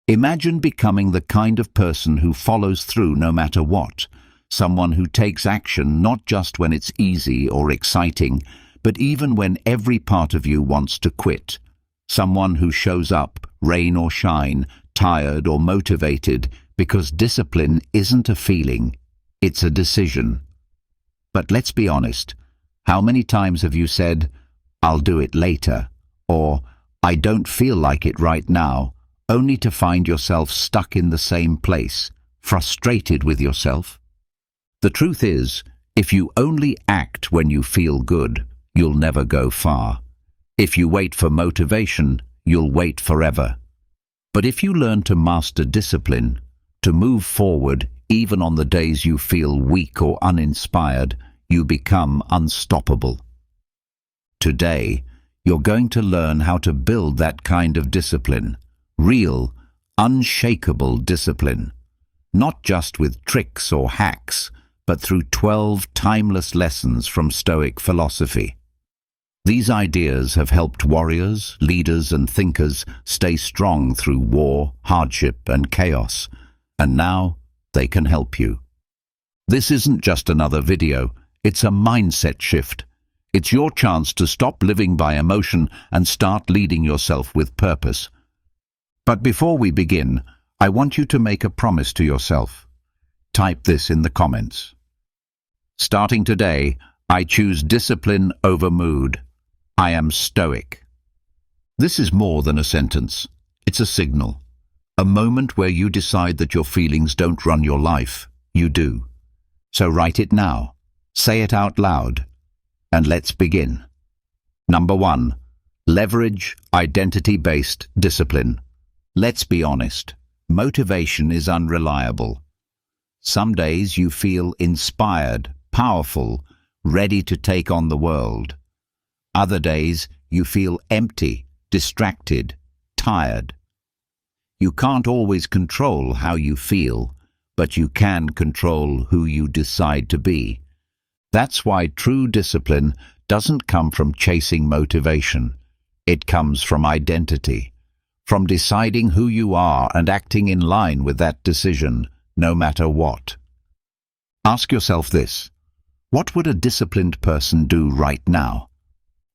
Imagine becoming the kind of person who follows through no matter what, someone who takes action not just when it's easy or exciting, but even when every part of you wants to quit. Someone who shows up, rain or shine, tired or motivated, because discipline isn't a feeling, it's a decision. But let's be honest, how many times have you said, "I'll do it later," or "I don't feel like it right now," only to find yourself stuck in the same place, frustrated with yourself? The truth is, if you only act when you feel good, you'll never go far. If you wait for motivation, you'll wait forever. But if you learn to master discipline, to move forward even on the days you feel weak or uninspired, you become unstoppable. Today, you're going to learn how to build that kind of discipline, real, unshakable discipline, not just with tricks or hacks, but through 12 timeless lessons from Stoic philosophy. These ideas have helped warriors, leaders, and thinkers stay strong through war, hardship, and chaos, and now they can help you. This isn't just another video, it's a mindset shift. It's your chance to stop living by emotion and start leading yourself with purpose. But before we begin, I want you to make a promise to yourself. Type this in the comments. Starting today, I choose discipline over mood. I am Stoic. This is more than a sentence. It's a signal. A moment where you decide that your feelings don't run your life. You do. So write it now. Say it out loud. And let's begin. Number 1. Leverage identity-based discipline. Let's be honest. Motivation is unreliable. Some days you feel inspired, powerful, ready to take on the world. Other days you feel empty, distracted, tired. You can't always control how you feel, but you can control who you decide to be. That's why true discipline doesn't come from chasing motivation. It comes from identity, from deciding who you are and acting in line with that decision, no matter what. Ask yourself this: what would a disciplined person do right now?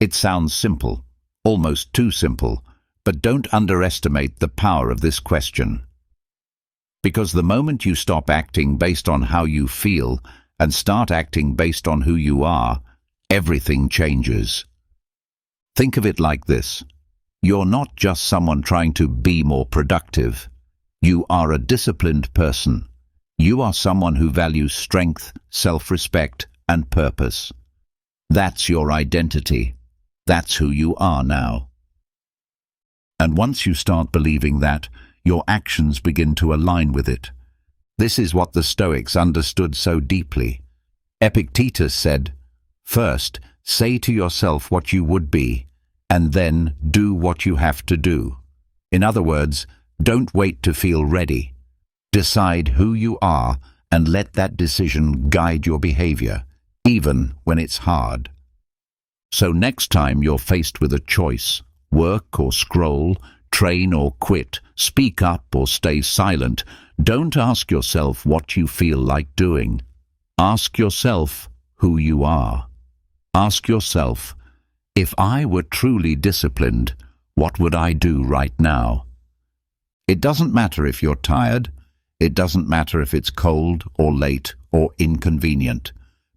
It sounds simple, almost too simple, but don't underestimate the power of this question. Because the moment you stop acting based on how you feel and start acting based on who you are, everything changes. Think of it like this. You're not just someone trying to be more productive. You are a disciplined person. You are someone who values strength, self-respect, and purpose. That's your identity. That's who you are now. And once you start believing that, your actions begin to align with it. This is what the Stoics understood so deeply. Epictetus said, "First, say to yourself what you would be, and then do what you have to do." In other words, don't wait to feel ready. Decide who you are and let that decision guide your behavior, even when it's hard. So next time you're faced with a choice, work or scroll, train or quit, speak up or stay silent, don't ask yourself what you feel like doing. Ask yourself who you are. Ask yourself, if I were truly disciplined, what would I do right now? It doesn't matter if you're tired. It doesn't matter if it's cold or late or inconvenient,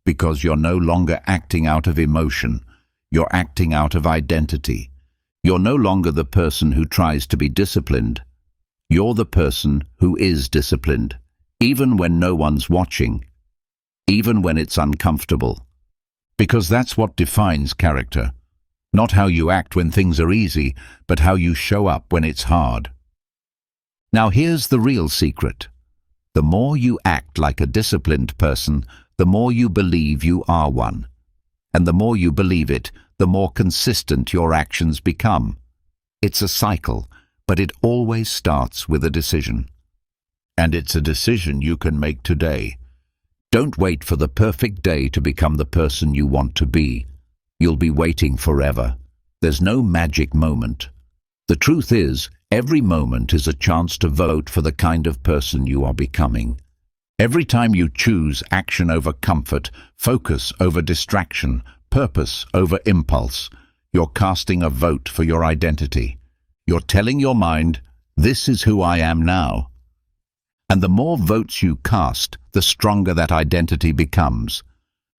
because you're no longer acting out of emotion. You're acting out of identity. You're no longer the person who tries to be disciplined. You're the person who is disciplined, even when no one's watching, even when it's uncomfortable. Because that's what defines character. Not how you act when things are easy, but how you show up when it's hard. Now here's the real secret. The more you act like a disciplined person, the more you believe you are one. And the more you believe it, the more consistent your actions become. It's a cycle, but it always starts with a decision. And it's a decision you can make today. Don't wait for the perfect day to become the person you want to be. You'll be waiting forever. There's no magic moment. The truth is, Every moment is a chance to vote for the kind of person you are becoming. Every time you choose action over comfort, focus over distraction, purpose over impulse, you're casting a vote for your identity. You're telling your mind, this is who I am now. And the more votes you cast, the stronger that identity becomes.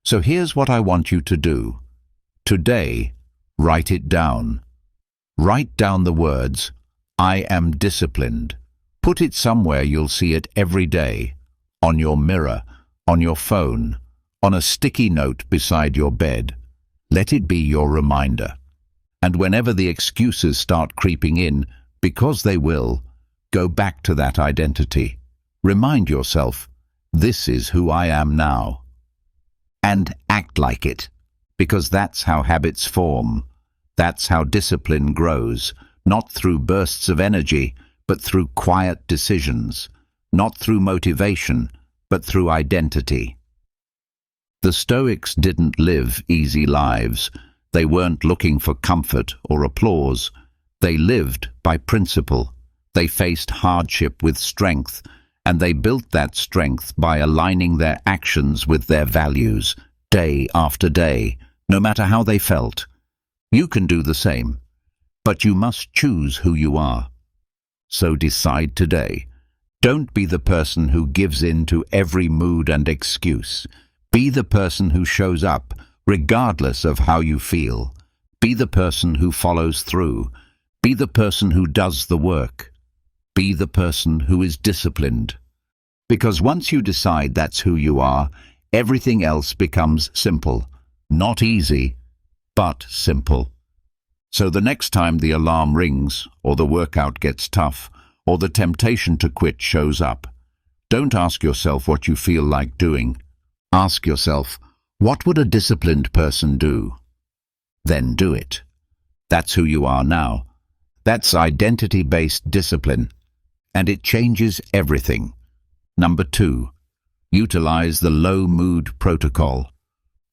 So here's what I want you to do. Today, write it down. Write down the words, I am disciplined. Put it somewhere you'll see it every day. On your mirror, on your phone, on a sticky note beside your bed. Let it be your reminder. And whenever the excuses start creeping in, because they will, go back to that identity. Remind yourself, this is who I am now. And act like it, because that's how habits form. That's how discipline grows, not through bursts of energy, but through quiet decisions. Not through motivation, but through identity. The Stoics didn't live easy lives. They weren't looking for comfort or applause. They lived by principle. They faced hardship with strength, and they built that strength by aligning their actions with their values, day after day, no matter how they felt. You can do the same, but you must choose who you are. So decide today. Don't be the person who gives in to every mood and excuse. Be the person who shows up, regardless of how you feel. Be the person who follows through. Be the person who does the work. Be the person who is disciplined. Because once you decide that's who you are, everything else becomes simple. Not easy, but simple. So the next time the alarm rings, or the workout gets tough, or the temptation to quit shows up, don't ask yourself what you feel like doing. Ask yourself, what would a disciplined person do? Then do it. That's who you are now. That's identity-based discipline, and it changes everything. Number 2, utilize the low mood protocol.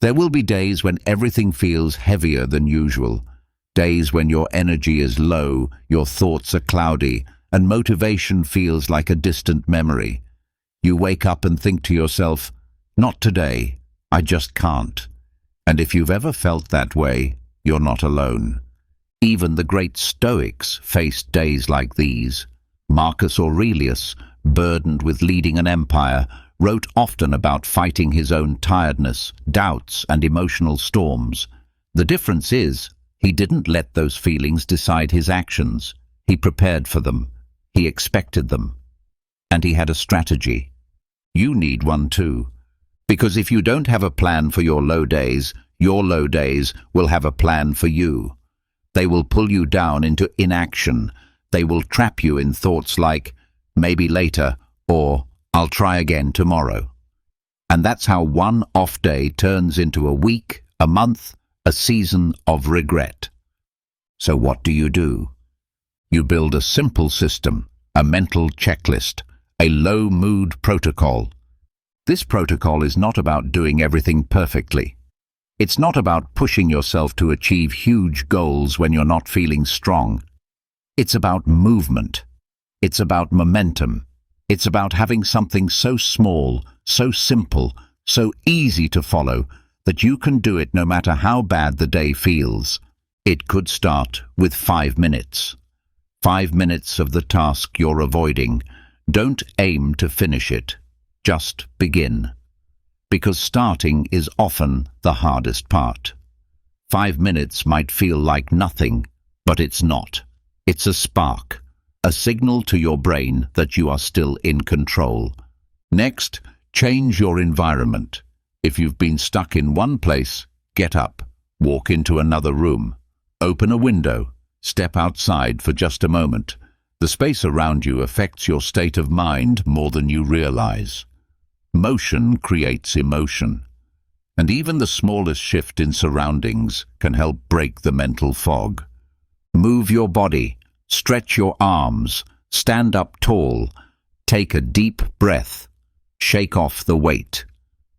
There will be days when everything feels heavier than usual. Days when your energy is low, your thoughts are cloudy, and motivation feels like a distant memory. You wake up and think to yourself, not today, I just can't. And if you've ever felt that way, you're not alone. Even the great Stoics faced days like these. Marcus Aurelius, burdened with leading an empire, wrote often about fighting his own tiredness, doubts, and emotional storms. The difference is, he didn't let those feelings decide his actions. He prepared for them. He expected them. And he had a strategy. You need one too. Because if you don't have a plan for your low days will have a plan for you. They will pull you down into inaction. They will trap you in thoughts like, maybe later, or I'll try again tomorrow. And that's how one off day turns into a week, a month, a season of regret. So what do? You build a simple system, a mental checklist, a low mood protocol. This protocol is not about doing everything perfectly. It's not about pushing yourself to achieve huge goals when you're not feeling strong. It's about movement. It's about momentum. It's about having something so small, so simple, so easy to follow that you can do it no matter how bad the day feels. It could start with 5 minutes. 5 minutes of the task you're avoiding. Don't aim to finish it. Just begin. Because starting is often the hardest part. 5 minutes might feel like nothing, but it's not. It's a spark, a signal to your brain that you are still in control. Next, change your environment. If you've been stuck in one place, get up, walk into another room, open a window, step outside for just a moment. The space around you affects your state of mind more than you realize. Motion creates emotion, and even the smallest shift in surroundings can help break the mental fog. Move your body, stretch your arms, stand up tall, take a deep breath, shake off the weight.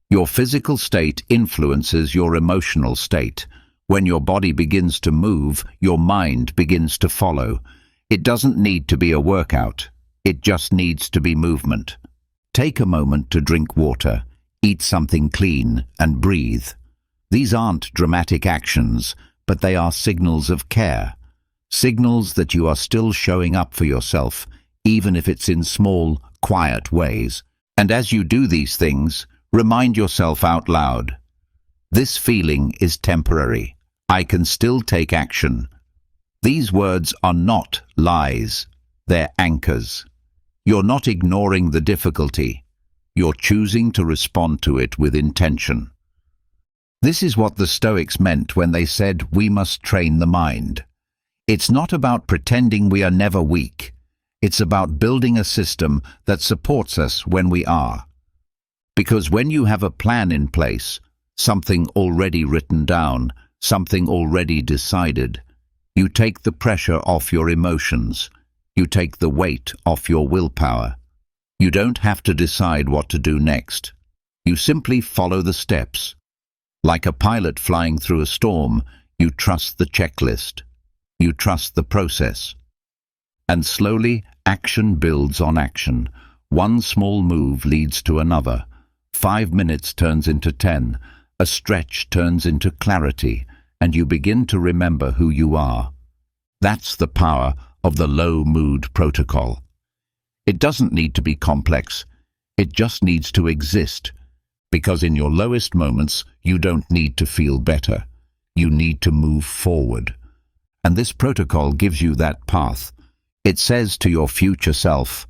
Your physical state influences your emotional state. When your body begins to move, your mind begins to follow. It doesn't need to be a workout. It just needs to be movement. Take a moment to drink water, eat something clean, and breathe. These aren't dramatic actions, but they are signals of care. Signals that you are still showing up for yourself, even if it's in small, quiet ways. And as you do these things, remind yourself out loud, this feeling is temporary. I can still take action. These words are not lies. They're anchors. You're not ignoring the difficulty. You're choosing to respond to it with intention. This is what the Stoics meant when they said we must train the mind. It's not about pretending we are never weak. It's about building a system that supports us when we are. Because when you have a plan in place, something already written down, something already decided, you take the pressure off your emotions. You take the weight off your willpower. You don't have to decide what to do next. You simply follow the steps. Like a pilot flying through a storm, you trust the checklist. You trust the process. And slowly, action builds on action. One small move leads to another. 5 minutes turns into 10. A stretch turns into clarity, and you begin to remember who you are. That's the power of the low mood protocol. It doesn't need to be complex. It just needs to exist. Because in your lowest moments, you don't need to feel better. You need to move forward. And this protocol gives you that path. It says to your future self,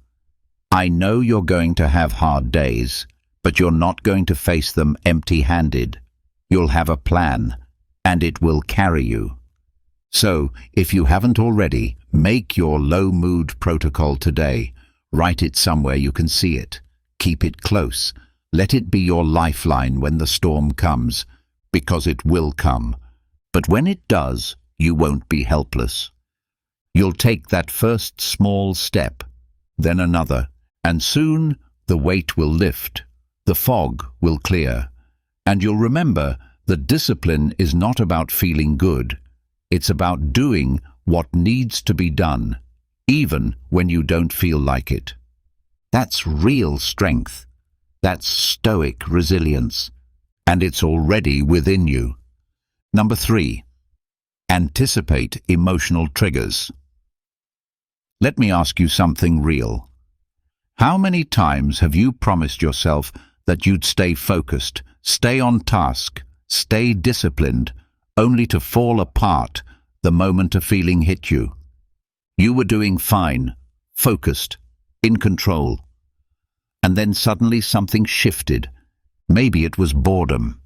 I know you're going to have hard days, but you're not going to face them empty-handed. You'll have a plan, and it will carry you. So, if you haven't already, make your low mood protocol today. Write it somewhere you can see it. Keep it close. Let it be your lifeline when the storm comes, because it will come. But when it does, you won't be helpless. You'll take that first small step, then another, and soon the weight will lift, the fog will clear, and you'll remember that discipline is not about feeling good. It's about doing what needs to be done, even when you don't feel like it. That's real strength. That's Stoic resilience. And it's already within you. Number 3. Anticipate emotional triggers. Let me ask you something real. How many times have you promised yourself that you'd stay focused, stay on task, stay disciplined, only to fall apart the moment a feeling hit you? You were doing fine, focused, in control. And then suddenly something shifted. Maybe it was boredom.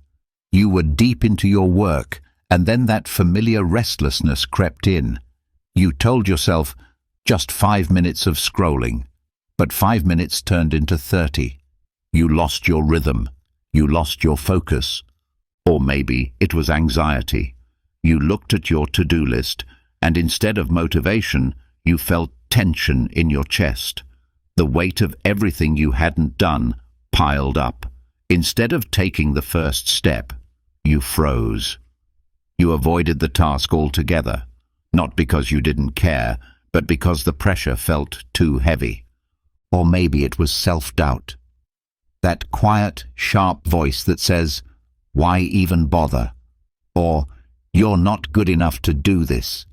You were deep into your work, and then that familiar restlessness crept in. You told yourself, just 5 minutes of scrolling. But 5 minutes turned into 30. You lost your rhythm. You lost your focus. Or maybe it was anxiety. You looked at your to-do list, and instead of motivation, you felt tension in your chest. The weight of everything you hadn't done piled up. Instead of taking the first step, you froze. You avoided the task altogether, not because you didn't care, but because the pressure felt too heavy. Or maybe it was self-doubt. That quiet, sharp voice that says, "Why even bother?" Or, "You're not good enough to do this."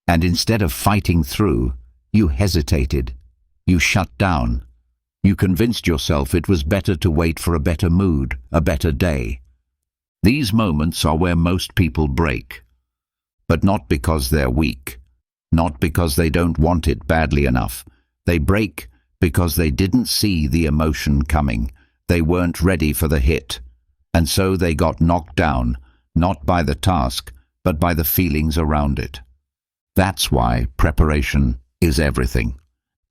And instead of fighting through, you hesitated. You shut down. You convinced yourself it was better to wait for a better mood, a better day. These moments are where most people break. But not because they're weak. Not because they don't want it badly enough. They break because they didn't see the emotion coming. They weren't ready for the hit. And so they got knocked down, not by the task, but by the feelings around it. That's why preparation is everything.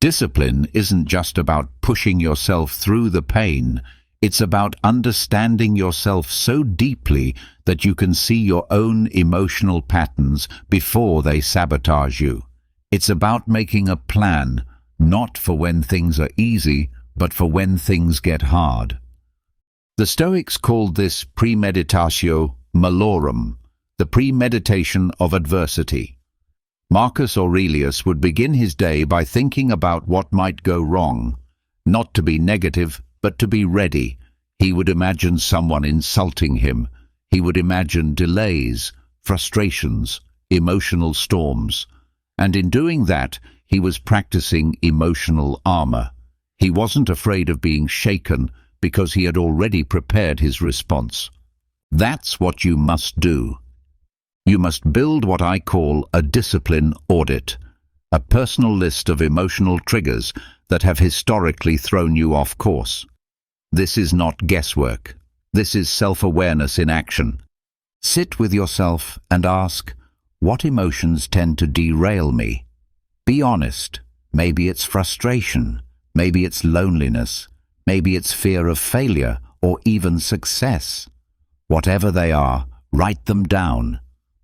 Discipline isn't just about pushing yourself through the pain. It's about understanding yourself so deeply that you can see your own emotional patterns before they sabotage you. It's about making a plan, not for when things are easy, but for when things get hard. The Stoics called this premeditatio malorum, the premeditation of adversity. Marcus Aurelius would begin his day by thinking about what might go wrong, not to be negative, but to be ready. He would imagine someone insulting him. He would imagine delays, frustrations, emotional storms. And in doing that, he was practicing emotional armor. He wasn't afraid of being shaken because he had already prepared his response. That's what you must do. You must build what I call a discipline audit, a personal list of emotional triggers that have historically thrown you off course. This is not guesswork. This is self-awareness in action. Sit with yourself and ask, what emotions tend to derail me? Be honest. Maybe it's frustration. Maybe it's loneliness. Maybe it's fear of failure or even success. Whatever they are, write them down.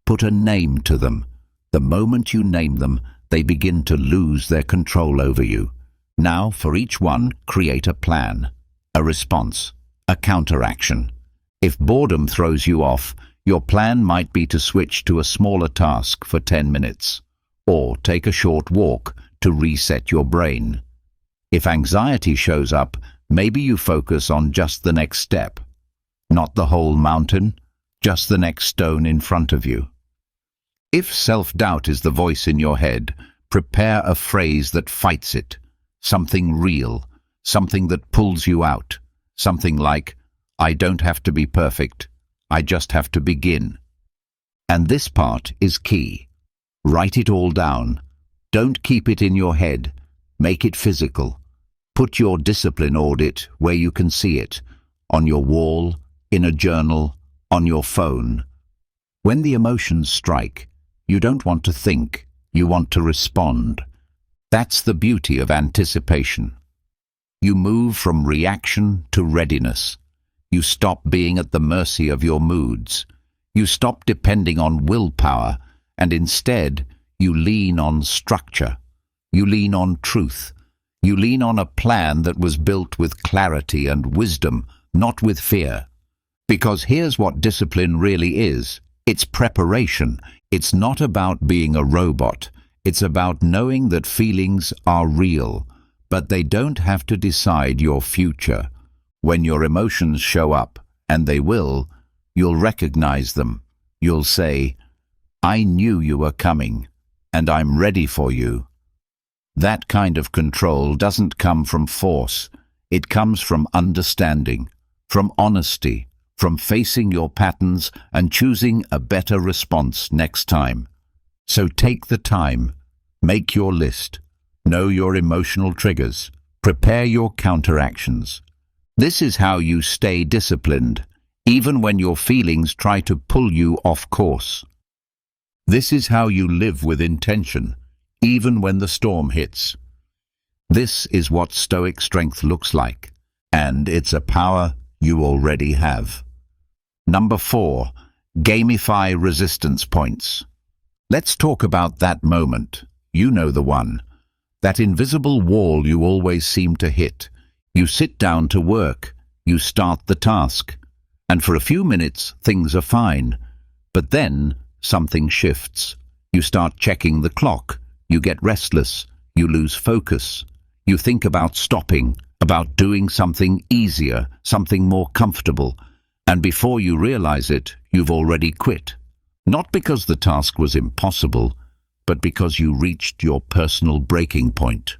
Put a name to them. The moment you name them, they begin to lose their control over you. Now, for each one, create a plan, a response, a counteraction. If boredom throws you off, your plan might be to switch to a smaller task for 10 minutes, or take a short walk to reset your brain. If anxiety shows up, maybe you focus on just the next step. Not the whole mountain, just the next stone in front of you. If self-doubt is the voice in your head, prepare a phrase that fights it. Something real, something that pulls you out. Something like, I don't have to be perfect, I just have to begin. And this part is key. Write it all down. Don't keep it in your head. Make it physical. Put your discipline audit where you can see it, on your wall, in a journal, on your phone. When the emotions strike, you don't want to think, you want to respond. That's the beauty of anticipation. You move from reaction to readiness. You stop being at the mercy of your moods. You stop depending on willpower, and instead, you lean on structure. You lean on truth. You lean on a plan that was built with clarity and wisdom, not with fear. Because here's what discipline really is. It's preparation. It's not about being a robot. It's about knowing that feelings are real, but they don't have to decide your future. When your emotions show up, and they will, you'll recognize them. You'll say, I knew you were coming, and I'm ready for you. That kind of control doesn't come from force. It comes from understanding, from honesty, from facing your patterns and choosing a better response next time. So take the time, make your list, know your emotional triggers, prepare your counteractions. This is how you stay disciplined, even when your feelings try to pull you off course. This is how you live with intention, even when the storm hits. This is what Stoic strength looks like, and it's a power you already have. Number 4, gamify resistance points. Let's talk about that moment. You know the one. That invisible wall you always seem to hit. You sit down to work. You start the task. And for a few minutes, things are fine. But then, something shifts. You start checking the clock. You get restless. You lose focus. You think about stopping, about doing something easier, something more comfortable. And before you realize it, you've already quit. Not because the task was impossible, but because you reached your personal breaking point.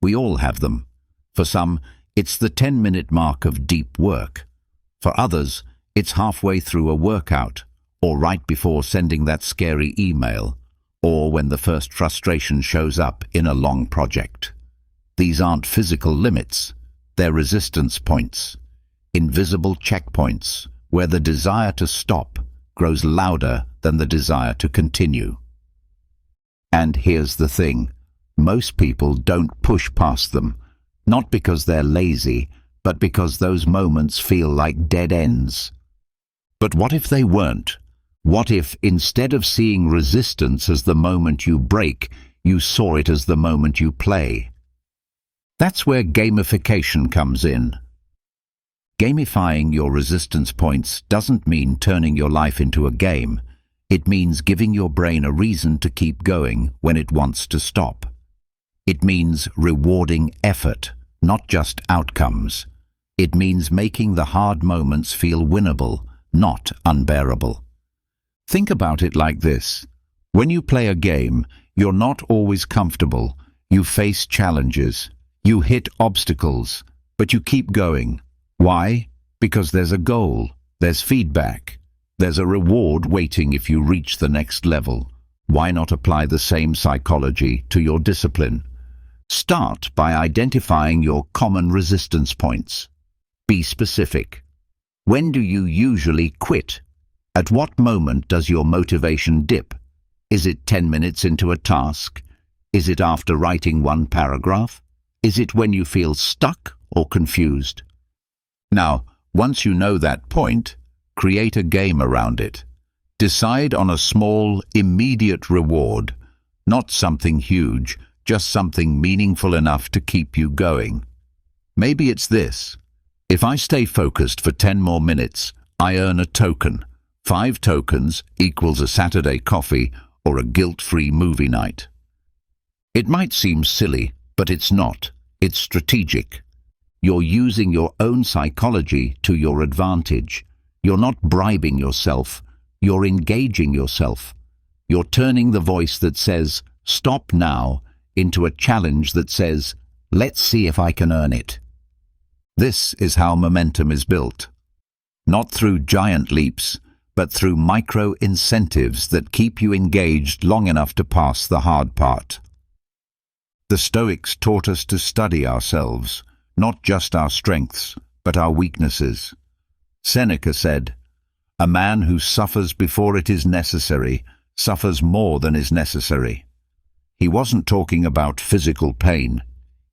We all have them. For some, it's the 10-minute mark of deep work. For others, it's halfway through a workout, or right before sending that scary email, or when the first frustration shows up in a long project. These aren't physical limits, they're resistance points. Invisible checkpoints where the desire to stop grows louder than the desire to continue. And here's the thing, most people don't push past them, not because they're lazy, but because those moments feel like dead ends. But what if they weren't? What if, instead of seeing resistance as the moment you break, you saw it as the moment you play? That's where gamification comes in. Gamifying your resistance points doesn't mean turning your life into a game. It means giving your brain a reason to keep going when it wants to stop. It means rewarding effort, not just outcomes. It means making the hard moments feel winnable, not unbearable. Think about it like this. When you play a game, you're not always comfortable. You face challenges. You hit obstacles, but you keep going. Why? Because there's a goal, there's feedback, there's a reward waiting if you reach the next level. Why not apply the same psychology to your discipline? Start by identifying your common resistance points. Be specific. When do you usually quit? At what moment does your motivation dip? Is it 10 minutes into a task? Is it after writing one paragraph? Is it when you feel stuck or confused? Now, once you know that point, create a game around it. Decide on a small, immediate reward, not something huge, just something meaningful enough to keep you going. Maybe it's this. If I stay focused for 10 more minutes, I earn a token. 5 tokens equals a Saturday coffee or a guilt-free movie night. It might seem silly, but it's not. It's strategic. You're using your own psychology to your advantage. You're not bribing yourself. You're engaging yourself. You're turning the voice that says, "Stop now," into a challenge that says, "Let's see if I can earn it." This is how momentum is built. Not through giant leaps, but through micro incentives that keep you engaged long enough to pass the hard part. The Stoics taught us to study ourselves, not just our strengths, but our weaknesses. Seneca said, "A man who suffers before it is necessary suffers more than is necessary." He wasn't talking about physical pain.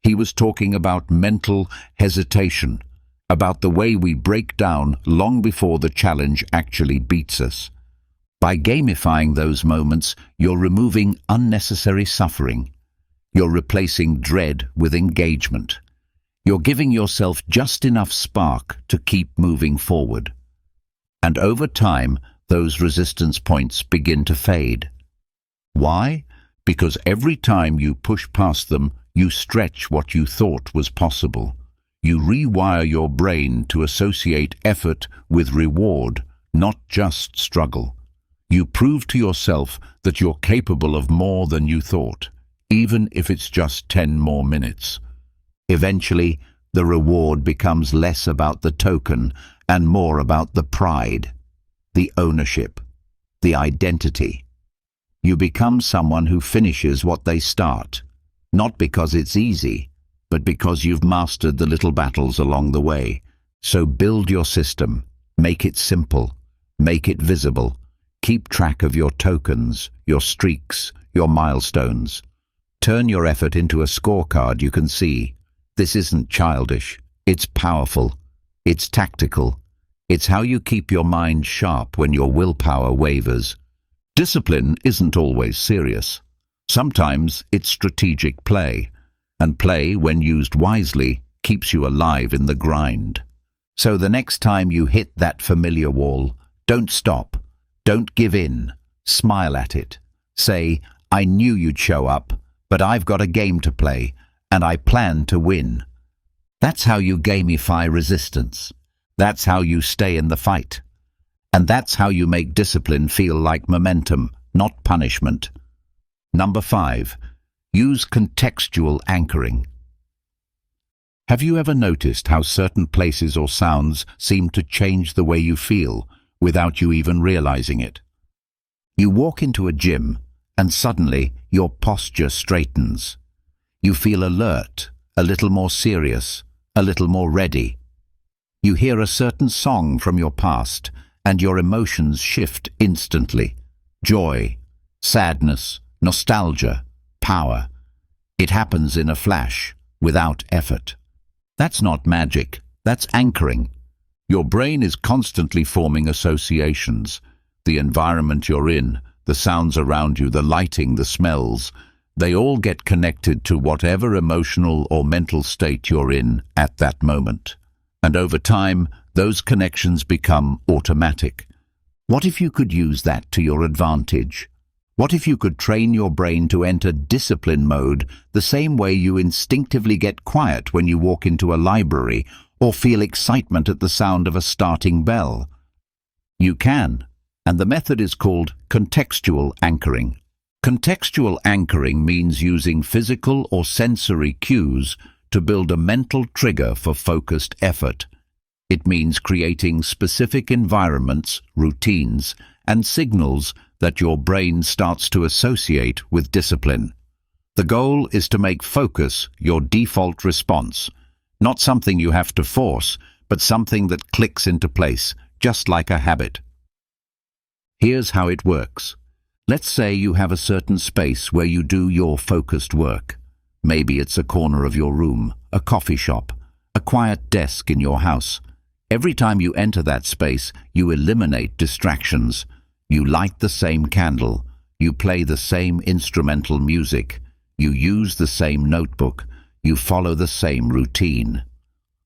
He was talking about mental hesitation, about the way we break down long before the challenge actually beats us. By gamifying those moments, you're removing unnecessary suffering. You're replacing dread with engagement. You're giving yourself just enough spark to keep moving forward. And over time, those resistance points begin to fade. Why? Because every time you push past them, you stretch what you thought was possible. You rewire your brain to associate effort with reward, not just struggle. You prove to yourself that you're capable of more than you thought, even if it's just 10 more minutes. Eventually, the reward becomes less about the token and more about the pride, the ownership, the identity. You become someone who finishes what they start, not because it's easy, but because you've mastered the little battles along the way. So build your system, make it simple, make it visible, keep track of your tokens, your streaks, your milestones. Turn your effort into a scorecard you can see. This isn't childish, it's powerful, it's tactical. It's how you keep your mind sharp when your willpower wavers. Discipline isn't always serious. Sometimes it's strategic play, and play, when used wisely, keeps you alive in the grind. So the next time you hit that familiar wall, don't stop, don't give in, smile at it. Say, "I knew you'd show up, but I've got a game to play, and I plan to win." That's how you gamify resistance. That's how you stay in the fight. And that's how you make discipline feel like momentum, not punishment. Number 5. Use contextual anchoring. Have you ever noticed how certain places or sounds seem to change the way you feel without you even realizing it? You walk into a gym and suddenly your posture straightens. You feel alert, a little more serious, a little more ready. You hear a certain song from your past and your emotions shift instantly. Joy, sadness, nostalgia, power. It happens in a flash, without effort. That's not magic, that's anchoring. Your brain is constantly forming associations. The environment you're in, the sounds around you, the lighting, the smells, they all get connected to whatever emotional or mental state you're in at that moment. And over time, those connections become automatic. What if you could use that to your advantage? What if you could train your brain to enter discipline mode the same way you instinctively get quiet when you walk into a library or feel excitement at the sound of a starting bell? You can, and the method is called contextual anchoring. Contextual anchoring means using physical or sensory cues to build a mental trigger for focused effort. It means creating specific environments, routines, and signals that your brain starts to associate with discipline. The goal is to make focus your default response, not something you have to force, but something that clicks into place, just like a habit. Here's how it works. Let's say you have a certain space where you do your focused work. Maybe it's a corner of your room, a coffee shop, a quiet desk in your house. Every time you enter that space, you eliminate distractions. You light the same candle. You play the same instrumental music. You use the same notebook. You follow the same routine.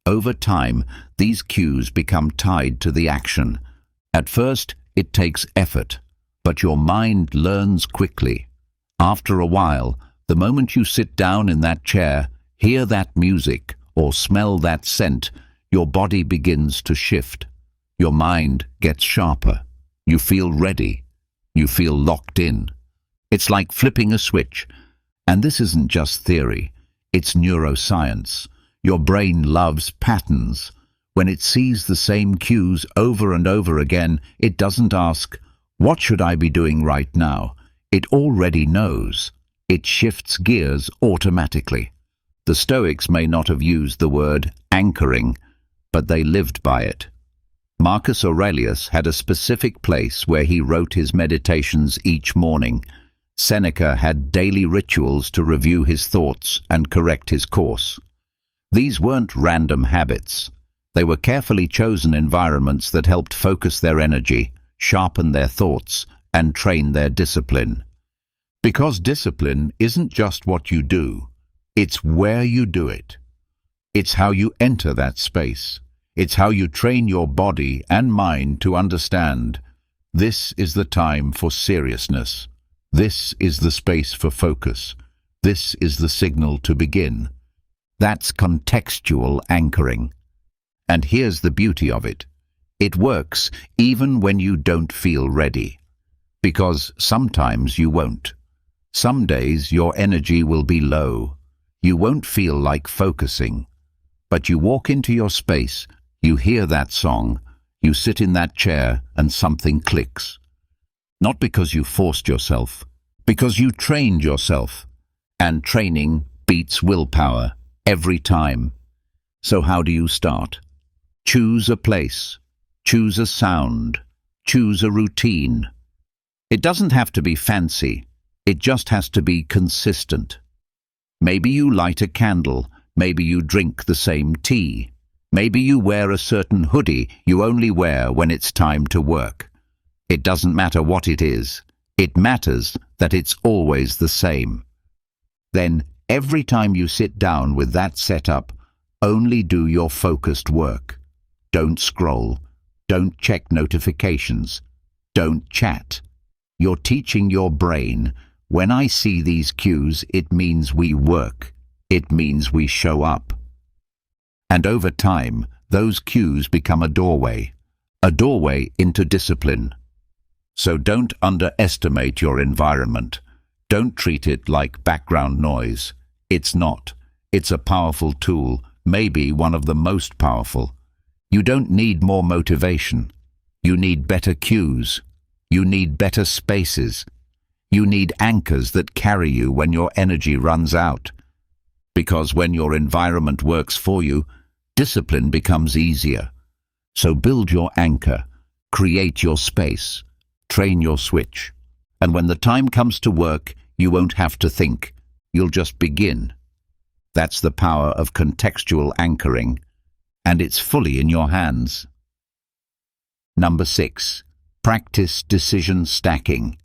Over time, these cues become tied to the action. At first, it takes effort, but your mind learns quickly. After a while, the moment you sit down in that chair, hear that music, or smell that scent, your body begins to shift. Your mind gets sharper. You feel ready. You feel locked in. It's like flipping a switch. And this isn't just theory. It's neuroscience. Your brain loves patterns. When it sees the same cues over and over again, it doesn't ask, "What should I be doing right now?" It already knows. It shifts gears automatically. The Stoics may not have used the word anchoring, but they lived by it. Marcus Aurelius had a specific place where he wrote his meditations each morning. Seneca had daily rituals to review his thoughts and correct his course. These weren't random habits. They were carefully chosen environments that helped focus their energy, sharpen their thoughts, and train their discipline. Because discipline isn't just what you do, it's where you do it. It's how you enter that space. It's how you train your body and mind to understand, this is the time for seriousness. This is the space for focus. This is the signal to begin. That's contextual anchoring. And here's the beauty of it. It works even when you don't feel ready. Because sometimes you won't. Some days your energy will be low. You won't feel like focusing. But you walk into your space, you hear that song, you sit in that chair, and something clicks. Not because you forced yourself, because you trained yourself. And training beats willpower every time. So how do you start? Choose a place. Choose a sound. Choose a routine. It doesn't have to be fancy. It just has to be consistent. Maybe you light a candle. Maybe you drink the same tea. Maybe you wear a certain hoodie you only wear when it's time to work. It doesn't matter what it is. It matters that it's always the same. Then, every time you sit down with that setup, only do your focused work. Don't scroll. Don't check notifications. Don't chat. You're teaching your brain, when I see these cues, it means we work. It means we show up. And over time, those cues become a doorway into discipline. So don't underestimate your environment. Don't treat it like background noise. It's not. It's a powerful tool, maybe one of the most powerful. You don't need more motivation. You need better cues. You need better spaces. You need anchors that carry you when your energy runs out. Because when your environment works for you, discipline becomes easier. So build your anchor, create your space, train your switch. And when the time comes to work, you won't have to think. You'll just begin. That's the power of contextual anchoring, and it's fully in your hands. Number 6. Practice decision stacking.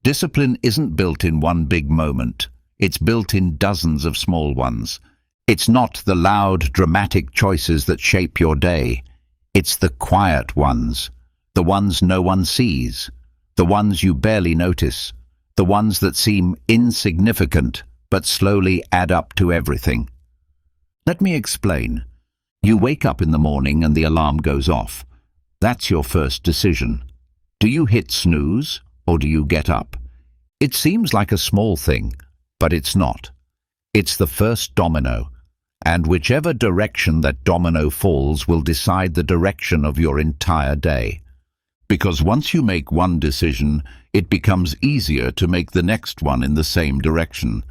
Discipline isn't built in one big moment. It's built in dozens of small ones. It's not the loud, dramatic choices that shape your day. It's the quiet ones, the ones no one sees, the ones you barely notice, the ones that seem insignificant but slowly add up to everything. Let me explain. You wake up in the morning and the alarm goes off. That's your first decision. Do you hit snooze or do you get up? It seems like a small thing, but it's not. It's the first domino, and whichever direction that domino falls will decide the direction of your entire day. Because once you make one decision, it becomes easier to make the next one in the same direction.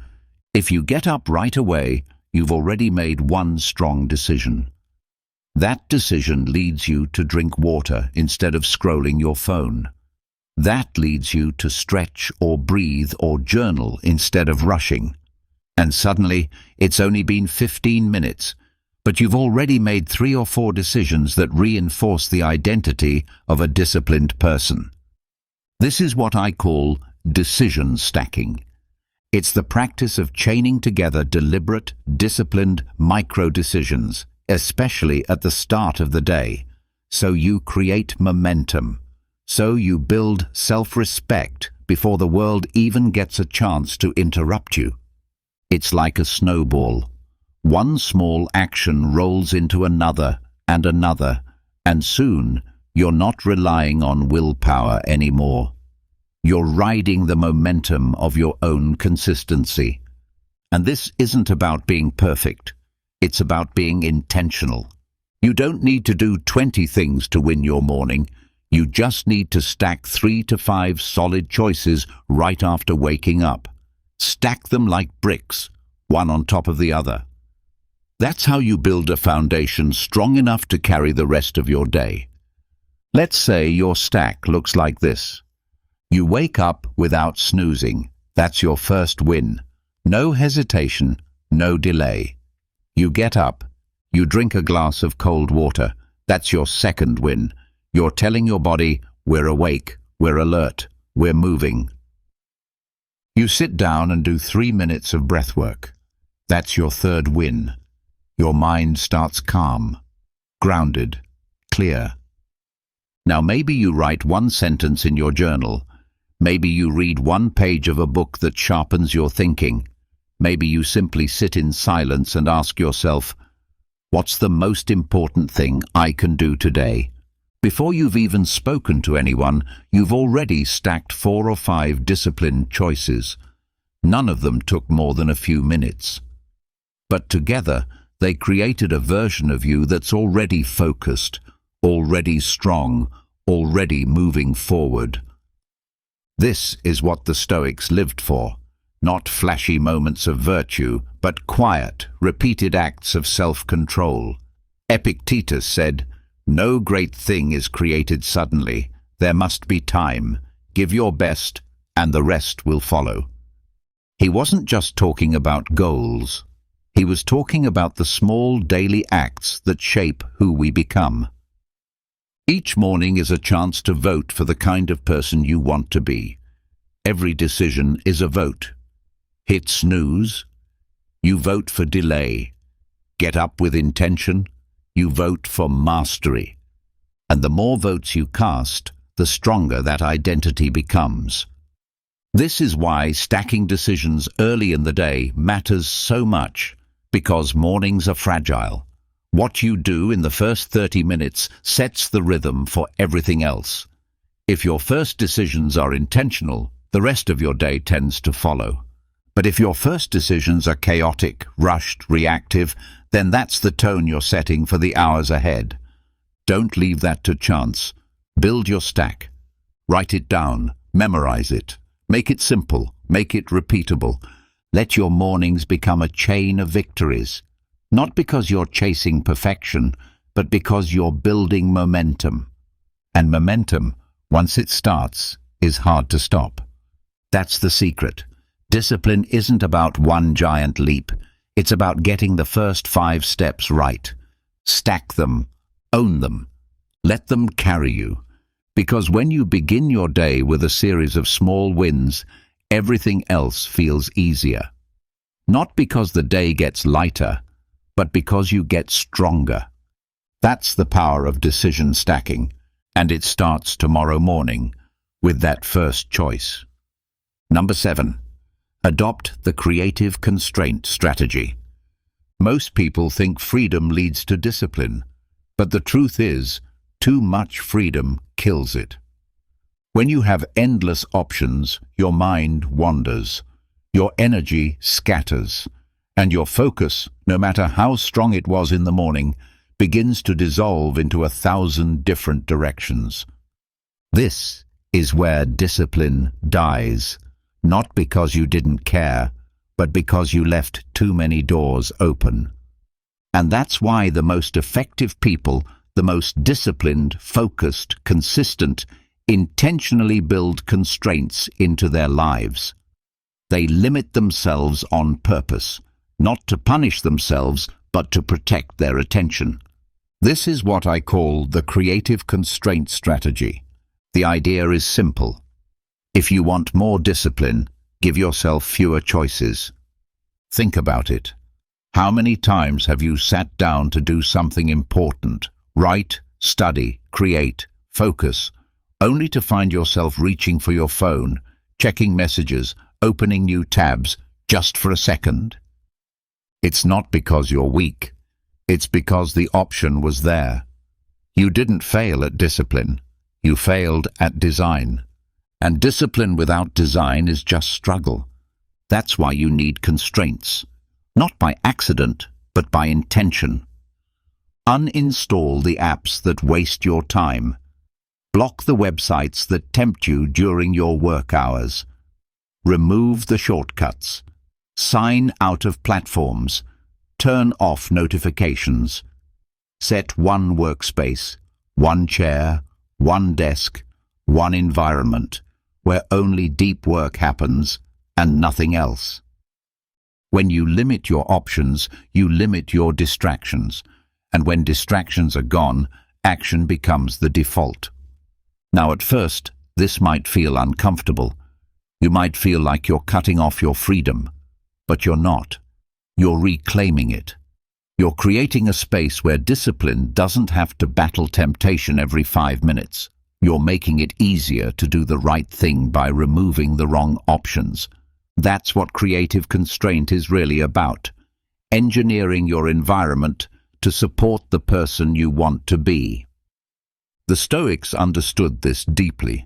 If you get up right away, you've already made one strong decision. That decision leads you to drink water instead of scrolling your phone. That leads you to stretch or breathe or journal instead of rushing. And suddenly, it's only been 15 minutes, but you've already made 3 or 4 decisions that reinforce the identity of a disciplined person. This is what I call decision stacking. It's the practice of chaining together deliberate, disciplined micro-decisions, especially at the start of the day. So you create momentum. So you build self-respect before the world even gets a chance to interrupt you. It's like a snowball. One small action rolls into another, and soon you're not relying on willpower anymore. You're riding the momentum of your own consistency. And this isn't about being perfect. It's about being intentional. You don't need to do 20 things to win your morning. You just need to stack 3 to 5 solid choices right after waking up. Stack them like bricks, one on top of the other. That's how you build a foundation strong enough to carry the rest of your day. Let's say your stack looks like this. You wake up without snoozing. That's your first win. No hesitation, no delay. You get up. You drink a glass of cold water. That's your second win. You're telling your body, we're awake, we're alert, we're moving. You sit down and do 3 minutes of breath work. That's your third win. Your mind starts calm, grounded, clear. Now maybe you write 1 sentence in your journal. Maybe you read 1 page of a book that sharpens your thinking. Maybe you simply sit in silence and ask yourself, what's the most important thing I can do today? Before you've even spoken to anyone, you've already stacked 4 or 5 disciplined choices. None of them took more than a few minutes. But together, they created a version of you that's already focused, already strong, already moving forward. This is what the Stoics lived for. Not flashy moments of virtue, but quiet, repeated acts of self-control. Epictetus said, "No great thing is created suddenly. There must be time. Give your best, and the rest will follow." He wasn't just talking about goals. He was talking about the small daily acts that shape who we become. Each morning is a chance to vote for the kind of person you want to be. Every decision is a vote. Hit snooze, you vote for delay. Get up with intention, you vote for mastery. And the more votes you cast, the stronger that identity becomes. This is why stacking decisions early in the day matters so much, because mornings are fragile. What you do in the first 30 minutes sets the rhythm for everything else. If your first decisions are intentional, the rest of your day tends to follow. But if your first decisions are chaotic, rushed, reactive, then that's the tone you're setting for the hours ahead. Don't leave that to chance. Build your stack. Write it down. Memorize it. Make it simple. Make it repeatable. Let your mornings become a chain of victories. Not because you're chasing perfection, but because you're building momentum. And momentum, once it starts, is hard to stop. That's the secret. Discipline isn't about one giant leap. It's about getting the first 5 steps right. Stack them. Own them. Let them carry you. Because when you begin your day with a series of small wins, everything else feels easier. Not because the day gets lighter, but because you get stronger. That's the power of decision stacking. And it starts tomorrow morning with that first choice. Number 7. Adopt the creative constraint strategy. Most people think freedom leads to discipline, but the truth is, too much freedom kills it. When you have endless options, your mind wanders, your energy scatters, and your focus, no matter how strong it was in the morning, begins to dissolve into 1,000 different directions. This is where discipline dies, not because you didn't care, but because you left too many doors open. And that's why the most effective people, the most disciplined, focused, consistent, intentionally build constraints into their lives. They limit themselves on purpose, not to punish themselves, but to protect their attention. This is what I call the creative constraint strategy. The idea is simple. If you want more discipline, give yourself fewer choices. Think about it. How many times have you sat down to do something important, write, study, create, focus, only to find yourself reaching for your phone, checking messages, opening new tabs, just for a second? It's not because you're weak. It's because the option was there. You didn't fail at discipline. You failed at design. And discipline without design is just struggle. That's why you need constraints. Not by accident, but by intention. Uninstall the apps that waste your time. Block the websites that tempt you during your work hours. Remove the shortcuts. Sign out of platforms. Turn off notifications. Set one workspace, one chair, one desk, one environment, where only deep work happens and nothing else. When you limit your options, you limit your distractions, and when distractions are gone, action becomes the default. Now at first, this might feel uncomfortable. You might feel like you're cutting off your freedom, but you're not. You're reclaiming it. You're creating a space where discipline doesn't have to battle temptation every 5 minutes. You're making it easier to do the right thing by removing the wrong options. That's what creative constraint is really about. Engineering your environment to support the person you want to be. The Stoics understood this deeply.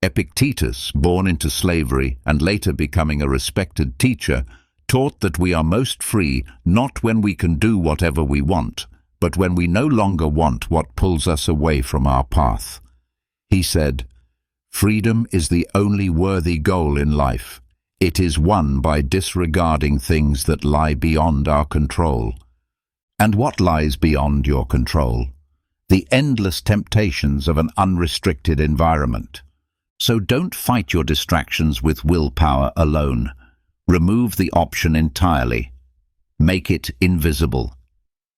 Epictetus, born into slavery and later becoming a respected teacher, taught that we are most free not when we can do whatever we want, but when we no longer want what pulls us away from our path. He said, "Freedom is the only worthy goal in life. It is won by disregarding things that lie beyond our control." And what lies beyond your control? The endless temptations of an unrestricted environment. So don't fight your distractions with willpower alone. Remove the option entirely. Make it invisible.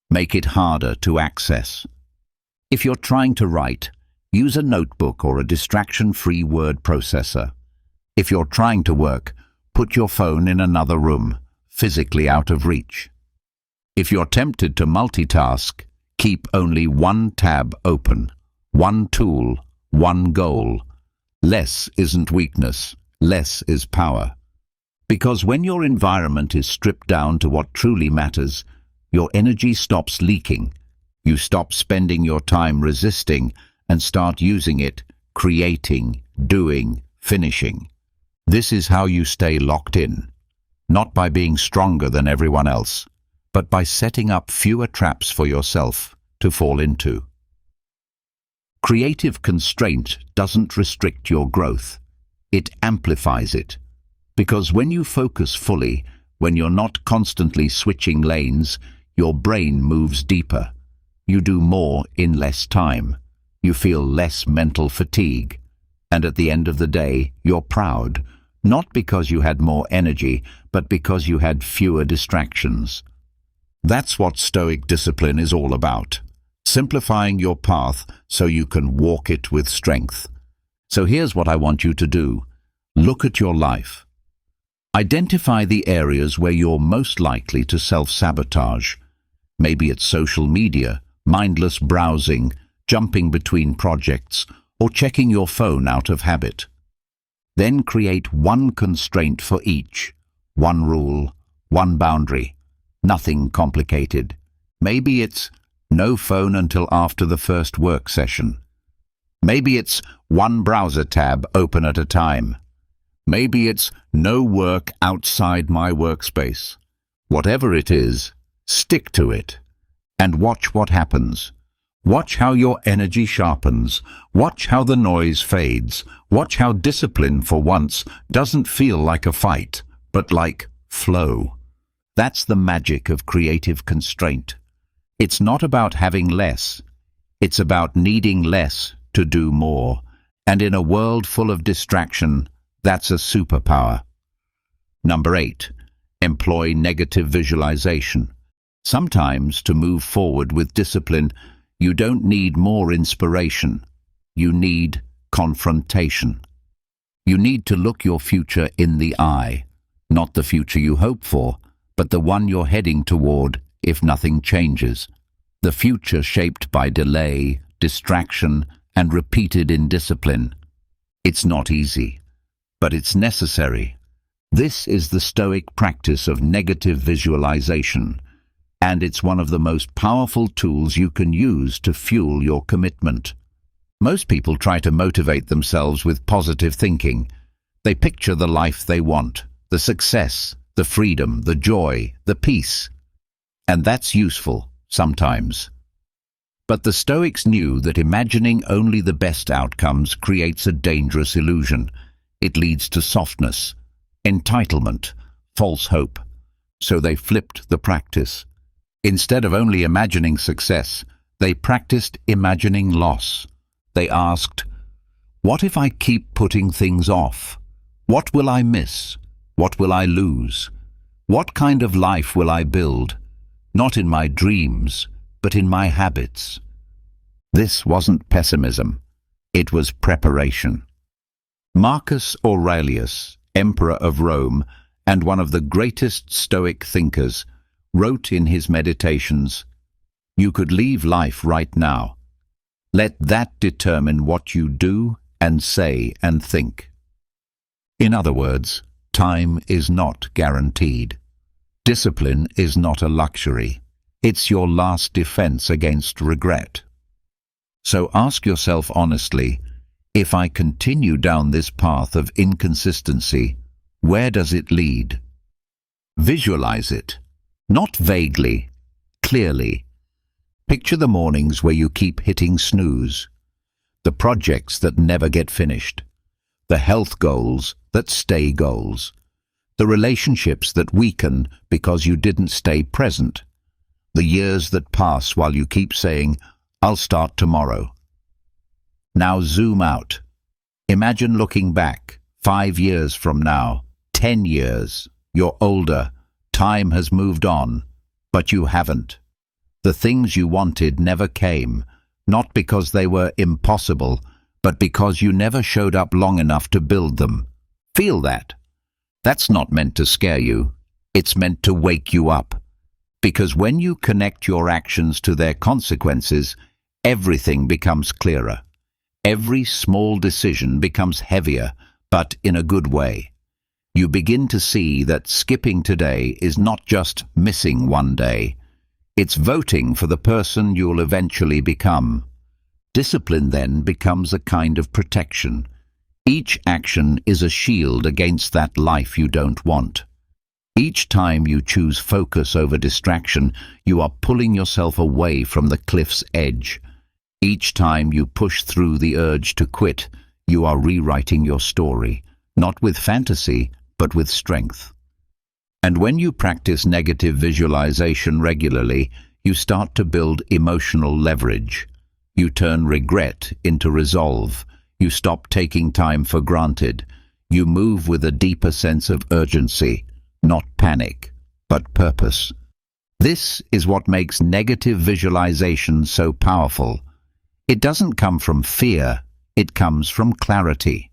Make it harder to access. If you're trying to write, use a notebook or a distraction-free word processor. If you're trying to work, put your phone in another room, physically out of reach. If you're tempted to multitask, keep only one tab open, one tool, one goal. Less isn't weakness, less is power. Because when your environment is stripped down to what truly matters, your energy stops leaking. You stop spending your time resisting and start using it, creating, doing, finishing. This is how you stay locked in, not by being stronger than everyone else, but by setting up fewer traps for yourself to fall into. Creative constraint doesn't restrict your growth. It amplifies it. Because when you focus fully, when you're not constantly switching lanes, your brain moves deeper. You do more in less time. You feel less mental fatigue. And at the end of the day, you're proud, not because you had more energy, but because you had fewer distractions. That's what Stoic discipline is all about. Simplifying your path so you can walk it with strength. So here's what I want you to do. Look at your life. Identify the areas where you're most likely to self-sabotage. Maybe it's social media, mindless browsing, jumping between projects, or checking your phone out of habit. Then create one constraint for each, one rule, one boundary, nothing complicated. Maybe it's no phone until after the first work session. Maybe it's one browser tab open at a time. Maybe it's no work outside my workspace. Whatever it is, stick to it and watch what happens. Watch how your energy sharpens. Watch how the noise fades. Watch how discipline for once doesn't feel like a fight, but like flow. That's the magic of creative constraint. It's not about having less. It's about needing less to do more. And in a world full of distraction, that's a superpower. Number 8, employ negative visualization. Sometimes to move forward with discipline, you don't need more inspiration. You need confrontation. You need to look your future in the eye, not the future you hope for, but the one you're heading toward if nothing changes. The future shaped by delay, distraction, and repeated indiscipline. It's not easy, but it's necessary. This is the Stoic practice of negative visualization, and it's one of the most powerful tools you can use to fuel your commitment. Most people try to motivate themselves with positive thinking. They picture the life they want, the success, the freedom, the joy, the peace. And that's useful, sometimes. But the Stoics knew that imagining only the best outcomes creates a dangerous illusion. It leads to softness, entitlement, false hope. So they flipped the practice. Instead of only imagining success, they practiced imagining loss. They asked, what if I keep putting things off? What will I miss? What will I lose? What kind of life will I build? Not in my dreams, but in my habits. This wasn't pessimism. It was preparation. Marcus Aurelius, Emperor of Rome and one of the greatest Stoic thinkers, wrote in his Meditations, "You could leave life right now. Let that determine what you do and say and think." In other words, time is not guaranteed. Discipline is not a luxury. It's your last defense against regret. So ask yourself honestly, if I continue down this path of inconsistency, where does it lead? Visualize it. Not vaguely, clearly. Picture the mornings where you keep hitting snooze, the projects that never get finished, the health goals that stay goals, the relationships that weaken because you didn't stay present, the years that pass while you keep saying, "I'll start tomorrow." Now zoom out. Imagine looking back, 5 years from now, 10 years. You're older. Time has moved on, but you haven't. The things you wanted never came, not because they were impossible, but because you never showed up long enough to build them. Feel that. That's not meant to scare you. It's meant to wake you up. Because when you connect your actions to their consequences, everything becomes clearer. Every small decision becomes heavier, but in a good way. You begin to see that skipping today is not just missing one day. It's voting for the person you'll eventually become. Discipline then becomes a kind of protection. Each action is a shield against that life you don't want. Each time you choose focus over distraction, you are pulling yourself away from the cliff's edge. Each time you push through the urge to quit, you are rewriting your story, not with fantasy, but with strength. And when you practice negative visualization regularly, you start to build emotional leverage. You turn regret into resolve. You stop taking time for granted. You move with a deeper sense of urgency, not panic, but purpose. This is what makes negative visualization so powerful. It doesn't come from fear, it comes from clarity.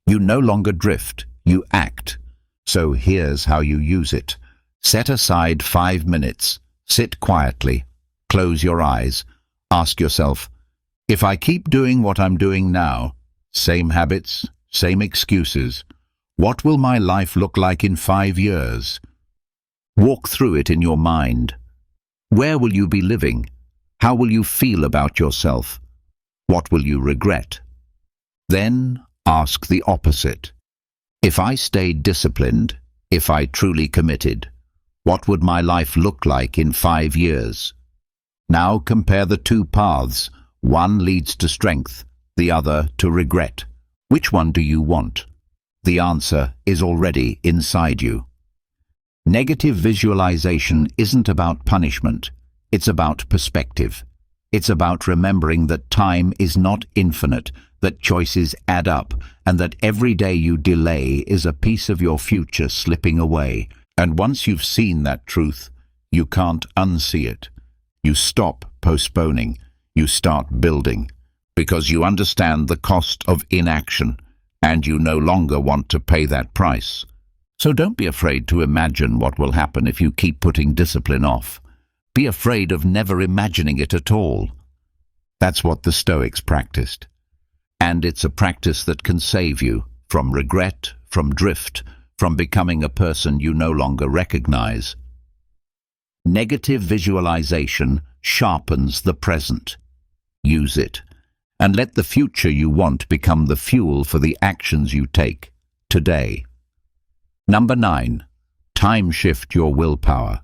You no longer drift, you act. So here's how you use it. Set aside 5 minutes. Sit quietly. Close your eyes. Ask yourself, If I keep doing what I'm doing now, same habits, same excuses, what will my life look like in 5 years? Walk through it in your mind. Where will you be living? How will you feel about yourself? What will you regret? Then ask the opposite. If I stayed disciplined, if I truly committed, what would my life look like in 5 years? Now compare the two paths. One leads to strength, the other to regret. Which one do you want? The answer is already inside you. Negative visualization isn't about punishment. It's about perspective. It's about remembering that time is not infinite, that choices add up, and that every day you delay is a piece of your future slipping away. And once you've seen that truth, you can't unsee it. You stop postponing. You start building, because you understand the cost of inaction, and you no longer want to pay that price. So don't be afraid to imagine what will happen if you keep putting discipline off. Be afraid of never imagining it at all. That's what the Stoics practiced. And it's a practice that can save you from regret, from drift, from becoming a person you no longer recognize. Negative visualization sharpens the present. Use it, and let the future you want become the fuel for the actions you take today. Number 9. Time shift your willpower.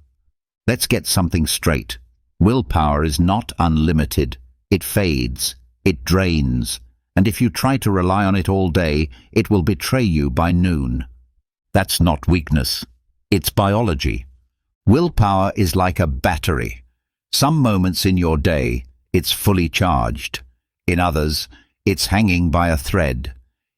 Let's get something straight. Willpower is not unlimited. It fades, it drains, and if you try to rely on it all day, it will betray you by noon. That's not weakness. It's biology. Willpower is like a battery. Some moments in your day, it's fully charged. In others, it's hanging by a thread.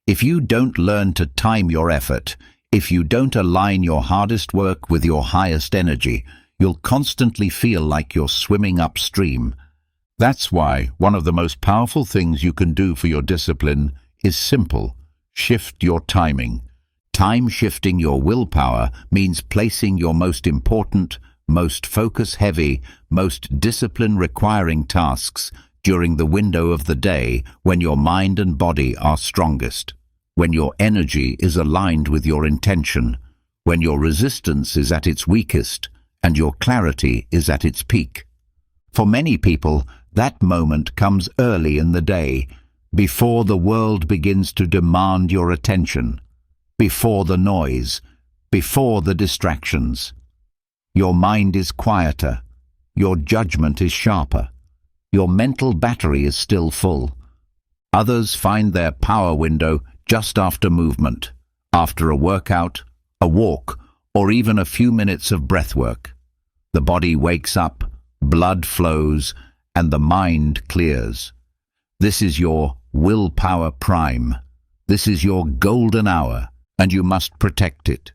If you don't learn to time your effort, if you don't align your hardest work with your highest energy, you'll constantly feel like you're swimming upstream. That's why one of the most powerful things you can do for your discipline is simple. Shift your timing. Time shifting your willpower means placing your most important, most focus-heavy, most discipline-requiring tasks during the window of the day when your mind and body are strongest, when your energy is aligned with your intention, when your resistance is at its weakest, and your clarity is at its peak. For many people, that moment comes early in the day, before the world begins to demand your attention, before the noise, before the distractions. Your mind is quieter, your judgment is sharper, your mental battery is still full. Others find their power window just after movement, after a workout, a walk, or even a few minutes of breath work. The body wakes up, blood flows, and the mind clears. This is your willpower prime. This is your golden hour, and you must protect it.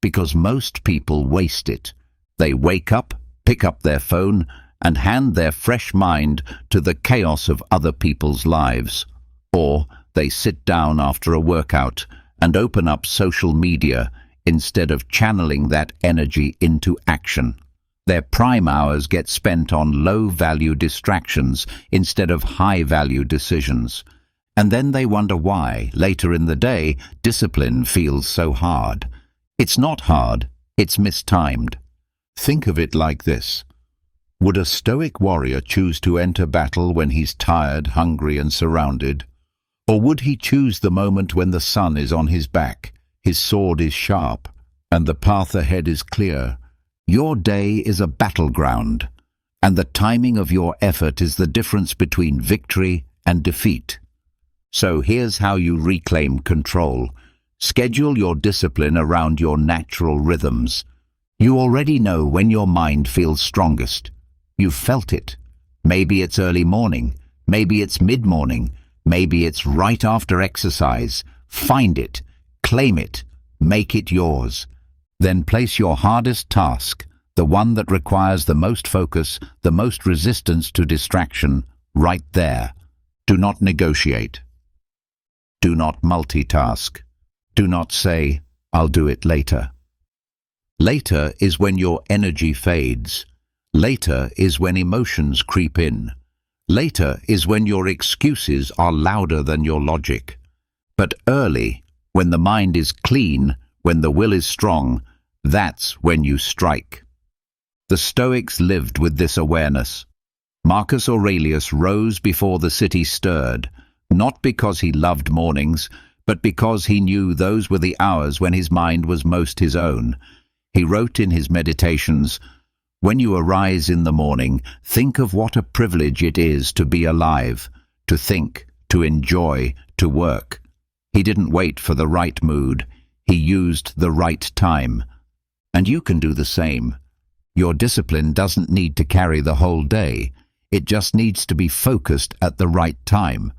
Because most people waste it. They wake up, pick up their phone, and hand their fresh mind to the chaos of other people's lives. Or they sit down after a workout and open up social media instead of channeling that energy into action. Their prime hours get spent on low-value distractions instead of high-value decisions. And then they wonder why, later in the day, discipline feels so hard. It's not hard, it's mistimed. Think of it like this. Would a Stoic warrior choose to enter battle when he's tired, hungry, and surrounded? Or would he choose the moment when the sun is on his back, his sword is sharp, and the path ahead is clear? Your day is a battleground, and the timing of your effort is the difference between victory and defeat. So here's how you reclaim control. Schedule your discipline around your natural rhythms. You already know when your mind feels strongest. You've felt it. Maybe it's early morning, maybe it's mid-morning, maybe it's right after exercise. Find it, claim it, make it yours. Then place your hardest task, the one that requires the most focus, the most resistance to distraction, right there. Do not negotiate. Do not multitask. Do not say, "I'll do it later." Later is when your energy fades. Later is when emotions creep in. Later is when your excuses are louder than your logic. But early, when the mind is clean, when the will is strong, that's when you strike. The Stoics lived with this awareness. Marcus Aurelius rose before the city stirred, not because he loved mornings, but because he knew those were the hours when his mind was most his own. He wrote in his meditations, "When you arise in the morning, think of what a privilege it is to be alive, to think, to enjoy, to work." He didn't wait for the right mood. He used the right time. And you can do the same. Your discipline doesn't need to carry the whole day. It just needs to be focused at the right time,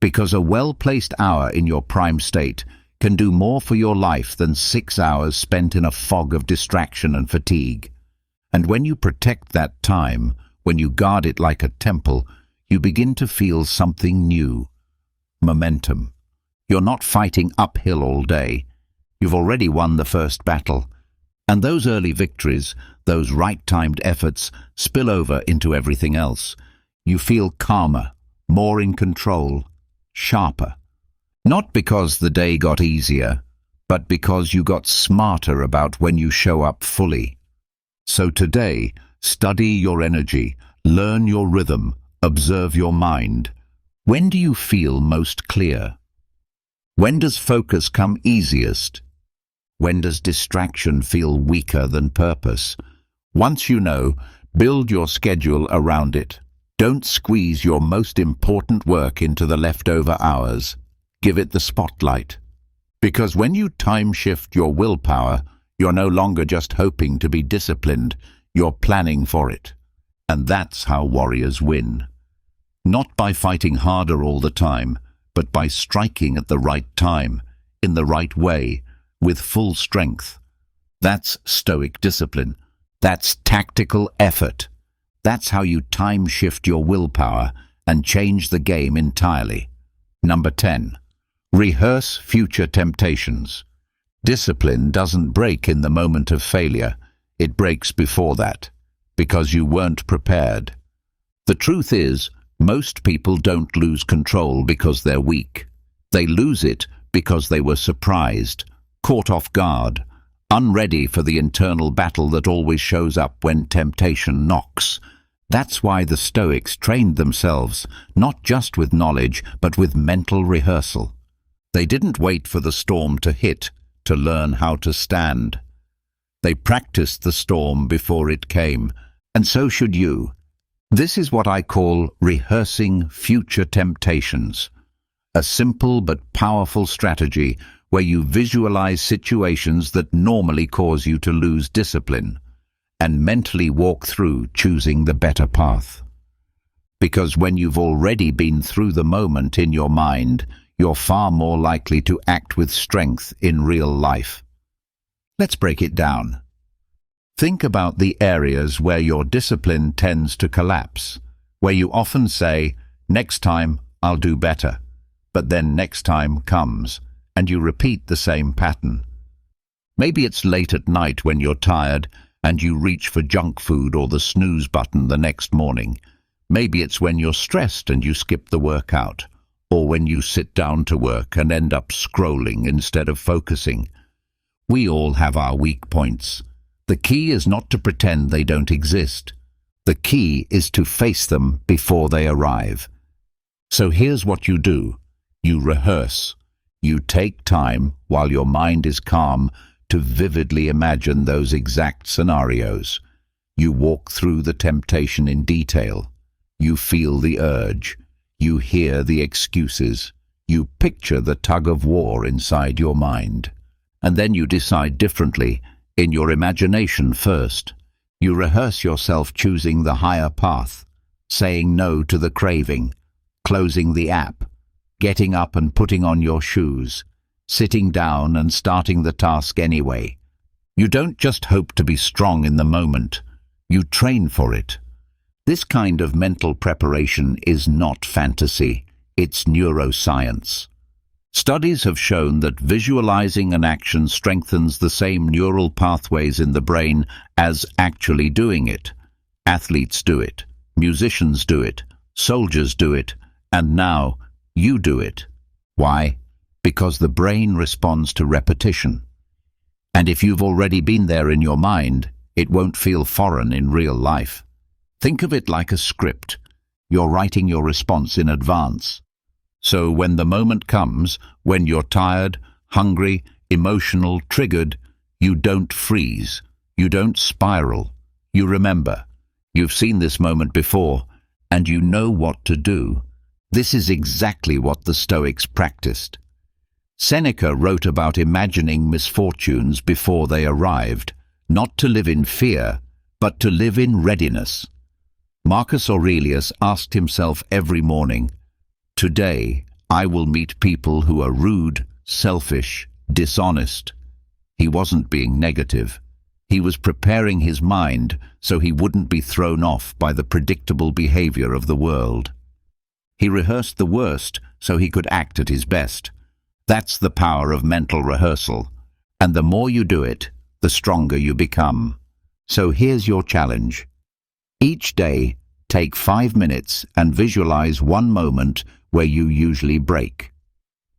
because a well-placed hour in your prime state can do more for your life than 6 hours spent in a fog of distraction and fatigue. And when you protect that time, when you guard it like a temple, you begin to feel something new. Momentum. You're not fighting uphill all day. You've already won the first battle. And those early victories, those right-timed efforts, spill over into everything else. You feel calmer, more in control, sharper. Not because the day got easier, but because you got smarter about when you show up fully. So today, study your energy, learn your rhythm, observe your mind. When do you feel most clear? When does focus come easiest? When does distraction feel weaker than purpose? Once you know, build your schedule around it. Don't squeeze your most important work into the leftover hours. Give it the spotlight. Because when you time shift your willpower, you're no longer just hoping to be disciplined, you're planning for it. And that's how warriors win. Not by fighting harder all the time, but by striking at the right time, in the right way, with full strength. That's Stoic discipline. That's tactical effort. That's how you time shift your willpower and change the game entirely. Number 10. Rehearse future temptations. Discipline doesn't break in the moment of failure. It breaks before that, because you weren't prepared. The truth is, most people don't lose control because they're weak. They lose it because they were surprised, caught off guard, unready for the internal battle that always shows up when temptation knocks. That's why the Stoics trained themselves, not just with knowledge, but with mental rehearsal. They didn't wait for the storm to hit to learn how to stand. They practiced the storm before it came, and so should you. This is what I call rehearsing future temptations. A simple but powerful strategy where you visualize situations that normally cause you to lose discipline and mentally walk through choosing the better path. Because when you've already been through the moment in your mind, you're far more likely to act with strength in real life. Let's break it down. Think about the areas where your discipline tends to collapse, where you often say, "Next time, I'll do better," but then next time comes, and you repeat the same pattern. Maybe it's late at night when you're tired, and you reach for junk food or the snooze button the next morning. Maybe it's when you're stressed and you skip the workout, or when you sit down to work and end up scrolling instead of focusing. We all have our weak points. The key is not to pretend they don't exist. The key is to face them before they arrive. So here's what you do. You rehearse. You take time, while your mind is calm, to vividly imagine those exact scenarios. You walk through the temptation in detail. You feel the urge. You hear the excuses. You picture the tug-of-war inside your mind. And then you decide differently, in your imagination first. You rehearse yourself choosing the higher path, saying no to the craving, closing the app, getting up and putting on your shoes, sitting down and starting the task anyway. You don't just hope to be strong in the moment. You train for it. This kind of mental preparation is not fantasy. It's neuroscience. Studies have shown that visualizing an action strengthens the same neural pathways in the brain as actually doing it. Athletes do it. Musicians do it. Soldiers do it, and now you do it. Why? Because the brain responds to repetition. And if you've already been there in your mind, it won't feel foreign in real life. Think of it like a script. You're writing your response in advance. So when the moment comes, when you're tired, hungry, emotional, triggered, you don't freeze. You don't spiral. You remember. You've seen this moment before, and you know what to do. This is exactly what the Stoics practiced. Seneca wrote about imagining misfortunes before they arrived, not to live in fear, but to live in readiness. Marcus Aurelius asked himself every morning, "Today I will meet people who are rude, selfish, dishonest." He wasn't being negative. He was preparing his mind so he wouldn't be thrown off by the predictable behavior of the world. He rehearsed the worst so he could act at his best. That's the power of mental rehearsal, and the more you do it, the stronger you become. So here's your challenge. Each day, take 5 minutes and visualize one moment where you usually break.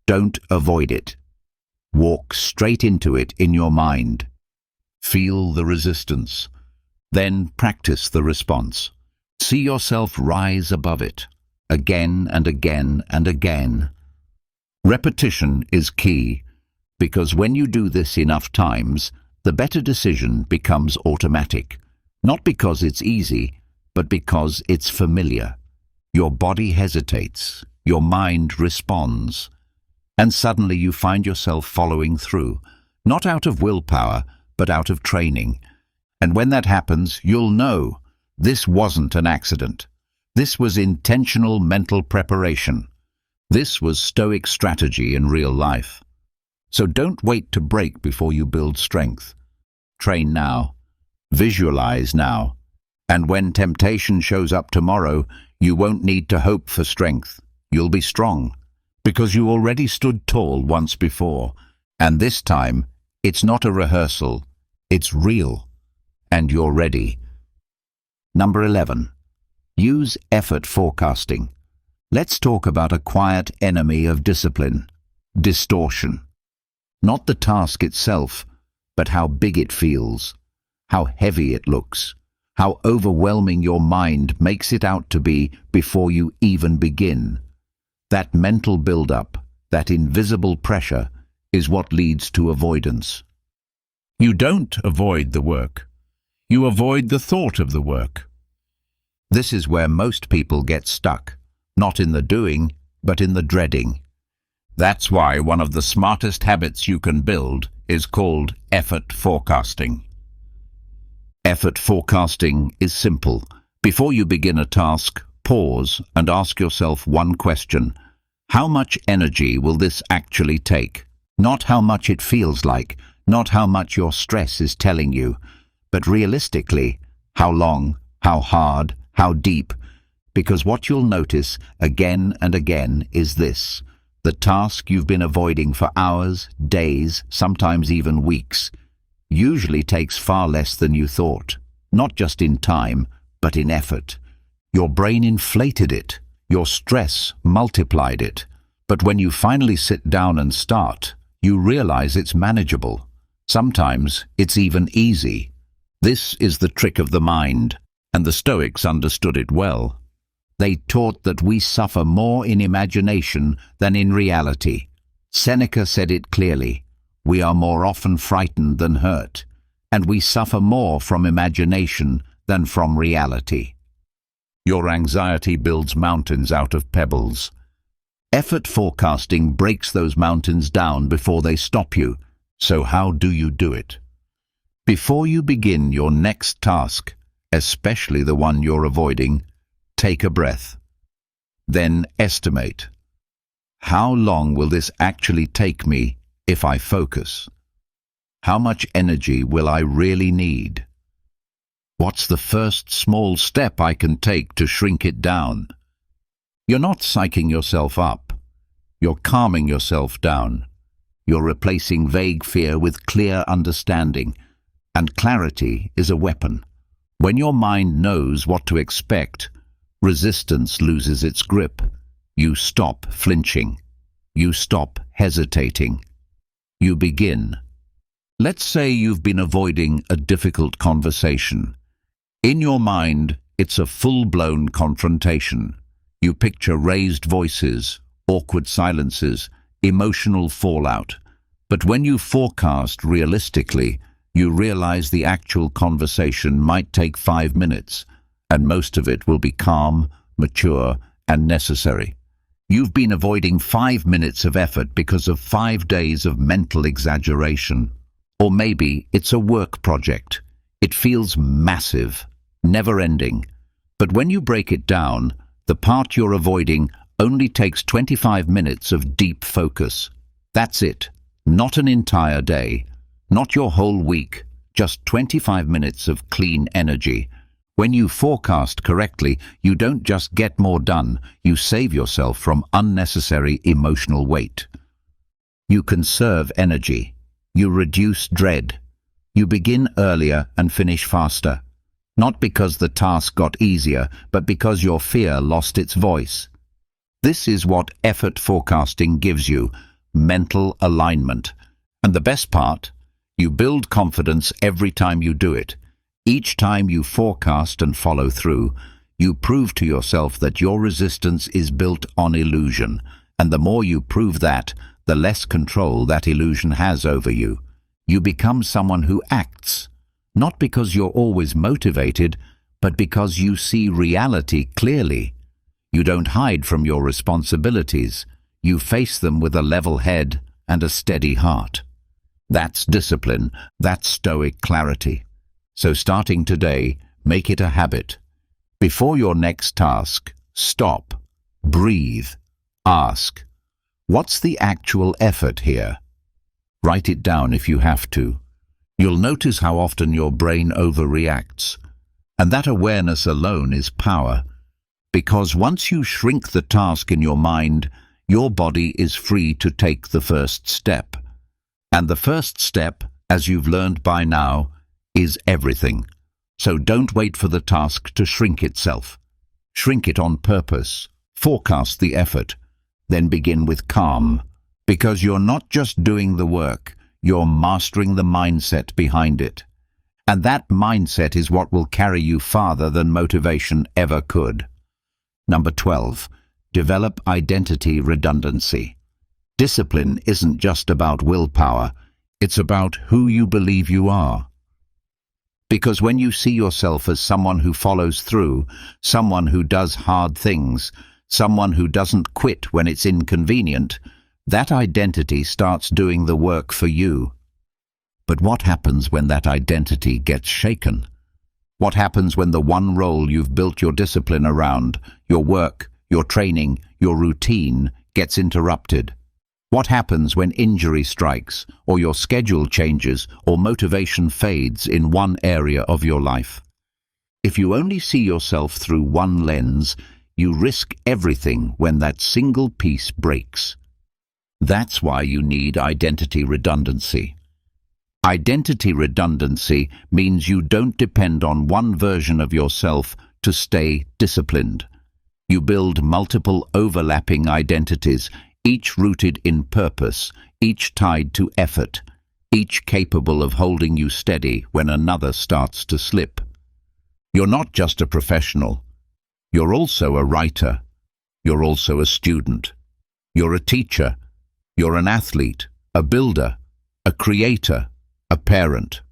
Don't avoid it. Walk straight into it in your mind. Feel the resistance. Then practice the response. See yourself rise above it, again and again and again. Repetition is key, because when you do this enough times, the better decision becomes automatic. Not because it's easy, but because it's familiar. Your body hesitates, your mind responds, and suddenly you find yourself following through, not out of willpower, but out of training. And when that happens, you'll know this wasn't an accident. This was intentional mental preparation. This was Stoic strategy in real life. So don't wait to break before you build strength. Train now. Visualize now. And when temptation shows up tomorrow, you won't need to hope for strength. You'll be strong, because you already stood tall once before. And this time, it's not a rehearsal, it's real. And you're ready. Number 11. Use effort forecasting. Let's talk about a quiet enemy of discipline: distortion. Not the task itself, but how big it feels, how heavy it looks, how overwhelming your mind makes it out to be before you even begin. That mental build-up, that invisible pressure, is what leads to avoidance. You don't avoid the work. You avoid the thought of the work. This is where most people get stuck, not in the doing, but in the dreading. That's why one of the smartest habits you can build is called effort forecasting. Effort forecasting is simple. Before you begin a task, pause and ask yourself one question. How much energy will this actually take? Not how much it feels like, not how much your stress is telling you, but realistically, how long, how hard, how deep. Because what you'll notice again and again is this: the task you've been avoiding for hours, days, sometimes even weeks, usually takes far less than you thought, not just in time, but in effort. Your brain inflated it, your stress multiplied it, but when you finally sit down and start, you realize it's manageable. Sometimes it's even easy. This is the trick of the mind, and the Stoics understood it well. They taught that we suffer more in imagination than in reality. Seneca said it clearly: we are more often frightened than hurt, and we suffer more from imagination than from reality. Your anxiety builds mountains out of pebbles. Effort forecasting breaks those mountains down before they stop you. So how do you do it? Before you begin your next task, especially the one you're avoiding, take a breath. Then estimate. How long will this actually take me if I focus? How much energy will I really need? What's the first small step I can take to shrink it down? You're not psyching yourself up. You're calming yourself down. You're replacing vague fear with clear understanding, and clarity is a weapon. When your mind knows what to expect, resistance loses its grip. You stop flinching. You stop hesitating. You begin. Let's say you've been avoiding a difficult conversation. In your mind, it's a full-blown confrontation. You picture raised voices, awkward silences, emotional fallout. But when you forecast realistically, you realize the actual conversation might take 5 minutes, and most of it will be calm, mature, and necessary. You've been avoiding 5 minutes of effort because of 5 days of mental exaggeration. Or maybe it's a work project. It feels massive, never-ending. But when you break it down, the part you're avoiding only takes 25 minutes of deep focus. That's it. Not an entire day. Not your whole week. Just 25 minutes of clean energy. When you forecast correctly, you don't just get more done, you save yourself from unnecessary emotional weight. You conserve energy. You reduce dread. You begin earlier and finish faster. Not because the task got easier, but because your fear lost its voice. This is what effort forecasting gives you, mental alignment. And the best part, you build confidence every time you do it. Each time you forecast and follow through, you prove to yourself that your resistance is built on illusion, and the more you prove that, the less control that illusion has over you. You become someone who acts, not because you're always motivated, but because you see reality clearly. You don't hide from your responsibilities. You face them with a level head and a steady heart. That's discipline. That's Stoic clarity. So starting today, make it a habit. Before your next task, stop, breathe, ask, what's the actual effort here? Write it down if you have to. You'll notice how often your brain overreacts. And that awareness alone is power. Because once you shrink the task in your mind, your body is free to take the first step. And the first step, as you've learned by now, is everything. So don't wait for the task to shrink itself. Shrink it on purpose. Forecast the effort. Then begin with calm. Because you're not just doing the work, you're mastering the mindset behind it. And that mindset is what will carry you farther than motivation ever could. Number 12. Develop identity redundancy. Discipline isn't just about willpower, it's about who you believe you are. Because when you see yourself as someone who follows through, someone who does hard things, someone who doesn't quit when it's inconvenient, that identity starts doing the work for you. But what happens when that identity gets shaken? What happens when the one role you've built your discipline around, your work, your training, your routine, gets interrupted? What happens when injury strikes, or your schedule changes, or motivation fades in one area of your life? If you only see yourself through one lens, you risk everything when that single piece breaks. That's why you need identity redundancy. Identity redundancy means you don't depend on one version of yourself to stay disciplined. You build multiple overlapping identities, each rooted in purpose, each tied to effort, each capable of holding you steady when another starts to slip. You're not just a professional. You're also a writer. You're also a student. You're a teacher. You're an athlete, a builder, a creator, a parent,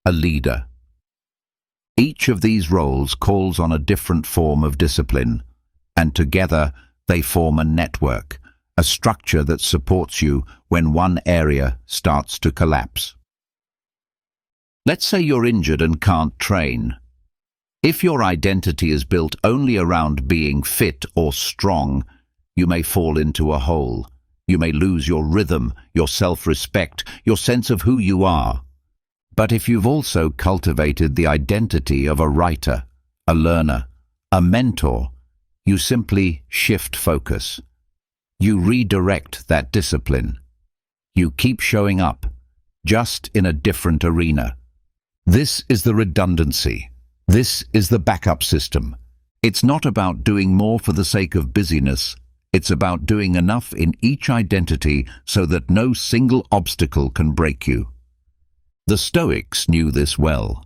a leader. Each of these roles calls on a different form of discipline, and together they form a network, a structure that supports you when one area starts to collapse. Let's say you're injured and can't train. If your identity is built only around being fit or strong, you may fall into a hole. You may lose your rhythm, your self-respect, your sense of who you are. But if you've also cultivated the identity of a writer, a learner, a mentor, you simply shift focus. You redirect that discipline. You keep showing up, just in a different arena. This is the redundancy. This is the backup system. It's not about doing more for the sake of busyness. It's about doing enough in each identity so that no single obstacle can break you. The Stoics knew this well.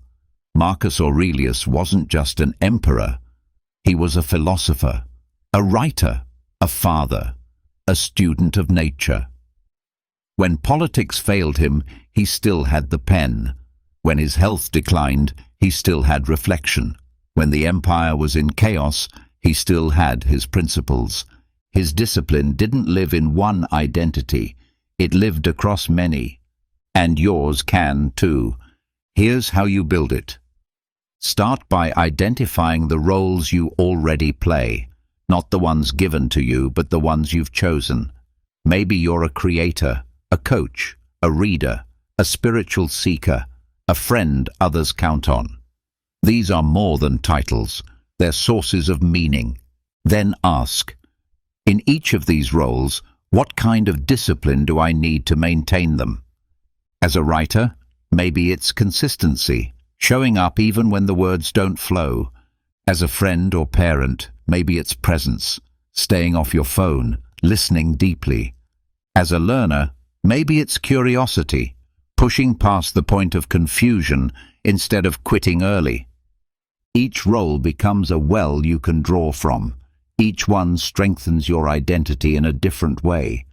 Marcus Aurelius wasn't just an emperor. He was a philosopher, a writer, a father, a student of nature. When politics failed him, he still had the pen. When his health declined, he still had reflection. When the empire was in chaos, he still had his principles. His discipline didn't live in one identity. It lived across many. And yours can too. Here's how you build it. Start by identifying the roles you already play. Not the ones given to you, but the ones you've chosen. Maybe you're a creator, a coach, a reader, a spiritual seeker, a friend others count on. These are more than titles. They're sources of meaning. Then ask, in each of these roles, what kind of discipline do I need to maintain them? As a writer, maybe it's consistency, showing up even when the words don't flow. As a friend or parent, maybe it's presence, staying off your phone, listening deeply. As a learner, maybe it's curiosity, pushing past the point of confusion instead of quitting early. Each role becomes a well you can draw from. Each one strengthens your identity in a different way.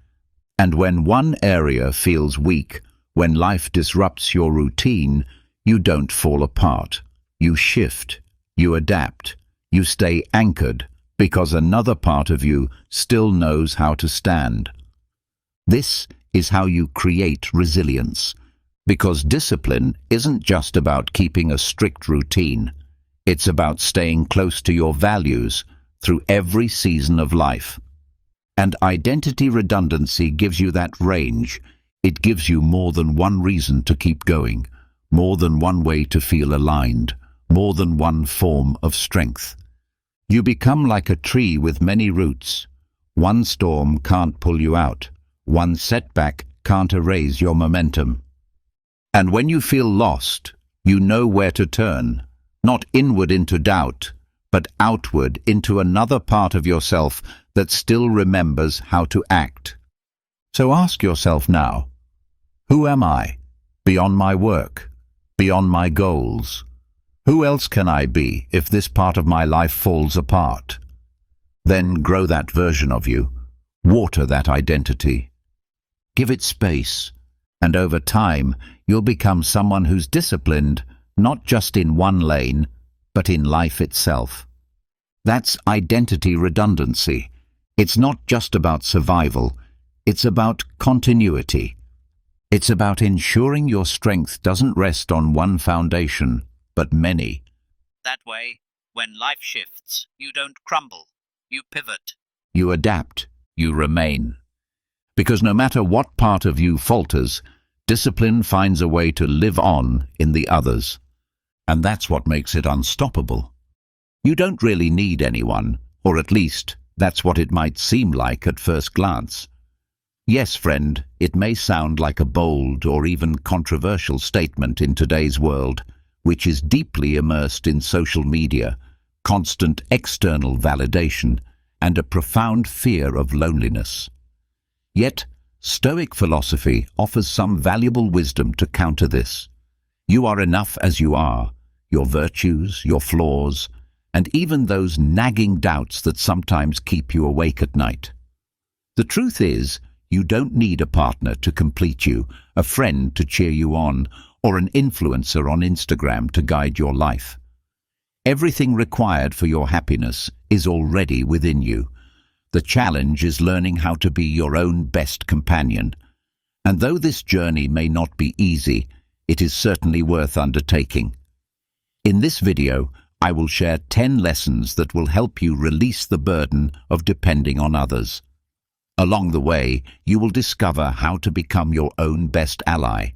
And when one area feels weak, when life disrupts your routine, you don't fall apart. You shift, you adapt, you stay anchored, because another part of you still knows how to stand. This is how you create resilience, because discipline isn't just about keeping a strict routine. It's about staying close to your values through every season of life. And identity redundancy gives you that range. It gives you more than one reason to keep going, more than one way to feel aligned, more than one form of strength. You become like a tree with many roots. One storm can't pull you out. One setback can't erase your momentum. And when you feel lost, you know where to turn, not inward into doubt, but outward into another part of yourself that still remembers how to act. So ask yourself now, who am I, beyond my work, beyond my goals? Who else can I be if this part of my life falls apart? Then grow that version of you, water that identity. Give it space, and over time you'll become someone who's disciplined, not just in one lane, but in life itself. That's identity redundancy. It's not just about survival, it's about continuity. It's about ensuring your strength doesn't rest on one foundation, but many. That way, when life shifts, you don't crumble, you pivot. You adapt, you remain. Because no matter what part of you falters, discipline finds a way to live on in the others. And that's what makes it unstoppable. You don't really need anyone, or at least that's what it might seem like at first glance. Yes, friend, it may sound like a bold or even controversial statement in today's world, which is deeply immersed in social media, constant external validation, and a profound fear of loneliness. Yet, Stoic philosophy offers some valuable wisdom to counter this. You are enough as you are, your virtues, your flaws, and even those nagging doubts that sometimes keep you awake at night. The truth is, you don't need a partner to complete you, a friend to cheer you on, or an influencer on Instagram to guide your life. Everything required for your happiness is already within you. The challenge is learning how to be your own best companion. And though this journey may not be easy, it is certainly worth undertaking. In this video, I will share 10 lessons that will help you release the burden of depending on others. Along the way, you will discover how to become your own best ally,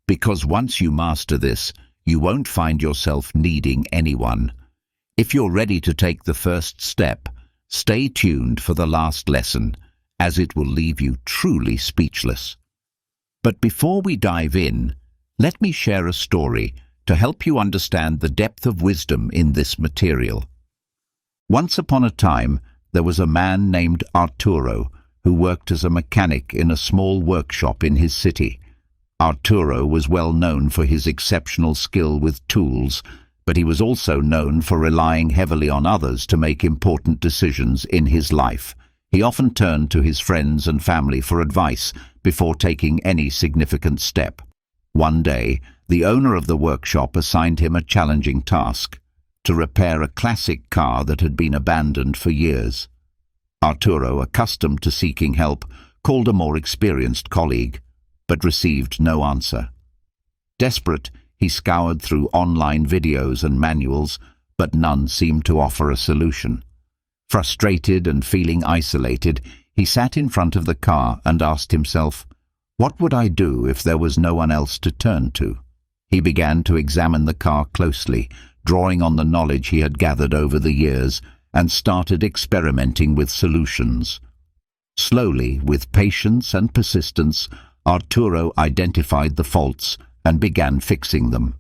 because once you master this, you won't find yourself needing anyone. If you're ready to take the first step, stay tuned for the last lesson, as it will leave you truly speechless. But before we dive in, let me share a story to help you understand the depth of wisdom in this material. Once upon a time, there was a man named Arturo who worked as a mechanic in a small workshop in his city. Arturo was well known for his exceptional skill with tools, but he was also known for relying heavily on others to make important decisions in his life. He often turned to his friends and family for advice before taking any significant step. One day, the owner of the workshop assigned him a challenging task: to repair a classic car that had been abandoned for years. Arturo, accustomed to seeking help, called a more experienced colleague, but received no answer. Desperate, he scoured through online videos and manuals, but none seemed to offer a solution. Frustrated and feeling isolated, he sat in front of the car and asked himself, "What would I do if there was no one else to turn to?" He began to examine the car closely, drawing on the knowledge he had gathered over the years, and started experimenting with solutions. Slowly, with patience and persistence, Arturo identified the faults and began fixing them.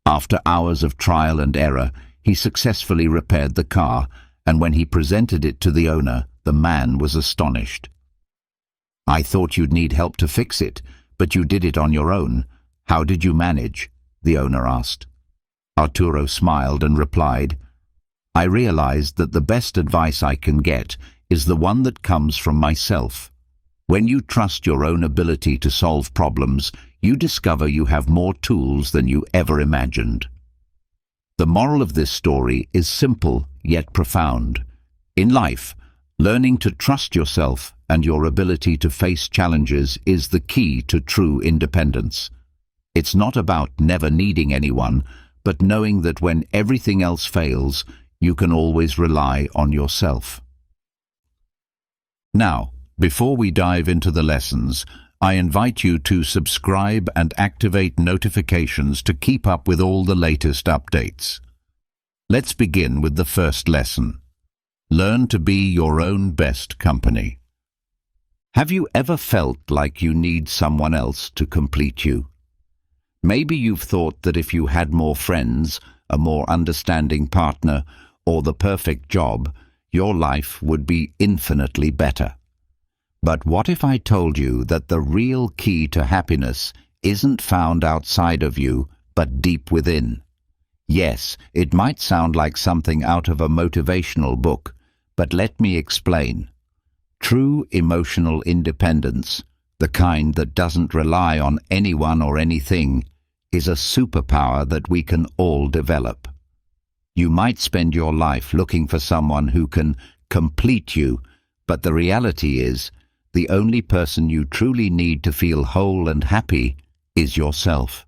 After hours of trial and error, he successfully repaired the car, and when he presented it to the owner, the man was astonished. "I thought you'd need help to fix it, but you did it on your own. How did you manage?" the owner asked. Arturo smiled and replied, "I realized that the best advice I can get is the one that comes from myself. When you trust your own ability to solve problems, you discover you have more tools than you ever imagined." The moral of this story is simple yet profound. In life, learning to trust yourself and your ability to face challenges is the key to true independence. It's not about never needing anyone, but knowing that when everything else fails, you can always rely on yourself. Now, before we dive into the lessons, I invite you to subscribe and activate notifications to keep up with all the latest updates. Let's begin with the first lesson. Learn to be your own best company. Have you ever felt like you need someone else to complete you? Maybe you've thought that if you had more friends, a more understanding partner, or the perfect job, your life would be infinitely better. But what if I told you that the real key to happiness isn't found outside of you, but deep within? Yes, it might sound like something out of a motivational book, but let me explain. True emotional independence, the kind that doesn't rely on anyone or anything, is a superpower that we can all develop. You might spend your life looking for someone who can complete you, but the reality is, the only person you truly need to feel whole and happy is yourself.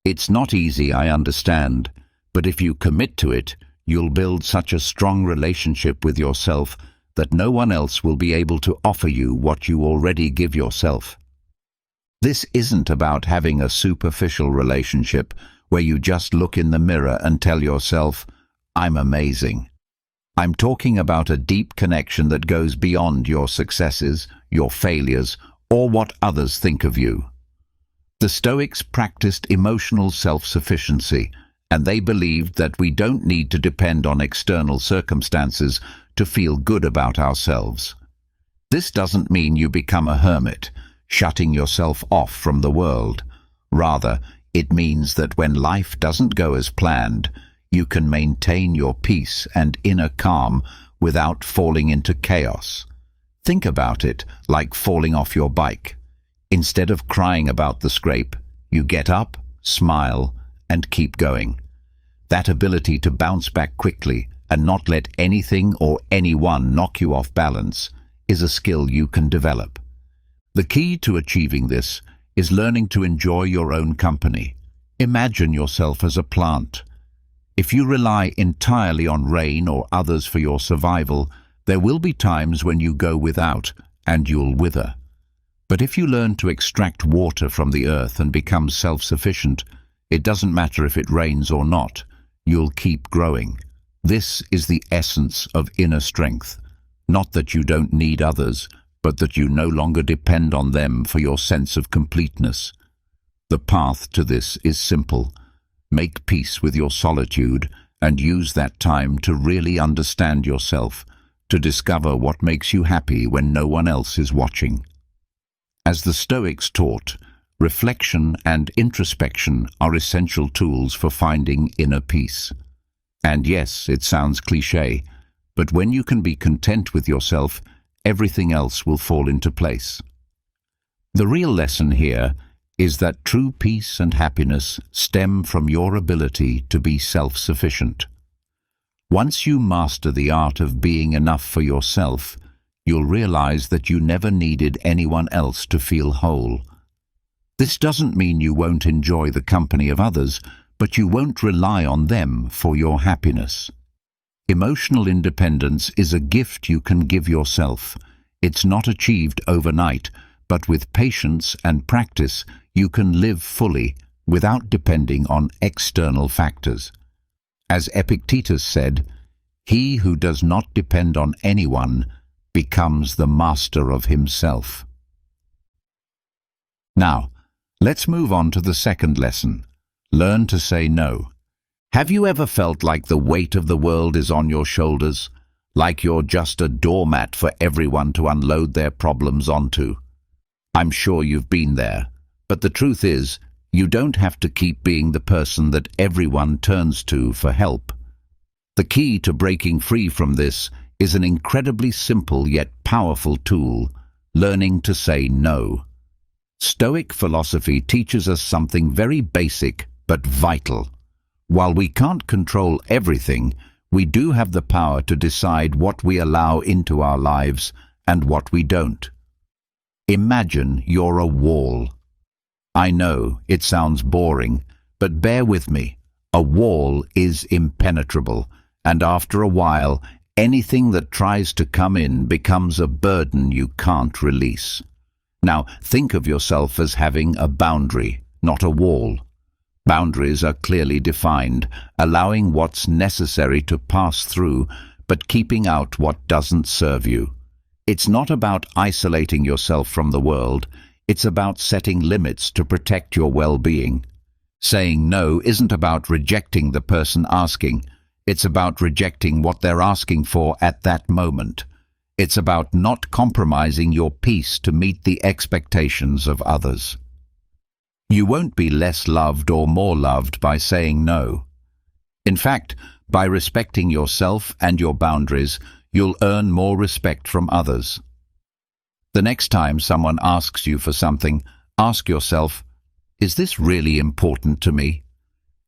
It's not easy, I understand, but if you commit to it, you'll build such a strong relationship with yourself that no one else will be able to offer you what you already give yourself. This isn't about having a superficial relationship where you just look in the mirror and tell yourself, "I'm amazing." I'm talking about a deep connection that goes beyond your successes, your failures, or what others think of you. The Stoics practiced emotional self-sufficiency, and they believed that we don't need to depend on external circumstances to feel good about ourselves. This doesn't mean you become a hermit, shutting yourself off from the world. Rather, it means that when life doesn't go as planned, you can maintain your peace and inner calm without falling into chaos. Think about it like falling off your bike. Instead of crying about the scrape, you get up, smile, and keep going. That ability to bounce back quickly and not let anything or anyone knock you off balance is a skill you can develop. The key to achieving this is learning to enjoy your own company. Imagine yourself as a plant. If you rely entirely on rain or others for your survival, there will be times when you go without and you'll wither. But if you learn to extract water from the earth and become self-sufficient, it doesn't matter if it rains or not, you'll keep growing. This is the essence of inner strength. Not that you don't need others, but that you no longer depend on them for your sense of completeness. The path to this is simple. Make peace with your solitude and use that time to really understand yourself, to discover what makes you happy when no one else is watching. As the Stoics taught, reflection and introspection are essential tools for finding inner peace. And yes, it sounds cliché, but when you can be content with yourself, everything else will fall into place. The real lesson here is that true peace and happiness stem from your ability to be self-sufficient. Once you master the art of being enough for yourself, you'll realize that you never needed anyone else to feel whole. This doesn't mean you won't enjoy the company of others, but you won't rely on them for your happiness. Emotional independence is a gift you can give yourself. It's not achieved overnight, but with patience and practice, you can live fully without depending on external factors. As Epictetus said, "He who does not depend on anyone becomes the master of himself." Now, let's move on to the second lesson. Learn to say no. Have you ever felt like the weight of the world is on your shoulders? Like you're just a doormat for everyone to unload their problems onto? I'm sure you've been there. But the truth is, you don't have to keep being the person that everyone turns to for help. The key to breaking free from this is an incredibly simple yet powerful tool: learning to say no. Stoic philosophy teaches us something very basic but vital. While we can't control everything, we do have the power to decide what we allow into our lives and what we don't. Imagine you're a wall. I know it sounds boring, but bear with me. A wall is impenetrable, and after a while, anything that tries to come in becomes a burden you can't release. Now, think of yourself as having a boundary, not a wall. Boundaries are clearly defined, allowing what's necessary to pass through, but keeping out what doesn't serve you. It's not about isolating yourself from the world. It's about setting limits to protect your well-being. Saying no isn't about rejecting the person asking. It's about rejecting what they're asking for at that moment. It's about not compromising your peace to meet the expectations of others. You won't be less loved or more loved by saying no. In fact, by respecting yourself and your boundaries, you'll earn more respect from others. The next time someone asks you for something, ask yourself, is this really important to me?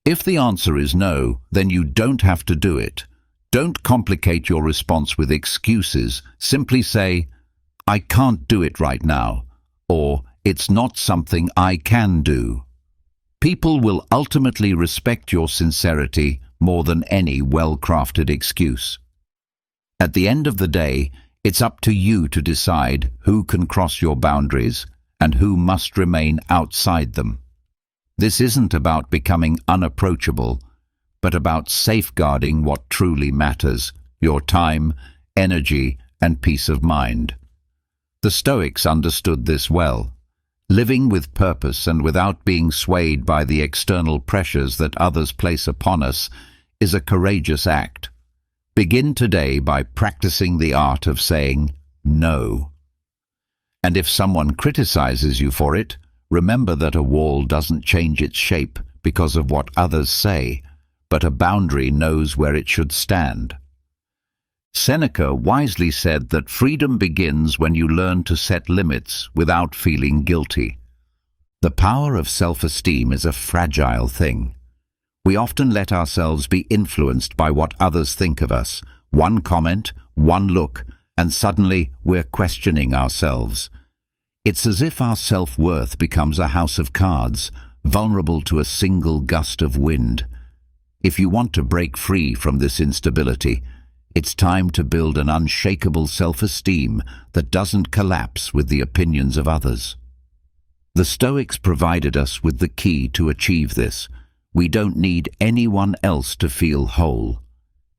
If the answer is no, then you don't have to do it. Don't complicate your response with excuses. Simply say, I can't do it right now, or it's not something I can do. People will ultimately respect your sincerity more than any well-crafted excuse. At the end of the day, it's up to you to decide who can cross your boundaries and who must remain outside them. This isn't about becoming unapproachable, but about safeguarding what truly matters: your time, energy, and peace of mind. The Stoics understood this well. Living with purpose and without being swayed by the external pressures that others place upon us is a courageous act. Begin today by practicing the art of saying no. And if someone criticizes you for it, remember that a wall doesn't change its shape because of what others say, but a boundary knows where it should stand. Seneca wisely said that freedom begins when you learn to set limits without feeling guilty. The power of self-esteem is a fragile thing. We often let ourselves be influenced by what others think of us. One comment, one look, and suddenly we're questioning ourselves. It's as if our self-worth becomes a house of cards, vulnerable to a single gust of wind. If you want to break free from this instability, it's time to build an unshakable self-esteem that doesn't collapse with the opinions of others. The Stoics provided us with the key to achieve this. We don't need anyone else to feel whole.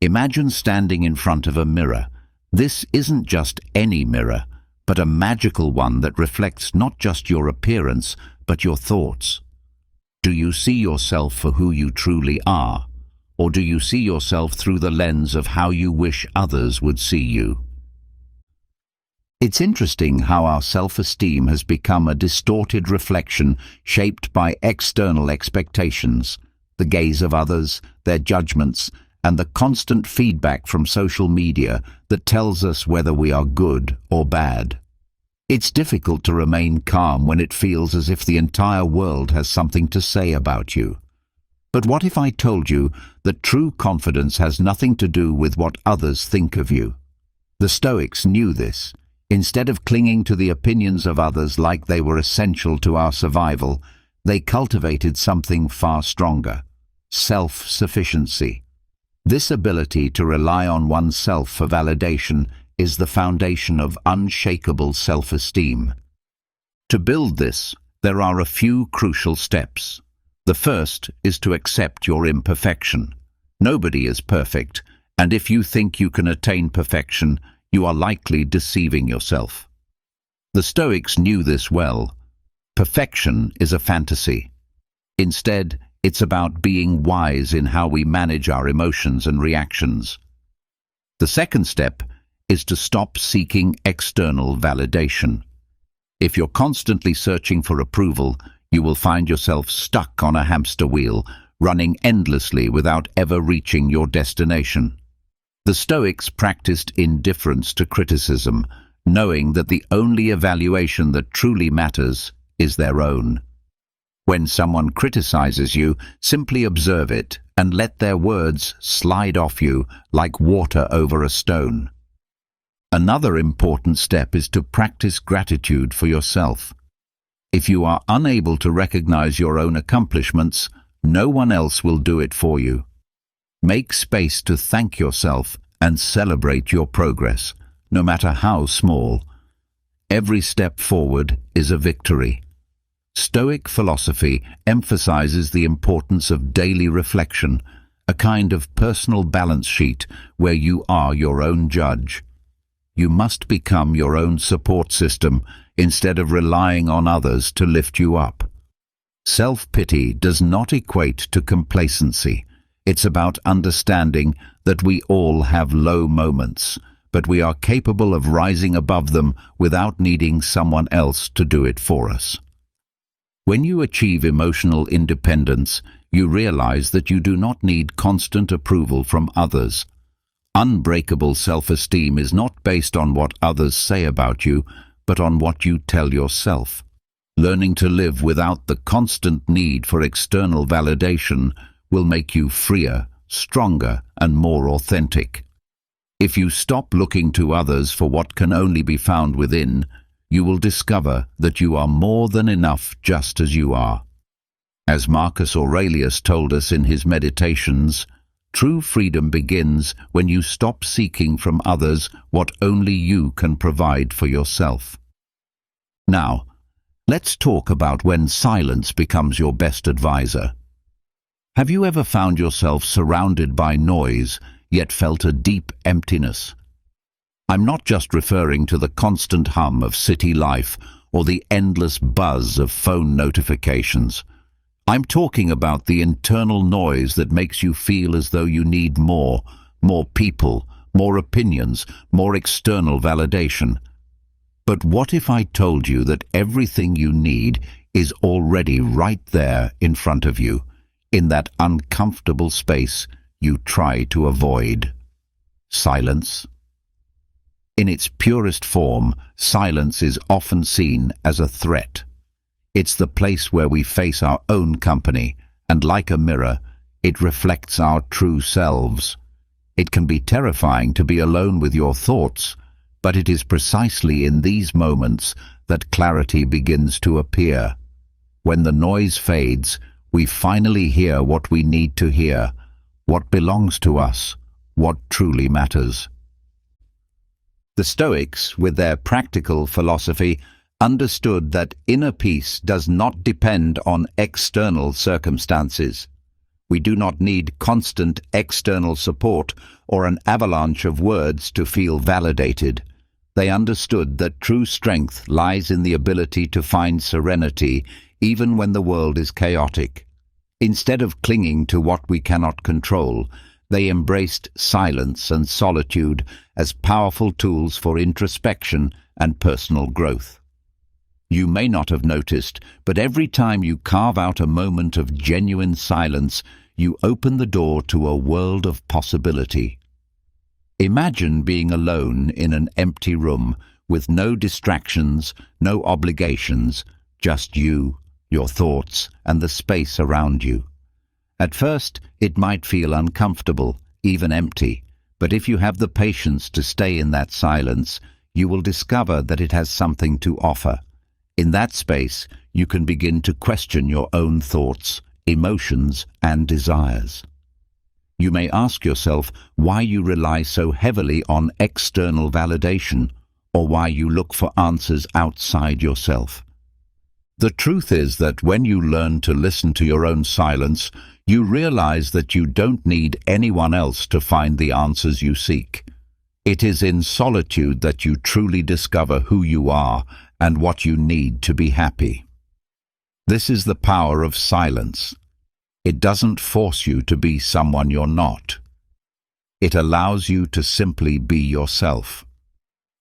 Imagine standing in front of a mirror. This isn't just any mirror, but a magical one that reflects not just your appearance, but your thoughts. Do you see yourself for who you truly are? Or do you see yourself through the lens of how you wish others would see you? It's interesting how our self-esteem has become a distorted reflection shaped by external expectations, the gaze of others, their judgments, and the constant feedback from social media that tells us whether we are good or bad. It's difficult to remain calm when it feels as if the entire world has something to say about you. But what if I told you that true confidence has nothing to do with what others think of you? The Stoics knew this. Instead of clinging to the opinions of others like they were essential to our survival, they cultivated something far stronger: self-sufficiency. This ability to rely on oneself for validation is the foundation of unshakable self-esteem. To build this, there are a few crucial steps. The first is to accept your imperfection. Nobody is perfect, and if you think you can attain perfection, you are likely deceiving yourself. The Stoics knew this well. Perfection is a fantasy. Instead, it's about being wise in how we manage our emotions and reactions. The second step is to stop seeking external validation. If you're constantly searching for approval, you will find yourself stuck on a hamster wheel, running endlessly without ever reaching your destination. The Stoics practiced indifference to criticism, knowing that the only evaluation that truly matters is their own. When someone criticizes you, simply observe it and let their words slide off you like water over a stone. Another important step is to practice gratitude for yourself. If you are unable to recognize your own accomplishments, no one else will do it for you. Make space to thank yourself and celebrate your progress, no matter how small. Every step forward is a victory. Stoic philosophy emphasizes the importance of daily reflection, a kind of personal balance sheet where you are your own judge. You must become your own support system instead of relying on others to lift you up. Self-pity does not equate to complacency. It's about understanding that we all have low moments, but we are capable of rising above them without needing someone else to do it for us. When you achieve emotional independence, you realize that you do not need constant approval from others. Unbreakable self-esteem is not based on what others say about you, but on what you tell yourself. Learning to live without the constant need for external validation will make you freer, stronger, and more authentic. If you stop looking to others for what can only be found within, you will discover that you are more than enough just as you are. As Marcus Aurelius told us in his Meditations, true freedom begins when you stop seeking from others what only you can provide for yourself. Now, let's talk about when silence becomes your best advisor. Have you ever found yourself surrounded by noise, yet felt a deep emptiness? I'm not just referring to the constant hum of city life or the endless buzz of phone notifications. I'm talking about the internal noise that makes you feel as though you need more people, more opinions, more external validation. But what if I told you that everything you need is already right there in front of you, in that uncomfortable space you try to avoid? Silence. In its purest form, silence is often seen as a threat. It's the place where we face our own company, and like a mirror, it reflects our true selves. It can be terrifying to be alone with your thoughts, but it is precisely in these moments that clarity begins to appear. When the noise fades, we finally hear what we need to hear, what belongs to us, what truly matters. The Stoics, with their practical philosophy, understood that inner peace does not depend on external circumstances. We do not need constant external support or an avalanche of words to feel validated. They understood that true strength lies in the ability to find serenity even when the world is chaotic. Instead of clinging to what we cannot control, they embraced silence and solitude as powerful tools for introspection and personal growth. You may not have noticed, but every time you carve out a moment of genuine silence, you open the door to a world of possibility. Imagine being alone in an empty room with no distractions, no obligations, just you, your thoughts, and the space around you. At first, it might feel uncomfortable, even empty, but if you have the patience to stay in that silence, you will discover that it has something to offer. In that space, you can begin to question your own thoughts, emotions, and desires. You may ask yourself why you rely so heavily on external validation, or why you look for answers outside yourself. The truth is that when you learn to listen to your own silence, you realize that you don't need anyone else to find the answers you seek. It is in solitude that you truly discover who you are and what you need to be happy. This is the power of silence. It doesn't force you to be someone you're not. It allows you to simply be yourself.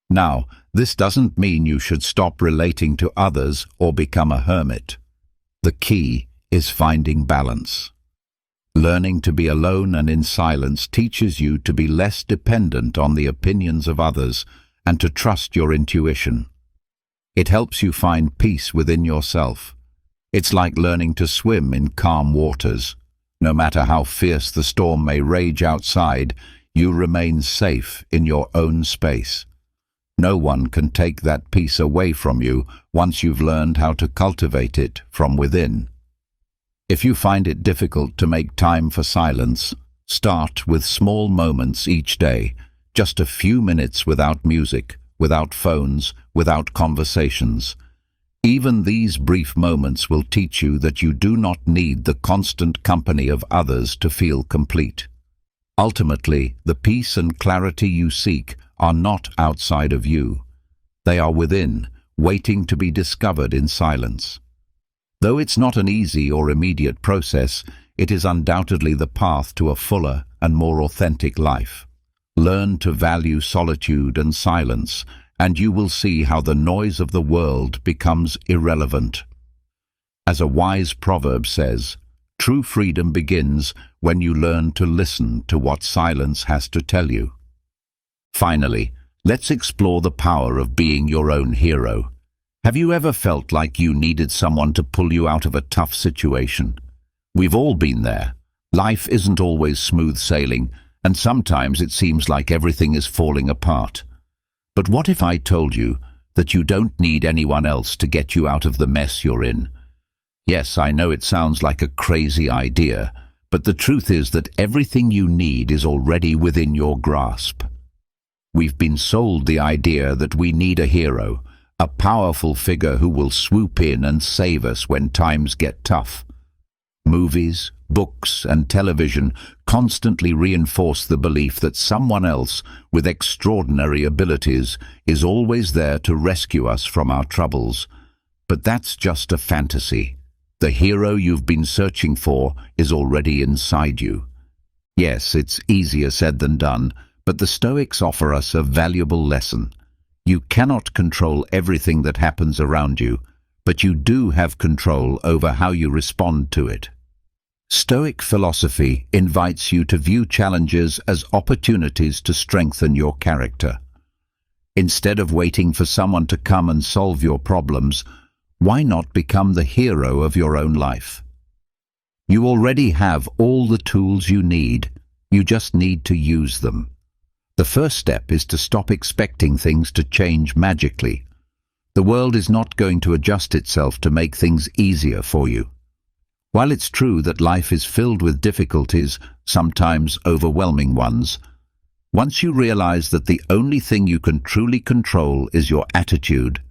Now, this doesn't mean you should stop relating to others or become a hermit. The key is finding balance. Learning to be alone and in silence teaches you to be less dependent on the opinions of others and to trust your intuition. It helps you find peace within yourself. It's like learning to swim in calm waters. No matter how fierce the storm may rage outside, you remain safe in your own space. No one can take that peace away from you once you've learned how to cultivate it from within. If you find it difficult to make time for silence, start with small moments each day, just a few minutes without music, without phones, without conversations. Even these brief moments will teach you that you do not need the constant company of others to feel complete. Ultimately, the peace and clarity you seek are not outside of you. They are within, waiting to be discovered in silence. Though it's not an easy or immediate process, it is undoubtedly the path to a fuller and more authentic life. Learn to value solitude and silence, and you will see how the noise of the world becomes irrelevant. As a wise proverb says, true freedom begins when you learn to listen to what silence has to tell you. Finally, let's explore the power of being your own hero. Have you ever felt like you needed someone to pull you out of a tough situation? We've all been there. Life isn't always smooth sailing, and sometimes it seems like everything is falling apart. But what if I told you that you don't need anyone else to get you out of the mess you're in? Yes, I know it sounds like a crazy idea, but the truth is that everything you need is already within your grasp. We've been sold the idea that we need a hero, a powerful figure who will swoop in and save us when times get tough. Movies, books, and television constantly reinforce the belief that someone else with extraordinary abilities is always there to rescue us from our troubles. But that's just a fantasy. The hero you've been searching for is already inside you. Yes, it's easier said than done, but the Stoics offer us a valuable lesson. You cannot control everything that happens around you, but you do have control over how you respond to it. Stoic philosophy invites you to view challenges as opportunities to strengthen your character. Instead of waiting for someone to come and solve your problems, why not become the hero of your own life? You already have all the tools you need, you just need to use them. The first step is to stop expecting things to change magically. The world is not going to adjust itself to make things easier for you. While it's true that life is filled with difficulties, sometimes overwhelming ones, once you realize that the only thing you can truly control is your attitude,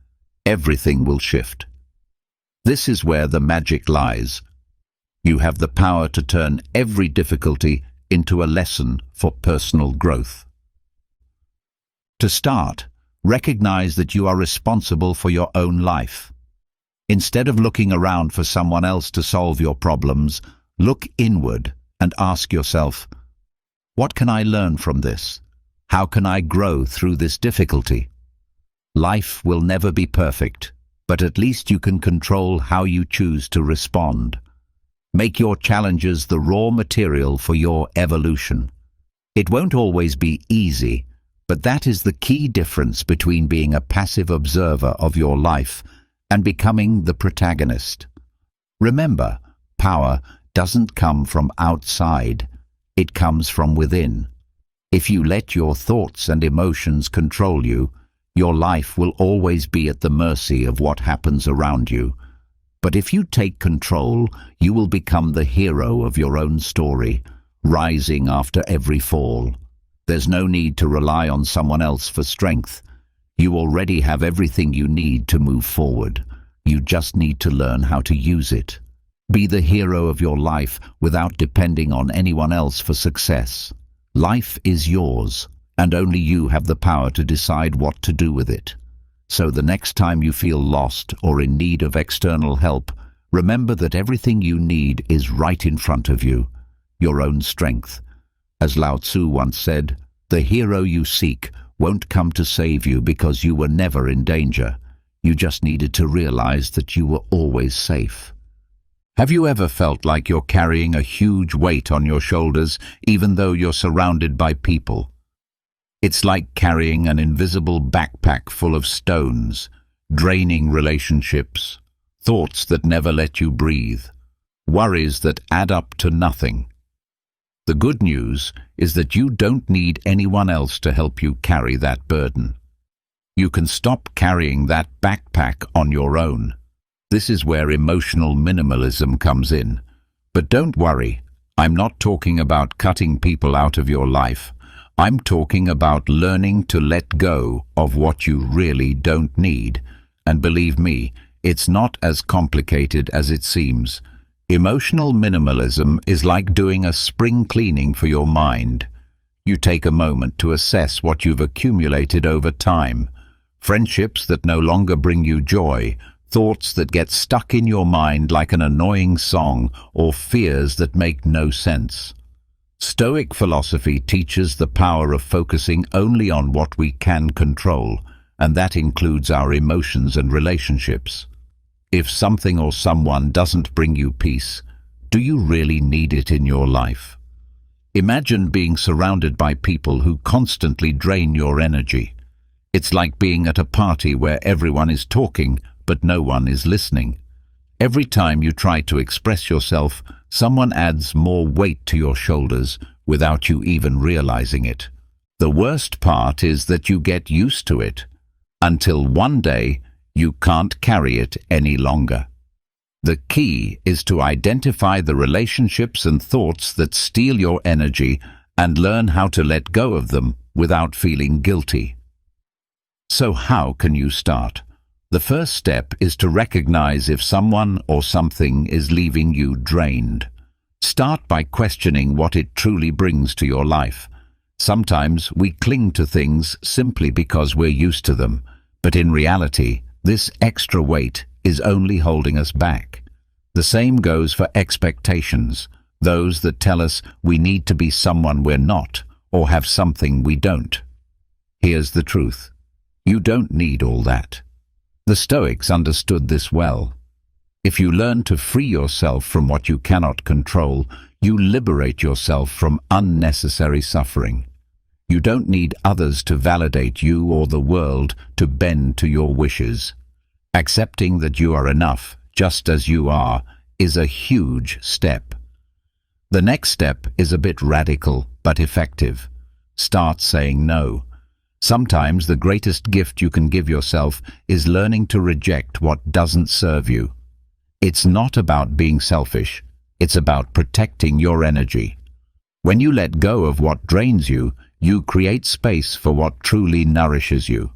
everything will shift. This is where the magic lies. You have the power to turn every difficulty into a lesson for personal growth. To start, recognize that you are responsible for your own life. Instead of looking around for someone else to solve your problems, Look inward and ask yourself, what can I learn from this? How can I grow through this difficulty? Life will never be perfect, but at least you can control how you choose to respond. Make your challenges the raw material for your evolution. It won't always be easy, but that is the key difference between being a passive observer of your life and becoming the protagonist. Remember, power doesn't come from outside, it comes from within. If you let your thoughts and emotions control you, your life will always be at the mercy of what happens around you. But if you take control, you will become the hero of your own story, rising after every fall. There's no need to rely on someone else for strength. You already have everything you need to move forward. You just need to learn how to use it. Be the hero of your life without depending on anyone else for success. Life is yours, and only you have the power to decide what to do with it. So the next time you feel lost or in need of external help, remember that everything you need is right in front of you, your own strength. As Lao Tzu once said, the hero you seek won't come to save you because you were never in danger. You just needed to realize that you were always safe. Have you ever felt like you're carrying a huge weight on your shoulders even though you're surrounded by people? It's like carrying an invisible backpack full of stones, draining relationships, thoughts that never let you breathe, worries that add up to nothing. The good news is that you don't need anyone else to help you carry that burden. You can stop carrying that backpack on your own. This is where emotional minimalism comes in. But don't worry, I'm not talking about cutting people out of your life. I'm talking about learning to let go of what you really don't need. And believe me, it's not as complicated as it seems. Emotional minimalism is like doing a spring cleaning for your mind. You take a moment to assess what you've accumulated over time. Friendships that no longer bring you joy, thoughts that get stuck in your mind like an annoying song, or fears that make no sense. Stoic philosophy teaches the power of focusing only on what we can control, and that includes our emotions and relationships. If something or someone doesn't bring you peace, do you really need it in your life? Imagine being surrounded by people who constantly drain your energy. It's like being at a party where everyone is talking, but no one is listening. Every time you try to express yourself, someone adds more weight to your shoulders without you even realizing it. The worst part is that you get used to it, until one day you can't carry it any longer. The key is to identify the relationships and thoughts that steal your energy and learn how to let go of them without feeling guilty. So how can you start? The first step is to recognize if someone or something is leaving you drained. Start by questioning what it truly brings to your life. Sometimes we cling to things simply because we're used to them, but in reality, this extra weight is only holding us back. The same goes for expectations, those that tell us we need to be someone we're not or have something we don't. Here's the truth. You don't need all that. The Stoics understood this well. If you learn to free yourself from what you cannot control, you liberate yourself from unnecessary suffering. You don't need others to validate you or the world to bend to your wishes. Accepting that you are enough, just as you are, is a huge step. The next step is a bit radical, but effective. Start saying no. Sometimes the greatest gift you can give yourself is learning to reject what doesn't serve you. It's not about being selfish, it's about protecting your energy. When you let go of what drains you, you create space for what truly nourishes you.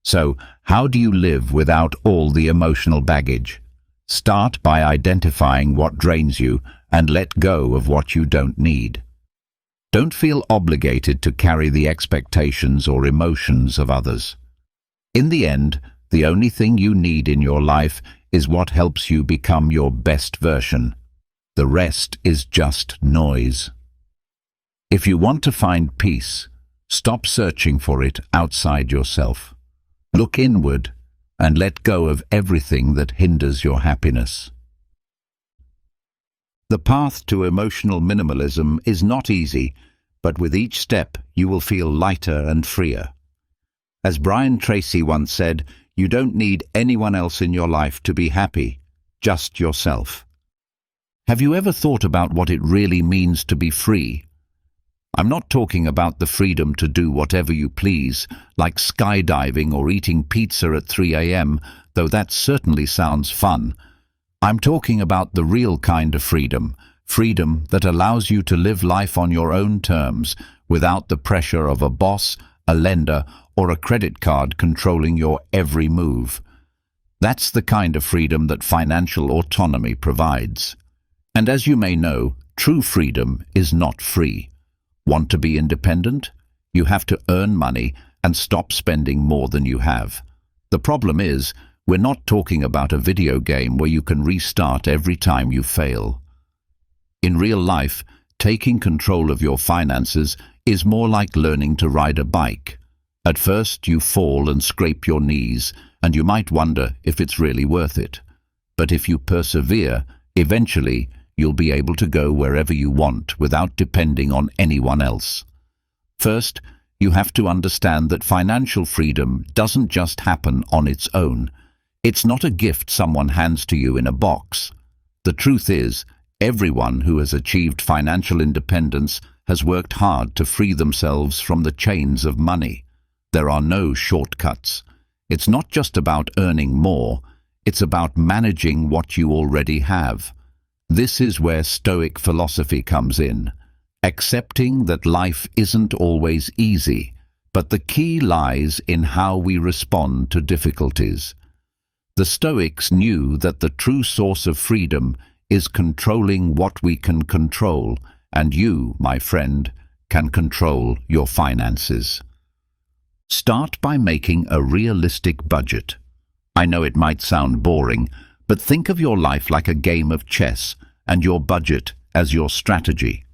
So, how do you live without all the emotional baggage? Start by identifying what drains you and let go of what you don't need. Don't feel obligated to carry the expectations or emotions of others. In the end, the only thing you need in your life is what helps you become your best version. The rest is just noise. If you want to find peace, stop searching for it outside yourself. Look inward and let go of everything that hinders your happiness. The path to emotional minimalism is not easy, but with each step you will feel lighter and freer. As Brian Tracy once said, you don't need anyone else in your life to be happy, just yourself. Have you ever thought about what it really means to be free? I'm not talking about the freedom to do whatever you please, like skydiving or eating pizza at 3 a.m., though that certainly sounds fun. I'm talking about the real kind of freedom, freedom that allows you to live life on your own terms, without the pressure of a boss, a lender, or a credit card controlling your every move. That's the kind of freedom that financial autonomy provides. And as you may know, true freedom is not free. Want to be independent? You have to earn money and stop spending more than you have. The problem is, we're not talking about a video game where you can restart every time you fail. In real life, taking control of your finances is more like learning to ride a bike. At first, you fall and scrape your knees, and you might wonder if it's really worth it. But if you persevere, eventually, you'll be able to go wherever you want without depending on anyone else. First, you have to understand that financial freedom doesn't just happen on its own. It's not a gift someone hands to you in a box. The truth is, everyone who has achieved financial independence has worked hard to free themselves from the chains of money. There are no shortcuts. It's not just about earning more, it's about managing what you already have. This is where Stoic philosophy comes in, accepting that life isn't always easy, but the key lies in how we respond to difficulties. The Stoics knew that the true source of freedom is controlling what we can control, and you, my friend, can control your finances. Start by making a realistic budget. I know it might sound boring, but think of your life like a game of chess and your budget as your strategy.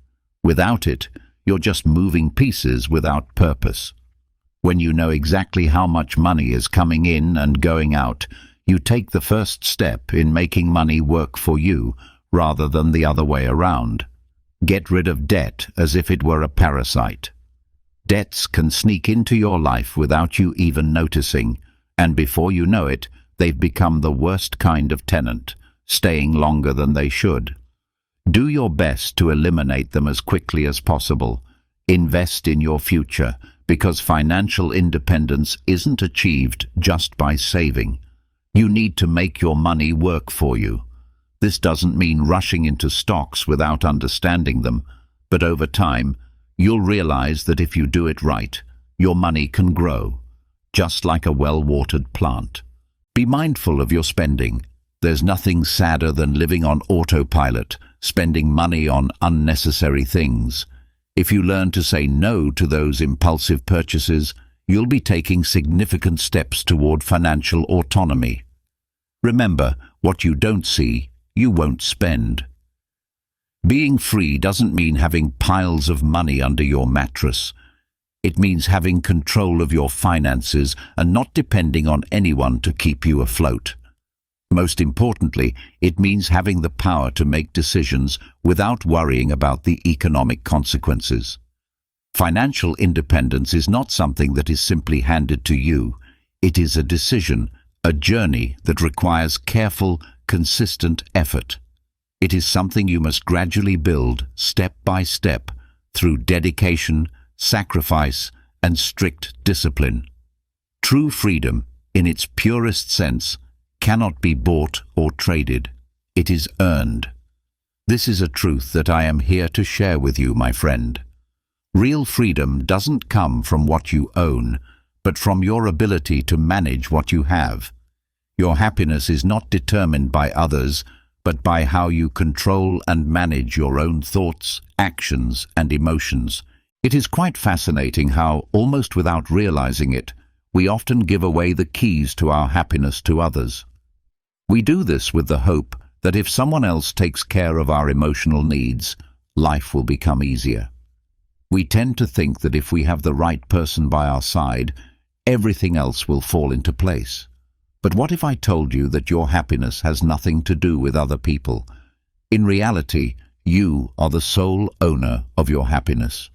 Without it, you're just moving pieces without purpose. When you know exactly how much money is coming in and going out, you take the first step in making money work for you rather than the other way around. Get rid of debt as if it were a parasite. Debts can sneak into your life without you even noticing, and before you know it, they've become the worst kind of tenant, staying longer than they should. Do your best to eliminate them as quickly as possible. Invest in your future, because financial independence isn't achieved just by saving. You need to make your money work for you. This doesn't mean rushing into stocks without understanding them, but over time, you'll realize that if you do it right, your money can grow, just like a well-watered plant. Be mindful of your spending. There's nothing sadder than living on autopilot, spending money on unnecessary things. If you learn to say no to those impulsive purchases, you'll be taking significant steps toward financial autonomy. Remember, what you don't see, you won't spend. Being free doesn't mean having piles of money under your mattress. It means having control of your finances and not depending on anyone to keep you afloat. Most importantly, it means having the power to make decisions without worrying about the economic consequences. Financial independence is not something that is simply handed to you. It is a decision, a journey that requires careful, consistent effort. It is something you must gradually build, step by step, through dedication, sacrifice, and strict discipline. True freedom, in its purest sense, cannot be bought or traded. It is earned. This is a truth that I am here to share with you, my friend. Real freedom doesn't come from what you own, but from your ability to manage what you have. Your happiness is not determined by others, but by how you control and manage your own thoughts, actions, and emotions. It is quite fascinating how, almost without realizing it, we often give away the keys to our happiness to others. We do this with the hope that if someone else takes care of our emotional needs, life will become easier. We tend to think that if we have the right person by our side, everything else will fall into place. But what if I told you that your happiness has nothing to do with other people? In reality, you are the sole owner of your happiness.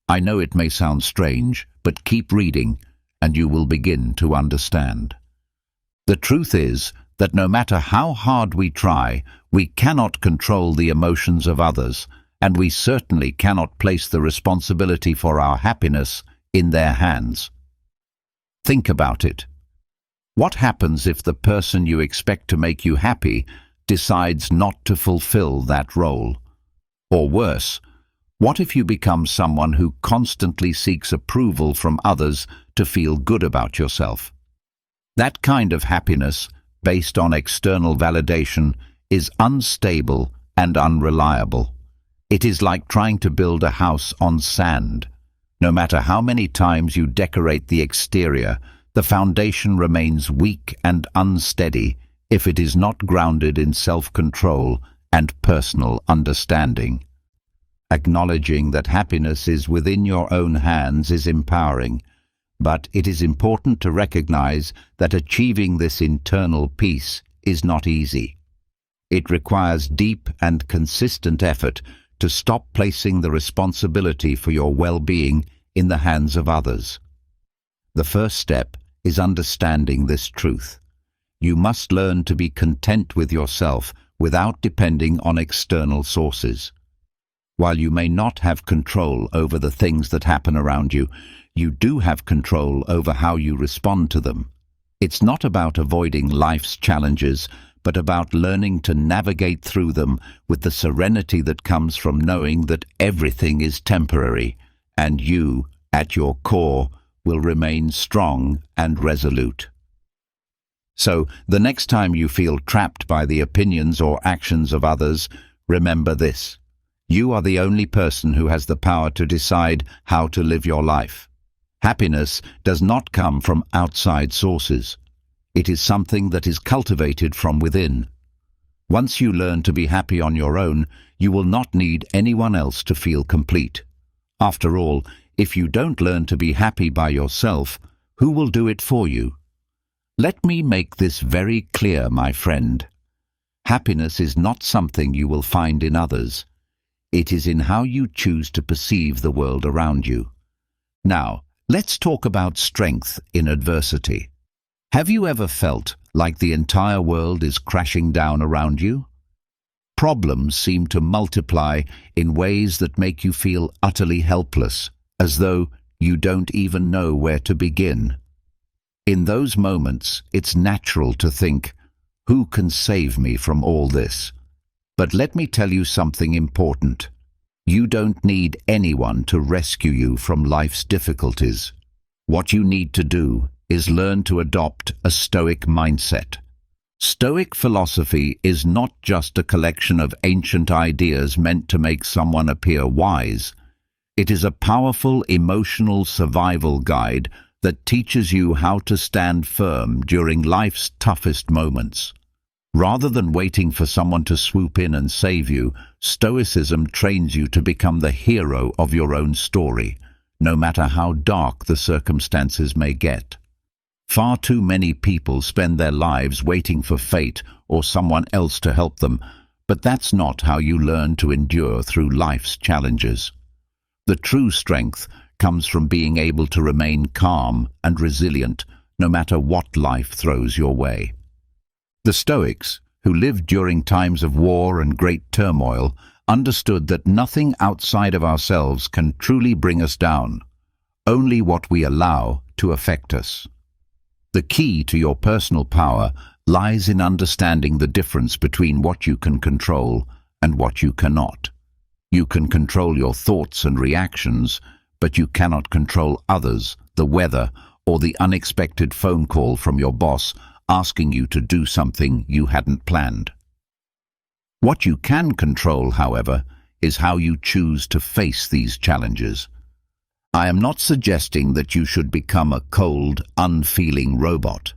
I know it may sound strange, but keep reading and you will begin to understand. The truth is that no matter how hard we try, we cannot control the emotions of others, and we certainly cannot place the responsibility for our happiness in their hands. Think about it. What happens if the person you expect to make you happy decides not to fulfill that role? Or worse, what if you become someone who constantly seeks approval from others to feel good about yourself? That kind of happiness, based on external validation, is unstable and unreliable. It is like trying to build a house on sand. No matter how many times you decorate the exterior, the foundation remains weak and unsteady if it is not grounded in self-control and personal understanding. Acknowledging that happiness is within your own hands is empowering, but it is important to recognize that achieving this internal peace is not easy. It requires deep and consistent effort to stop placing the responsibility for your well-being in the hands of others. The first step is understanding this truth. You must learn to be content with yourself without depending on external sources. While you may not have control over the things that happen around you, you do have control over how you respond to them. It's not about avoiding life's challenges, but about learning to navigate through them with the serenity that comes from knowing that everything is temporary, and you, at your core, will remain strong and resolute. So, the next time you feel trapped by the opinions or actions of others, remember this. You are the only person who has the power to decide how to live your life. Happiness does not come from outside sources. It is something that is cultivated from within. Once you learn to be happy on your own, you will not need anyone else to feel complete. After all, if you don't learn to be happy by yourself, who will do it for you? Let me make this very clear, my friend. Happiness is not something you will find in others. It is in how you choose to perceive the world around you. Now, let's talk about strength in adversity. Have you ever felt like the entire world is crashing down around you? Problems seem to multiply in ways that make you feel utterly helpless, as though you don't even know where to begin. In those moments, it's natural to think, who can save me from all this? But let me tell you something important. You don't need anyone to rescue you from life's difficulties. What you need to do is learn to adopt a Stoic mindset. Stoic philosophy is not just a collection of ancient ideas meant to make someone appear wise. It is a powerful emotional survival guide that teaches you how to stand firm during life's toughest moments. Rather than waiting for someone to swoop in and save you, Stoicism trains you to become the hero of your own story, no matter how dark the circumstances may get. Far too many people spend their lives waiting for fate or someone else to help them, but that's not how you learn to endure through life's challenges. The true strength comes from being able to remain calm and resilient no matter what life throws your way. The Stoics, who lived during times of war and great turmoil, understood that nothing outside of ourselves can truly bring us down, only what we allow to affect us. The key to your personal power lies in understanding the difference between what you can control and what you cannot. You can control your thoughts and reactions, but you cannot control others, the weather, or the unexpected phone call from your boss asking you to do something you hadn't planned. What you can control, however, is how you choose to face these challenges. I am not suggesting that you should become a cold, unfeeling robot.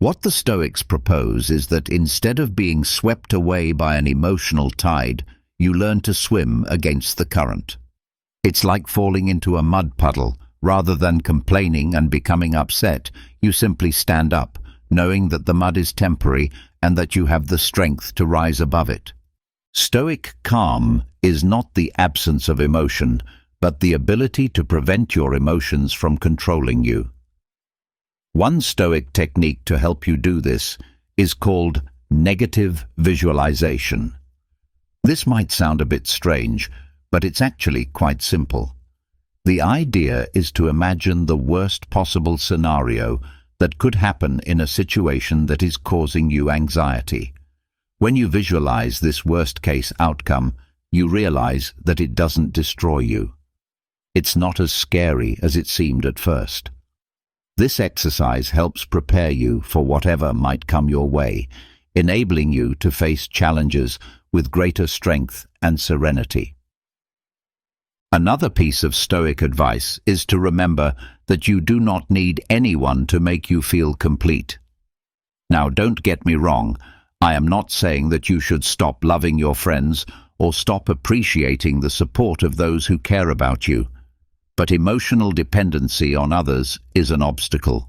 What the Stoics propose is that instead of being swept away by an emotional tide, you learn to swim against the current. It's like falling into a mud puddle. Rather than complaining and becoming upset, you simply stand up, knowing that the mud is temporary and that you have the strength to rise above it. Stoic calm is not the absence of emotion, but the ability to prevent your emotions from controlling you. One Stoic technique to help you do this is called negative visualization. This might sound a bit strange, but it's actually quite simple. The idea is to imagine the worst possible scenario that could happen in a situation that is causing you anxiety. When you visualize this worst-case outcome, you realize that it doesn't destroy you. It's not as scary as it seemed at first. This exercise helps prepare you for whatever might come your way, enabling you to face challenges with greater strength and serenity. Another piece of Stoic advice is to remember that you do not need anyone to make you feel complete. Now, don't get me wrong, I am not saying that you should stop loving your friends or stop appreciating the support of those who care about you. But emotional dependency on others is an obstacle.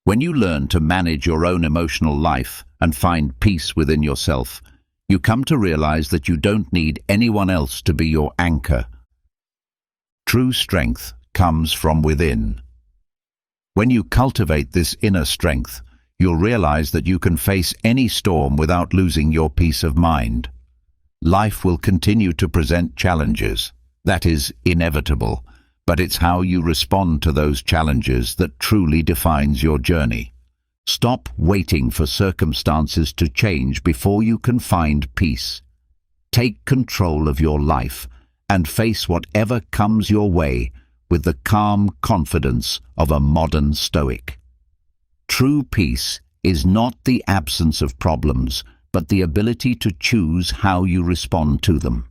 When you learn to manage your own emotional life and find peace within yourself, you come to realize that you don't need anyone else to be your anchor. True strength comes from within. When you cultivate this inner strength, you'll realize that you can face any storm without losing your peace of mind. Life will continue to present challenges. That is inevitable, but it's how you respond to those challenges that truly defines your journey. Stop waiting for circumstances to change before you can find peace. Take control of your life and face whatever comes your way with the calm confidence of a modern Stoic. True peace is not the absence of problems, but the ability to choose how you respond to them.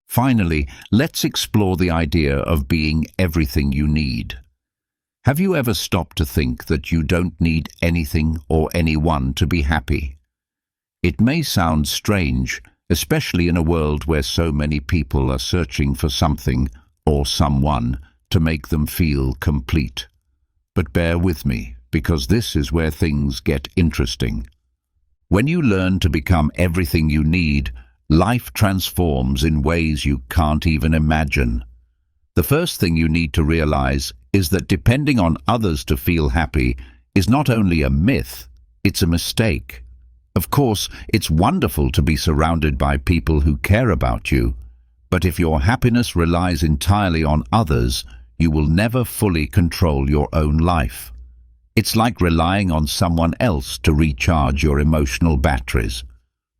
Finally, let's explore the idea of being everything you need. Have you ever stopped to think that you don't need anything or anyone to be happy? It may sound strange, especially in a world where so many people are searching for something or someone to make them feel complete. But bear with me, because this is where things get interesting. When you learn to become everything you need, life transforms in ways you can't even imagine. The first thing you need to realize is that depending on others to feel happy is not only a myth, it's a mistake. Of course, it's wonderful to be surrounded by people who care about you, but if your happiness relies entirely on others, you will never fully control your own life. It's like relying on someone else to recharge your emotional batteries.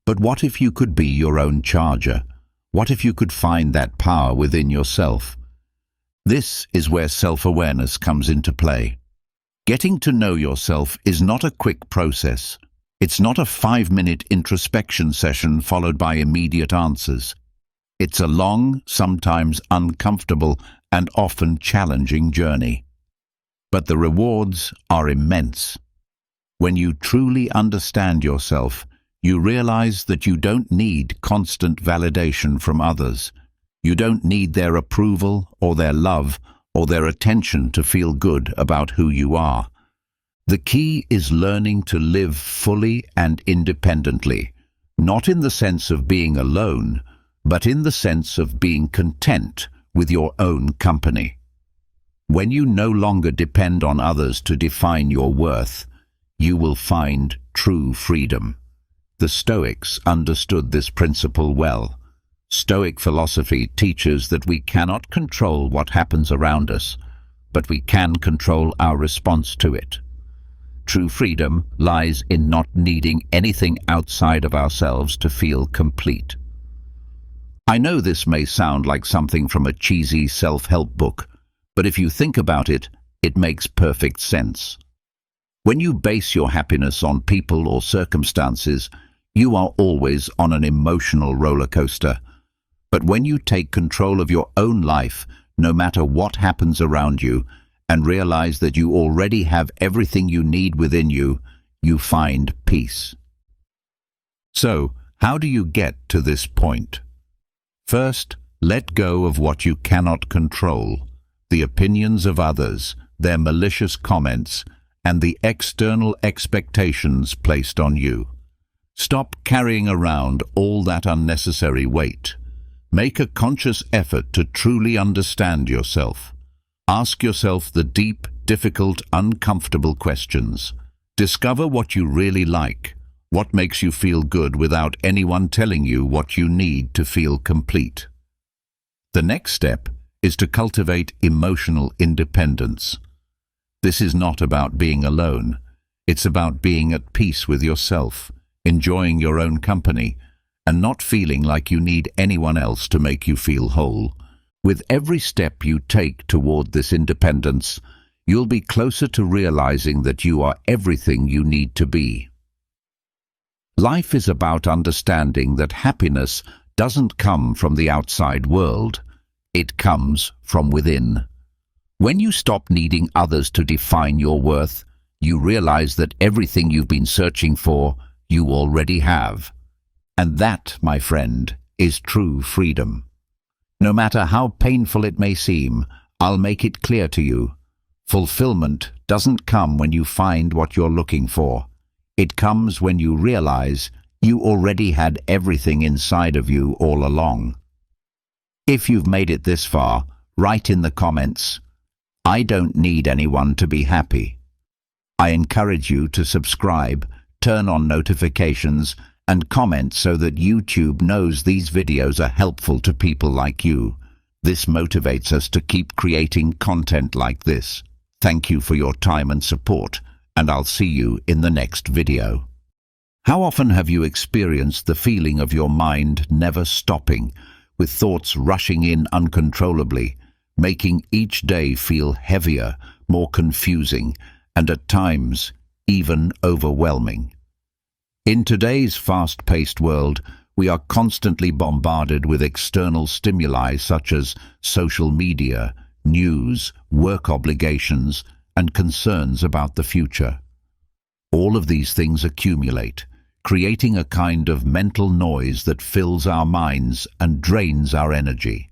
But what if you could be your own charger? What if you could find that power within yourself? This is where self-awareness comes into play. Getting to know yourself is not a quick process. It's not a 5-minute introspection session followed by immediate answers. It's a long, sometimes uncomfortable, and often challenging journey. But the rewards are immense. When you truly understand yourself, you realize that you don't need constant validation from others. You don't need their approval or their love or their attention to feel good about who you are. The key is learning to live fully and independently, not in the sense of being alone, but in the sense of being content with your own company. When you no longer depend on others to define your worth, you will find true freedom. The Stoics understood this principle well. Stoic philosophy teaches that we cannot control what happens around us, but we can control our response to it. True freedom lies in not needing anything outside of ourselves to feel complete. I know this may sound like something from a cheesy self-help book, but if you think about it, it makes perfect sense. When you base your happiness on people or circumstances, you are always on an emotional roller coaster. But when you take control of your own life, no matter what happens around you, and realize that you already have everything you need within you, you find peace. So, how do you get to this point? First, let go of what you cannot control, the opinions of others, their malicious comments, and the external expectations placed on you. Stop carrying around all that unnecessary weight. Make a conscious effort to truly understand yourself. Ask yourself the deep, difficult, uncomfortable questions. Discover what you really like, what makes you feel good without anyone telling you what you need to feel complete. The next step is to cultivate emotional independence. This is not about being alone. It's about being at peace with yourself, enjoying your own company, and not feeling like you need anyone else to make you feel whole. With every step you take toward this independence, you'll be closer to realizing that you are everything you need to be. Life is about understanding that happiness doesn't come from the outside world. It comes from within. When you stop needing others to define your worth, you realize that everything you've been searching for, you already have. And that, my friend, is true freedom. No matter how painful it may seem, I'll make it clear to you. Fulfillment doesn't come when you find what you're looking for. It comes when you realize you already had everything inside of you all along. If you've made it this far, write in the comments, "I don't need anyone to be happy." I encourage you to subscribe, turn on notifications, and comment so that YouTube knows these videos are helpful to people like you. This motivates us to keep creating content like this. Thank you for your time and support, and I'll see you in the next video. How often have you experienced the feeling of your mind never stopping, with thoughts rushing in uncontrollably, making each day feel heavier, more confusing, and at times even overwhelming? In today's fast-paced world, we are constantly bombarded with external stimuli such as social media, news, work obligations, and concerns about the future. All of these things accumulate, creating a kind of mental noise that fills our minds and drains our energy.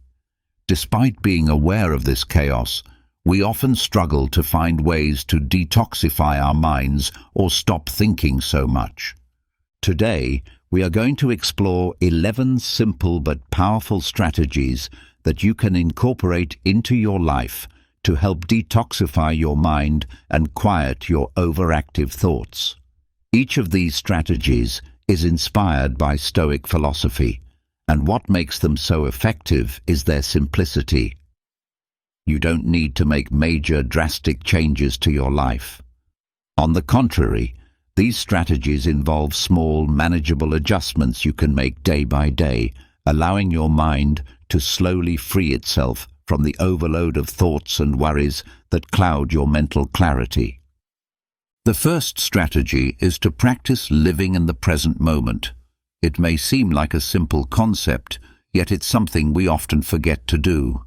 Despite being aware of this chaos, we often struggle to find ways to detoxify our minds or stop thinking so much. Today, we are going to explore 11 simple but powerful strategies that you can incorporate into your life to help detoxify your mind and quiet your overactive thoughts. Each of these strategies is inspired by Stoic philosophy, and what makes them so effective is their simplicity. You don't need to make major, drastic changes to your life. On the contrary, these strategies involve small, manageable adjustments you can make day by day, allowing your mind to slowly free itself from the overload of thoughts and worries that cloud your mental clarity. The first strategy is to practice living in the present moment. It may seem like a simple concept, yet it's something we often forget to do.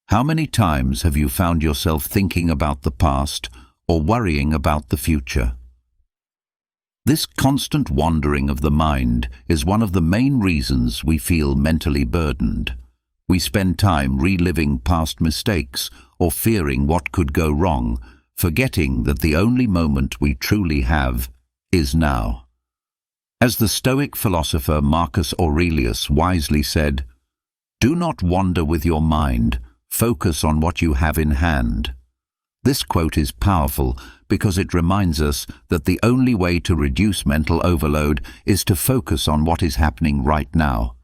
How many times have you found yourself thinking about the past or worrying about the future? This constant wandering of the mind is one of the main reasons we feel mentally burdened. We spend time reliving past mistakes or fearing what could go wrong, forgetting that the only moment we truly have is now. As the Stoic philosopher Marcus Aurelius wisely said, "Do not wander with your mind, focus on what you have in hand." This quote is powerful because it reminds us that the only way to reduce mental overload is to focus on what is happening right now.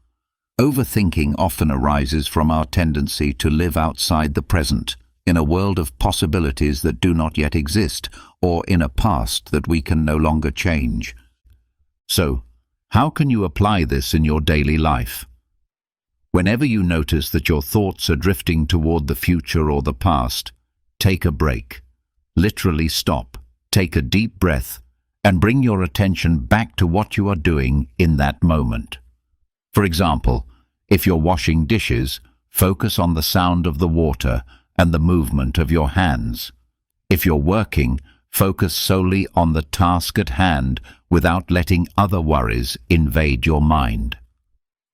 Overthinking often arises from our tendency to live outside the present, in a world of possibilities that do not yet exist, or in a past that we can no longer change. So, how can you apply this in your daily life? Whenever you notice that your thoughts are drifting toward the future or the past, take a break. Literally stop, take a deep breath, and bring your attention back to what you are doing in that moment. For example, if you're washing dishes, focus on the sound of the water and the movement of your hands. If you're working, Focus solely on the task at hand without letting other worries invade your mind.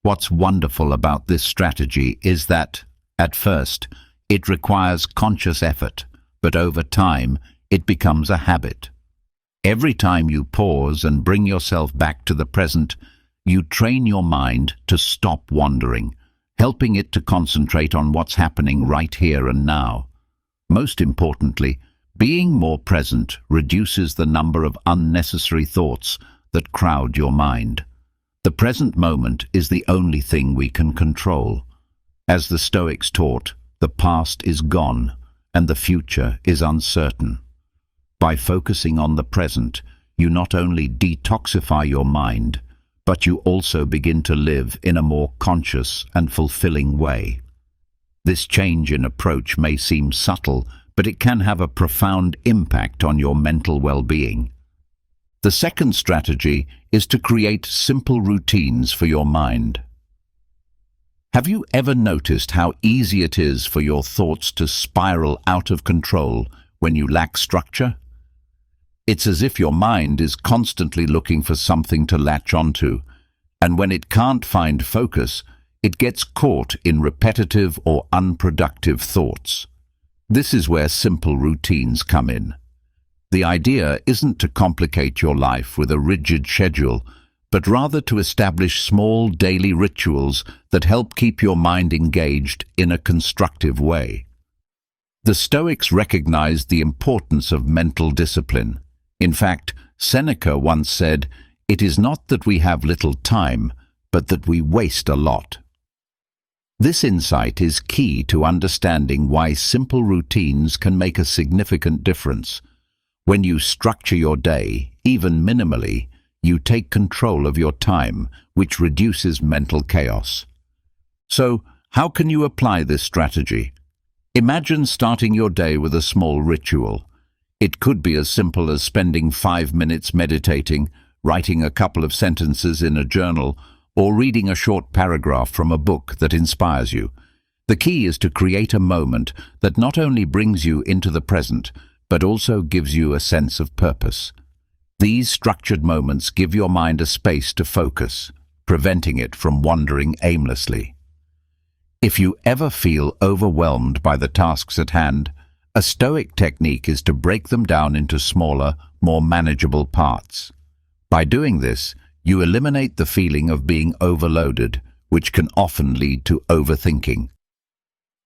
What's wonderful about this strategy is that, at first, it requires conscious effort, but over time, it becomes a habit. Every time you pause and bring yourself back to the present, you train your mind to stop wandering, helping it to concentrate on what's happening right here and now. Most importantly, being more present reduces the number of unnecessary thoughts that crowd your mind. The present moment is the only thing we can control. As the Stoics taught, the past is gone and the future is uncertain. By focusing on the present, you not only detoxify your mind, but you also begin to live in a more conscious and fulfilling way. This change in approach may seem subtle, but it can have a profound impact on your mental well-being. The second strategy is to create simple routines for your mind. Have you ever noticed how easy it is for your thoughts to spiral out of control when you lack structure? It's as if your mind is constantly looking for something to latch onto, and when it can't find focus, it gets caught in repetitive or unproductive thoughts. This is where simple routines come in. The idea isn't to complicate your life with a rigid schedule, but rather to establish small daily rituals that help keep your mind engaged in a constructive way. The Stoics recognized the importance of mental discipline. In fact, Seneca once said, "It is not that we have little time, but that we waste a lot." This insight is key to understanding why simple routines can make a significant difference. When you structure your day, even minimally, you take control of your time, which reduces mental chaos. So, how can you apply this strategy? Imagine starting your day with a small ritual. It could be as simple as spending 5 minutes meditating, writing a couple of sentences in a journal, or reading a short paragraph from a book that inspires you. The key is to create a moment that not only brings you into the present, but also gives you a sense of purpose. These structured moments give your mind a space to focus, preventing it from wandering aimlessly. If you ever feel overwhelmed by the tasks at hand, a Stoic technique is to break them down into smaller, more manageable parts. By doing this, you eliminate the feeling of being overloaded, which can often lead to overthinking.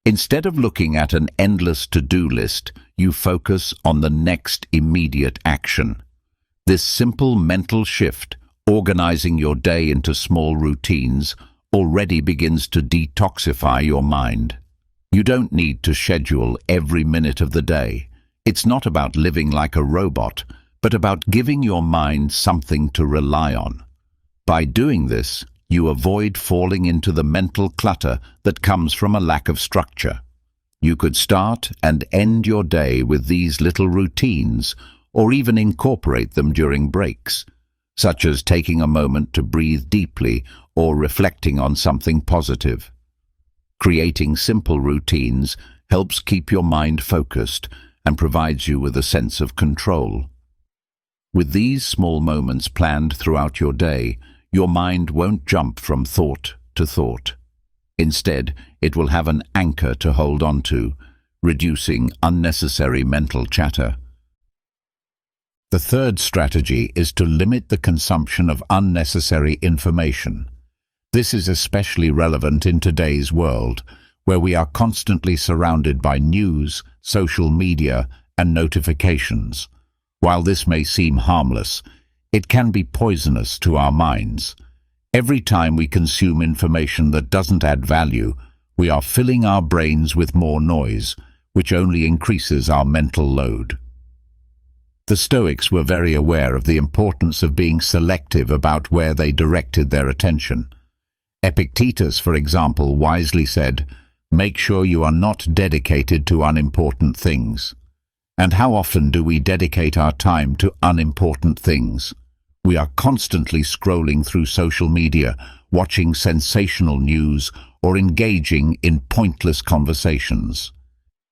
Instead of looking at an endless to-do list, you focus on the next immediate action. This simple mental shift, organizing your day into small routines, already begins to detoxify your mind. You don't need to schedule every minute of the day. It's not about living like a robot, but about giving your mind something to rely on. By doing this, you avoid falling into the mental clutter that comes from a lack of structure. You could start and end your day with these little routines, or even incorporate them during breaks, such as taking a moment to breathe deeply or reflecting on something positive. Creating simple routines helps keep your mind focused and provides you with a sense of control. With these small moments planned throughout your day, your mind won't jump from thought to thought. Instead, it will have an anchor to hold on to, reducing unnecessary mental chatter. The third strategy is to limit the consumption of unnecessary information. This is especially relevant in today's world, where we are constantly surrounded by news, social media, and notifications. While this may seem harmless, it can be poisonous to our minds. Every time we consume information that doesn't add value, we are filling our brains with more noise, which only increases our mental load. The Stoics were very aware of the importance of being selective about where they directed their attention. Epictetus, for example, wisely said, "Make sure you are not dedicated to unimportant things." And how often do we dedicate our time to unimportant things? We are constantly scrolling through social media, watching sensational news, or engaging in pointless conversations.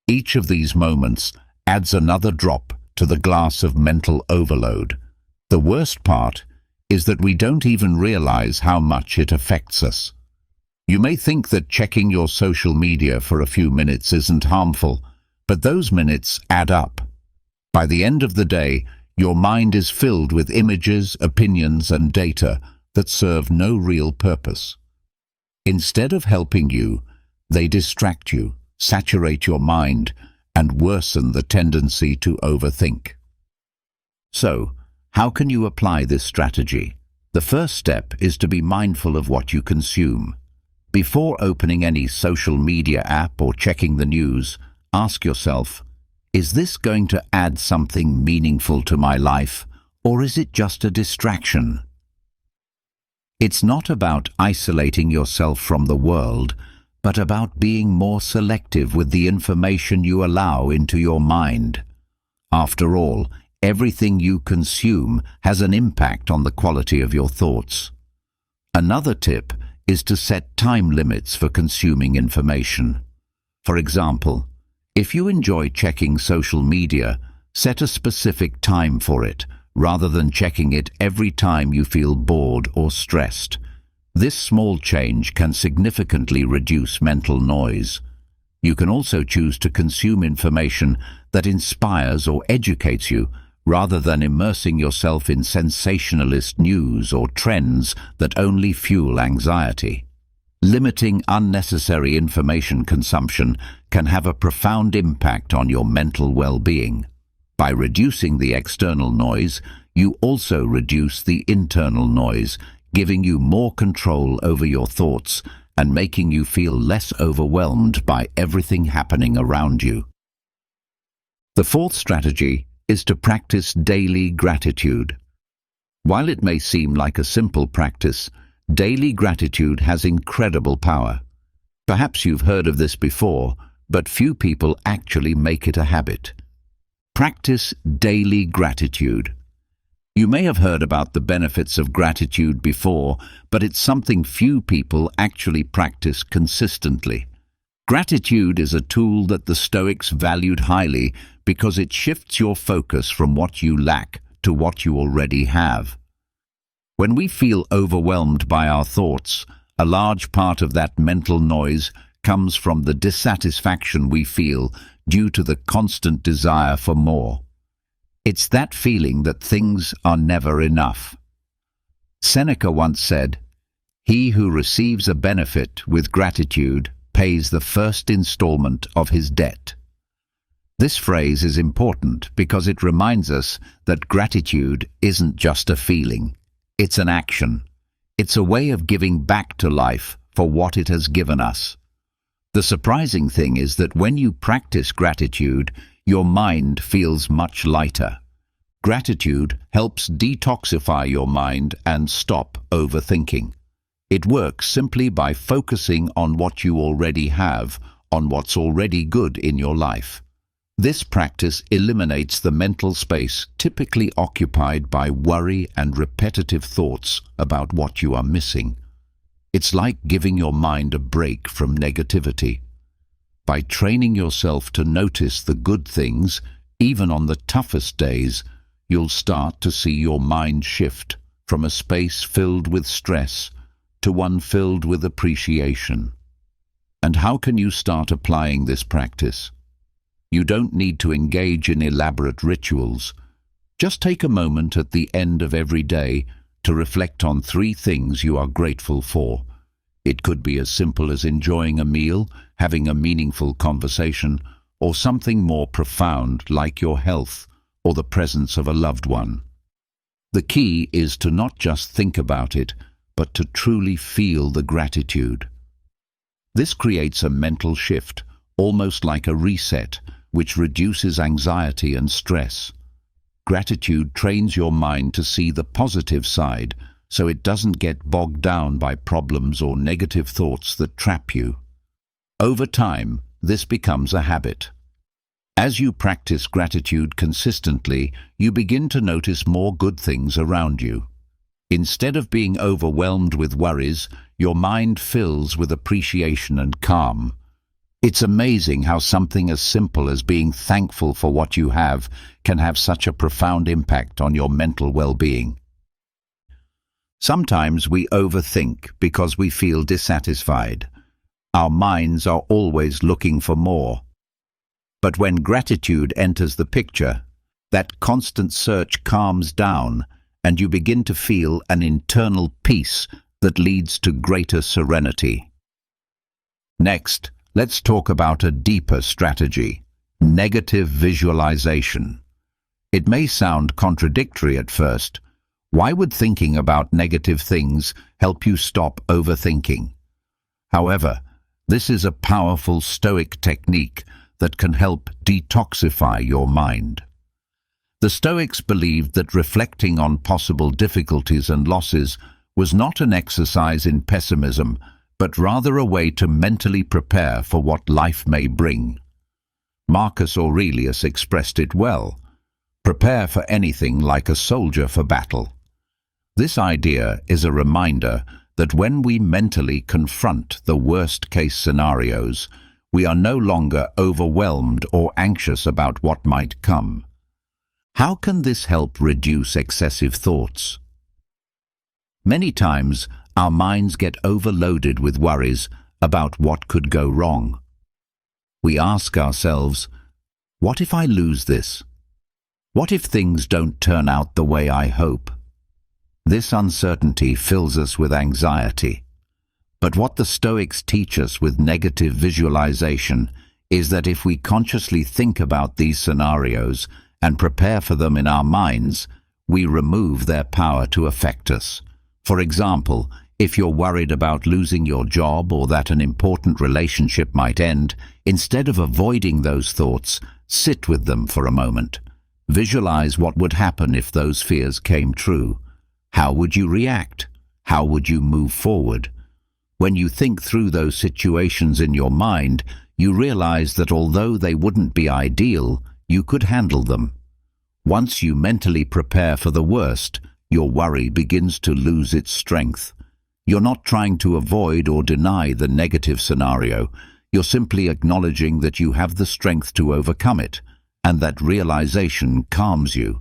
Each of these moments adds another drop to the glass of mental overload. The worst part is that we don't even realize how much it affects us. You may think that checking your social media for a few minutes isn't harmful, but those minutes add up. By the end of the day, your mind is filled with images, opinions, and data that serve no real purpose. Instead of helping you, they distract you, saturate your mind, and worsen the tendency to overthink. So, how can you apply this strategy? The first step is to be mindful of what you consume. Before opening any social media app or checking the news, ask yourself, is this going to add something meaningful to my life, or is it just a distraction? It's not about isolating yourself from the world, but about being more selective with the information you allow into your mind. After all, everything you consume has an impact on the quality of your thoughts. Another tip is to set time limits for consuming information. For example, if you enjoy checking social media, set a specific time for it, rather than checking it every time you feel bored or stressed. This small change can significantly reduce mental noise. You can also choose to consume information that inspires or educates you, rather than immersing yourself in sensationalist news or trends that only fuel anxiety. Limiting unnecessary information consumption can have a profound impact on your mental well-being. By reducing the external noise, you also reduce the internal noise, giving you more control over your thoughts and making you feel less overwhelmed by everything happening around you. The fourth strategy is to practice daily gratitude. While it may seem like a simple practice, daily gratitude has incredible power. Perhaps you've heard of this before, but few people actually make it a habit. Practice daily gratitude. You may have heard about the benefits of gratitude before, but it's something few people actually practice consistently. Gratitude is a tool that the Stoics valued highly because it shifts your focus from what you lack to what you already have. When we feel overwhelmed by our thoughts, a large part of that mental noise comes from the dissatisfaction we feel due to the constant desire for more. It's that feeling that things are never enough. Seneca once said, "He who receives a benefit with gratitude pays the first installment of his debt." This phrase is important because it reminds us that gratitude isn't just a feeling, it's an action. It's a way of giving back to life for what it has given us. The surprising thing is that when you practice gratitude, your mind feels much lighter. Gratitude helps detoxify your mind and stop overthinking. It works simply by focusing on what you already have, on what's already good in your life. This practice eliminates the mental space typically occupied by worry and repetitive thoughts about what you are missing. It's like giving your mind a break from negativity. By training yourself to notice the good things, even on the toughest days, you'll start to see your mind shift from a space filled with stress to one filled with appreciation. And how can you start applying this practice? You don't need to engage in elaborate rituals. Just take a moment at the end of every day to reflect on 3 things you are grateful for. It could be as simple as enjoying a meal, having a meaningful conversation, or something more profound like your health or the presence of a loved one. The key is to not just think about it, but to truly feel the gratitude. This creates a mental shift, almost like a reset, which reduces anxiety and stress. Gratitude trains your mind to see the positive side, so it doesn't get bogged down by problems or negative thoughts that trap you. Over time, this becomes a habit. As you practice gratitude consistently, you begin to notice more good things around you. Instead of being overwhelmed with worries, your mind fills with appreciation and calm. It's amazing how something as simple as being thankful for what you have can have such a profound impact on your mental well-being. Sometimes we overthink because we feel dissatisfied. Our minds are always looking for more. But when gratitude enters the picture, that constant search calms down and you begin to feel an internal peace that leads to greater serenity. Next, let's talk about a deeper strategy: negative visualization. It may sound contradictory at first. Why would thinking about negative things help you stop overthinking? However, this is a powerful Stoic technique that can help detoxify your mind. The Stoics believed that reflecting on possible difficulties and losses was not an exercise in pessimism, but rather a way to mentally prepare for what life may bring. Marcus Aurelius expressed it well: prepare for anything like a soldier for battle. This idea is a reminder that when we mentally confront the worst-case scenarios, we are no longer overwhelmed or anxious about what might come. How can this help reduce excessive thoughts? Many times, our minds get overloaded with worries about what could go wrong. We ask ourselves, what if I lose this? What if things don't turn out the way I hope? This uncertainty fills us with anxiety. But what the Stoics teach us with negative visualization is that if we consciously think about these scenarios and prepare for them in our minds, we remove their power to affect us. For example, if you're worried about losing your job or that an important relationship might end, instead of avoiding those thoughts, sit with them for a moment. Visualize what would happen if those fears came true. How would you react? How would you move forward? When you think through those situations in your mind, you realize that although they wouldn't be ideal, you could handle them. Once you mentally prepare for the worst, your worry begins to lose its strength. You're not trying to avoid or deny the negative scenario. You're simply acknowledging that you have the strength to overcome it, and that realization calms you.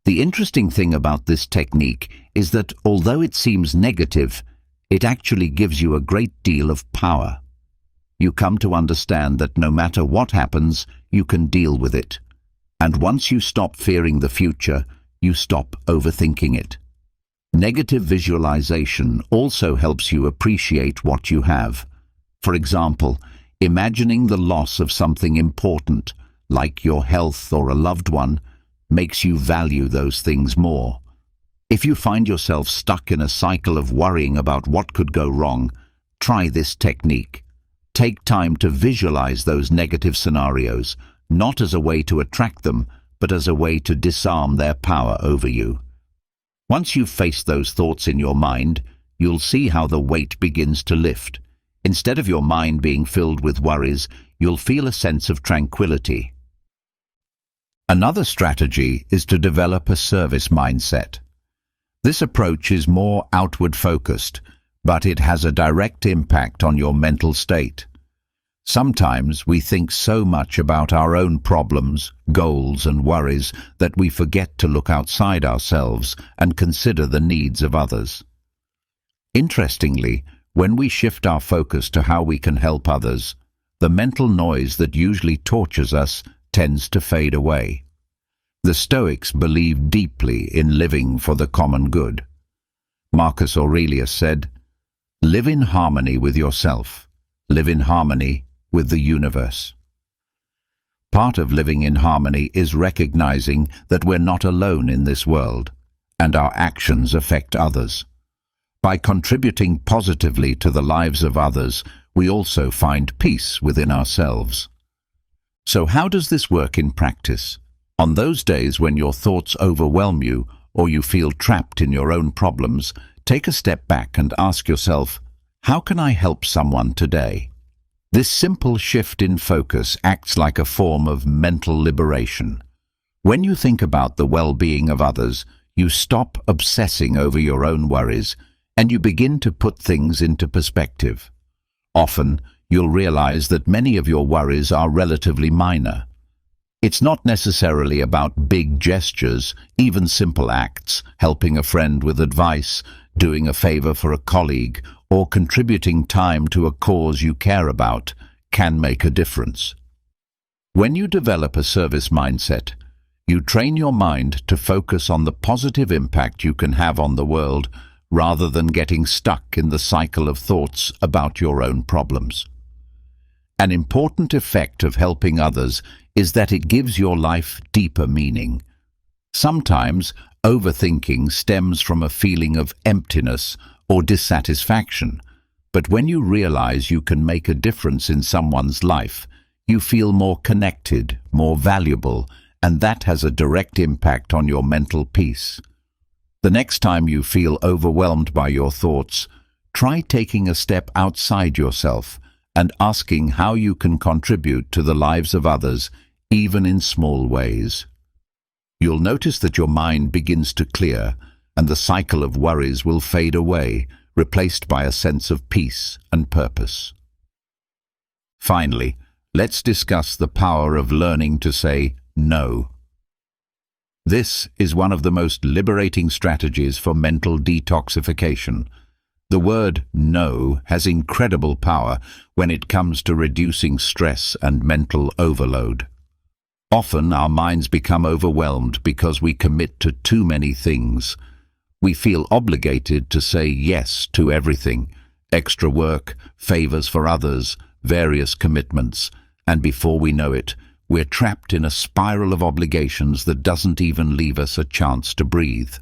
The interesting thing about this technique is that although it seems negative, it actually gives you a great deal of power. You come to understand that no matter what happens, you can deal with it. And once you stop fearing the future, you stop overthinking it. Negative visualization also helps you appreciate what you have. For example, imagining the loss of something important, like your health or a loved one, makes you value those things more. If you find yourself stuck in a cycle of worrying about what could go wrong, try this technique. Take time to visualize those negative scenarios, not as a way to attract them, but as a way to disarm their power over you. Once you've faced those thoughts in your mind, you'll see how the weight begins to lift. Instead of your mind being filled with worries, you'll feel a sense of tranquility. Another strategy is to develop a service mindset. This approach is more outward-focused, but it has a direct impact on your mental state. Sometimes we think so much about our own problems, goals, and worries that we forget to look outside ourselves and consider the needs of others. Interestingly, when we shift our focus to how we can help others, the mental noise that usually tortures us tends to fade away. The Stoics believed deeply in living for the common good. Marcus Aurelius said, "Live in harmony with yourself. Live in harmony with the universe." Part of living in harmony is recognizing that we're not alone in this world, and our actions affect others. By contributing positively to the lives of others, we also find peace within ourselves. So how does this work in practice? On those days when your thoughts overwhelm you or you feel trapped in your own problems, take a step back and ask yourself, how can I help someone today? This simple shift in focus acts like a form of mental liberation. When you think about the well-being of others, you stop obsessing over your own worries and you begin to put things into perspective. Often, you'll realize that many of your worries are relatively minor. It's not necessarily about big gestures. Even simple acts, helping a friend with advice, doing a favor for a colleague, or contributing time to a cause you care about, can make a difference. When you develop a service mindset, you train your mind to focus on the positive impact you can have on the world, rather than getting stuck in the cycle of thoughts about your own problems. An important effect of helping others is that it gives your life deeper meaning. Sometimes, overthinking stems from a feeling of emptiness or dissatisfaction, but when you realize you can make a difference in someone's life, you feel more connected, more valuable, and that has a direct impact on your mental peace. The next time you feel overwhelmed by your thoughts, try taking a step outside yourself and asking how you can contribute to the lives of others, even in small ways. You'll notice that your mind begins to clear, and the cycle of worries will fade away, replaced by a sense of peace and purpose. Finally, let's discuss the power of learning to say no. This is one of the most liberating strategies for mental detoxification. The word no has incredible power when it comes to reducing stress and mental overload. Often our minds become overwhelmed because we commit to too many things. We feel obligated to say yes to everything: extra work, favors for others, various commitments, and before we know it, we're trapped in a spiral of obligations that doesn't even leave us a chance to breathe.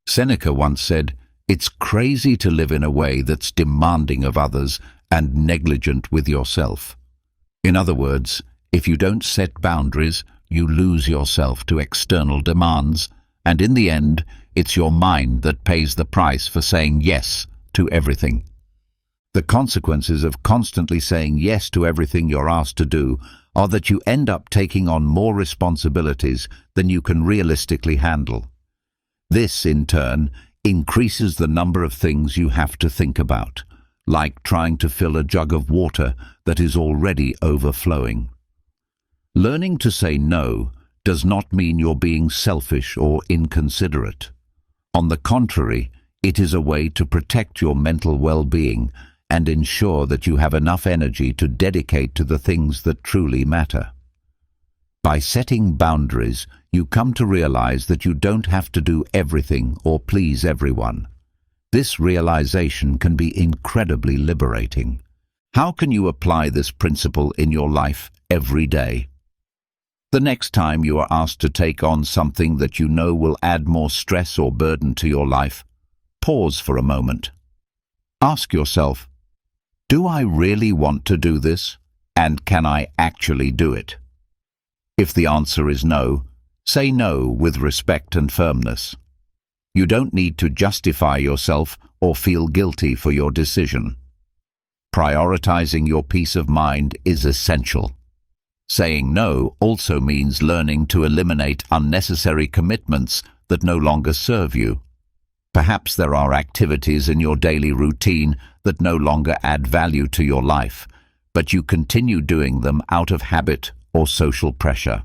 Seneca once said, "It's crazy to live in a way that's demanding of others and negligent with yourself." In other words, if you don't set boundaries, you lose yourself to external demands, and in the end, it's your mind that pays the price for saying yes to everything. The consequences of constantly saying yes to everything you're asked to do are that you end up taking on more responsibilities than you can realistically handle. This, in turn, increases the number of things you have to think about, like trying to fill a jug of water that is already overflowing. Learning to say no does not mean you're being selfish or inconsiderate. On the contrary, it is a way to protect your mental well-being and ensure that you have enough energy to dedicate to the things that truly matter. By setting boundaries, you come to realize that you don't have to do everything or please everyone. This realization can be incredibly liberating. How can you apply this principle in your life every day? The next time you are asked to take on something that you know will add more stress or burden to your life, pause for a moment. Ask yourself, do I really want to do this, and can I actually do it? If the answer is no, say no with respect and firmness. You don't need to justify yourself or feel guilty for your decision. Prioritizing your peace of mind is essential. Saying no also means learning to eliminate unnecessary commitments that no longer serve you. Perhaps there are activities in your daily routine that no longer add value to your life, but you continue doing them out of habit or social pressure.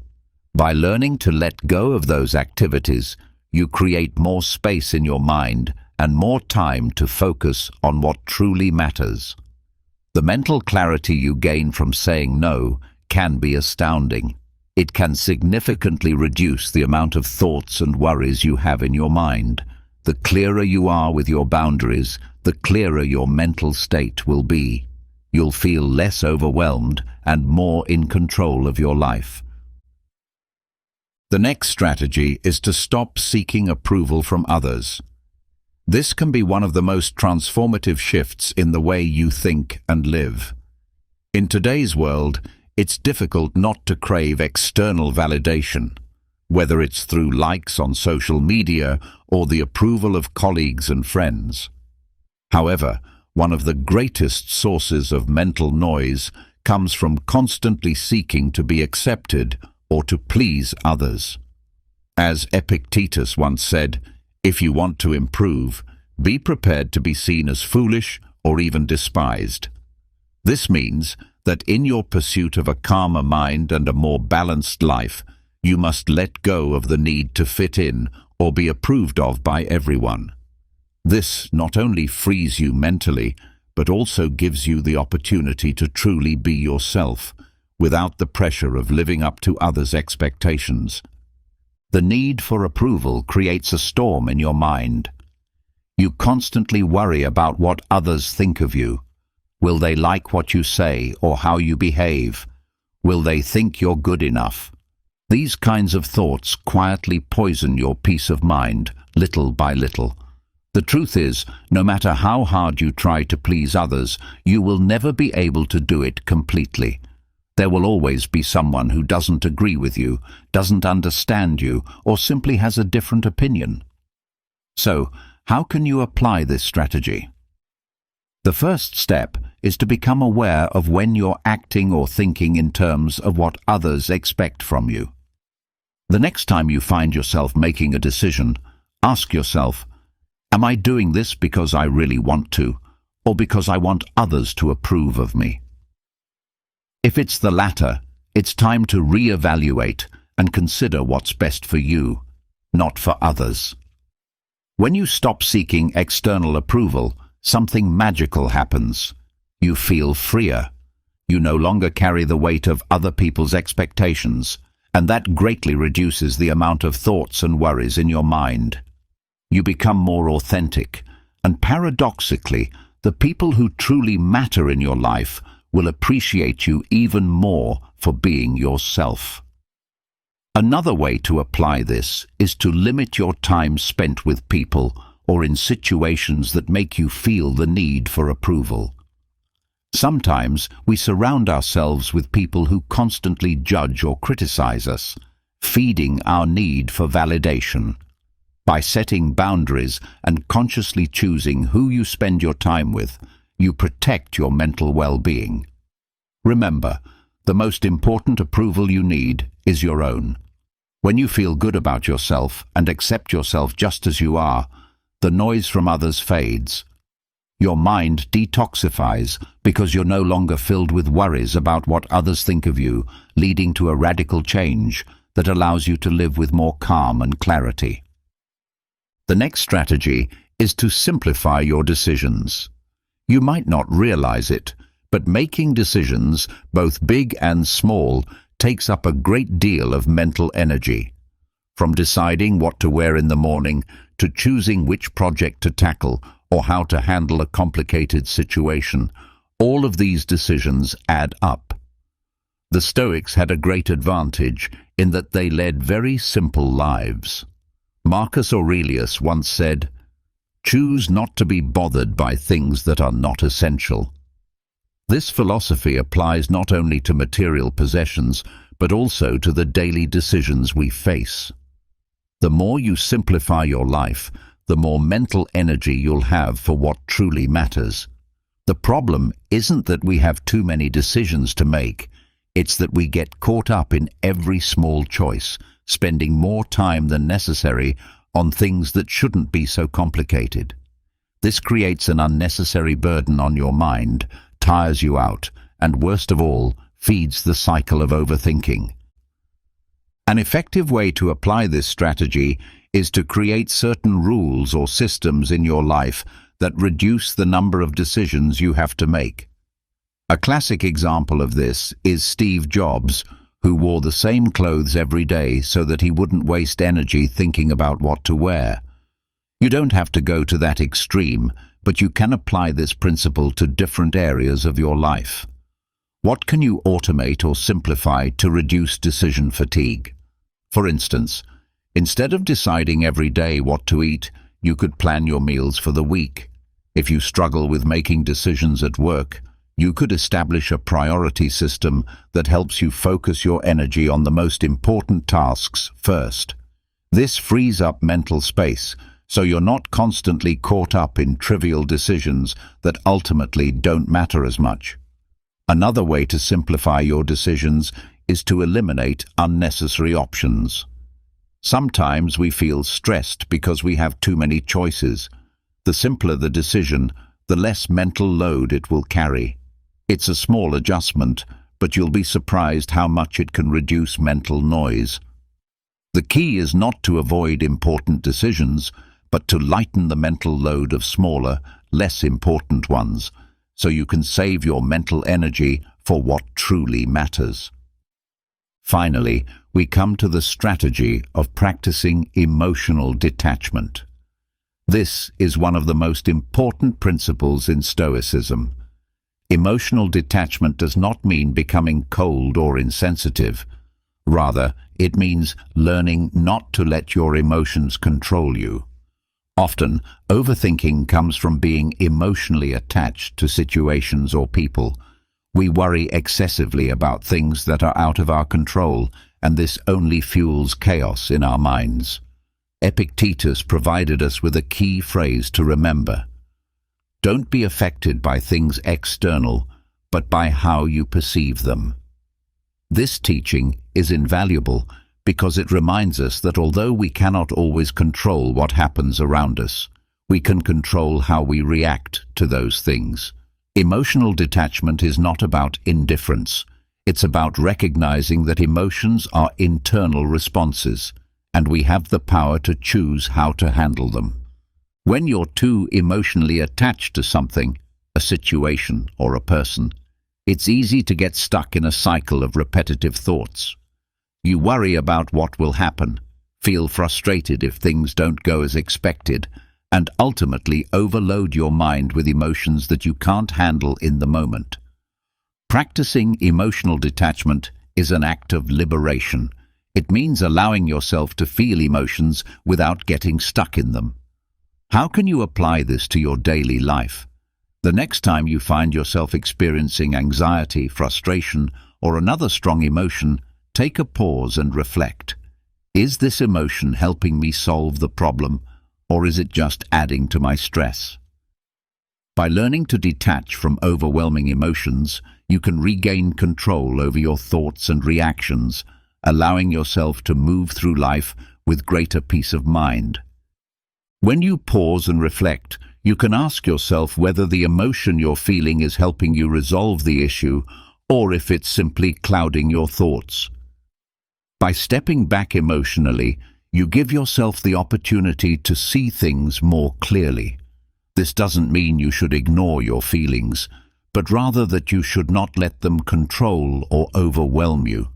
By learning to let go of those activities, you create more space in your mind and more time to focus on what truly matters. The mental clarity you gain from saying no can be astounding. It can significantly reduce the amount of thoughts and worries you have in your mind. The clearer you are with your boundaries, the clearer your mental state will be. You'll feel less overwhelmed and more in control of your life. The next strategy is to stop seeking approval from others. This can be one of the most transformative shifts in the way you think and live. In today's world, it's difficult not to crave external validation, whether it's through likes on social media or the approval of colleagues and friends. However, one of the greatest sources of mental noise comes from constantly seeking to be accepted or to please others. As Epictetus once said, if you want to improve, be prepared to be seen as foolish or even despised. This means that in your pursuit of a calmer mind and a more balanced life, you must let go of the need to fit in or be approved of by everyone. This not only frees you mentally, but also gives you the opportunity to truly be yourself, without the pressure of living up to others' expectations. The need for approval creates a storm in your mind. You constantly worry about what others think of you. Will they like what you say or how you behave? Will they think you're good enough? These kinds of thoughts quietly poison your peace of mind, little by little. The truth is, no matter how hard you try to please others, you will never be able to do it completely. There will always be someone who doesn't agree with you, doesn't understand you, or simply has a different opinion. So, how can you apply this strategy? The first step is to become aware of when you're acting or thinking in terms of what others expect from you. The next time you find yourself making a decision, ask yourself, am I doing this because I really want to, or because I want others to approve of me? If it's the latter, it's time to re-evaluate and consider what's best for you, not for others. When you stop seeking external approval, something magical happens. You feel freer. You no longer carry the weight of other people's expectations, and that greatly reduces the amount of thoughts and worries in your mind. You become more authentic, and paradoxically, the people who truly matter in your life will appreciate you even more for being yourself. Another way to apply this is to limit your time spent with people or in situations that make you feel the need for approval. Sometimes we surround ourselves with people who constantly judge or criticize us, feeding our need for validation. By setting boundaries and consciously choosing who you spend your time with, you protect your mental well-being. Remember, the most important approval you need is your own. When you feel good about yourself and accept yourself just as you are, the noise from others fades. Your mind detoxifies because you're no longer filled with worries about what others think of you, leading to a radical change that allows you to live with more calm and clarity. The next strategy is to simplify your decisions. You might not realize it, but making decisions, both big and small, takes up a great deal of mental energy. From deciding what to wear in the morning to choosing which project to tackle or how to handle a complicated situation, all of these decisions add up. The Stoics had a great advantage in that they led very simple lives. Marcus Aurelius once said, "Choose not to be bothered by things that are not essential." This philosophy applies not only to material possessions, but also to the daily decisions we face. The more you simplify your life, the more mental energy you'll have for what truly matters. The problem isn't that we have too many decisions to make, it's that we get caught up in every small choice, spending more time than necessary on things that shouldn't be so complicated. This creates an unnecessary burden on your mind, tires you out, and worst of all, feeds the cycle of overthinking. An effective way to apply this strategy is to create certain rules or systems in your life that reduce the number of decisions you have to make. A classic example of this is Steve Jobs, who wore the same clothes every day so that he wouldn't waste energy thinking about what to wear. You don't have to go to that extreme, but you can apply this principle to different areas of your life. What can you automate or simplify to reduce decision fatigue? For instance, instead of deciding every day what to eat, you could plan your meals for the week. If you struggle with making decisions at work, you could establish a priority system that helps you focus your energy on the most important tasks first. This frees up mental space, so you're not constantly caught up in trivial decisions that ultimately don't matter as much. Another way to simplify your decisions is to eliminate unnecessary options. Sometimes we feel stressed because we have too many choices. The simpler the decision, the less mental load it will carry. It's a small adjustment, but you'll be surprised how much it can reduce mental noise. The key is not to avoid important decisions, but to lighten the mental load of smaller, less important ones, so you can save your mental energy for what truly matters. Finally, we come to the strategy of practicing emotional detachment. This is one of the most important principles in Stoicism. Emotional detachment does not mean becoming cold or insensitive. Rather, it means learning not to let your emotions control you. Often, overthinking comes from being emotionally attached to situations or people. We worry excessively about things that are out of our control, and this only fuels chaos in our minds. Epictetus provided us with a key phrase to remember. Don't be affected by things external, but by how you perceive them. This teaching is invaluable because it reminds us that although we cannot always control what happens around us, we can control how we react to those things. Emotional detachment is not about indifference. It's about recognizing that emotions are internal responses, and we have the power to choose how to handle them. When you're too emotionally attached to something, a situation or a person, it's easy to get stuck in a cycle of repetitive thoughts. You worry about what will happen, feel frustrated if things don't go as expected, and ultimately overload your mind with emotions that you can't handle in the moment. Practicing emotional detachment is an act of liberation. It means allowing yourself to feel emotions without getting stuck in them. How can you apply this to your daily life? The next time you find yourself experiencing anxiety, frustration, or another strong emotion, take a pause and reflect. Is this emotion helping me solve the problem, or is it just adding to my stress? By learning to detach from overwhelming emotions, you can regain control over your thoughts and reactions, allowing yourself to move through life with greater peace of mind. When you pause and reflect, you can ask yourself whether the emotion you're feeling is helping you resolve the issue or if it's simply clouding your thoughts. By stepping back emotionally, you give yourself the opportunity to see things more clearly. This doesn't mean you should ignore your feelings, but rather that you should not let them control or overwhelm you.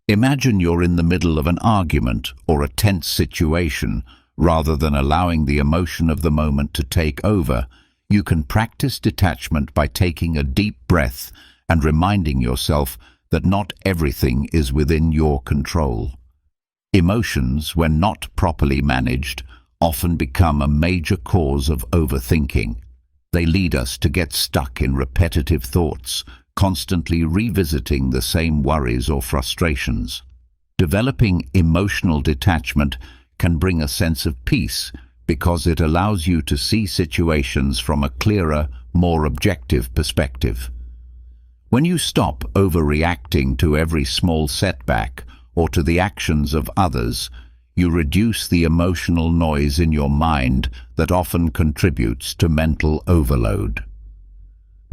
Imagine you're in the middle of an argument or a tense situation. Rather than allowing the emotion of the moment to take over, you can practice detachment by taking a deep breath and reminding yourself that not everything is within your control. Emotions, when not properly managed, often become a major cause of overthinking. They lead us to get stuck in repetitive thoughts, constantly revisiting the same worries or frustrations. Developing emotional detachment can bring a sense of peace because it allows you to see situations from a clearer, more objective perspective. When you stop overreacting to every small setback or to the actions of others, you reduce the emotional noise in your mind that often contributes to mental overload.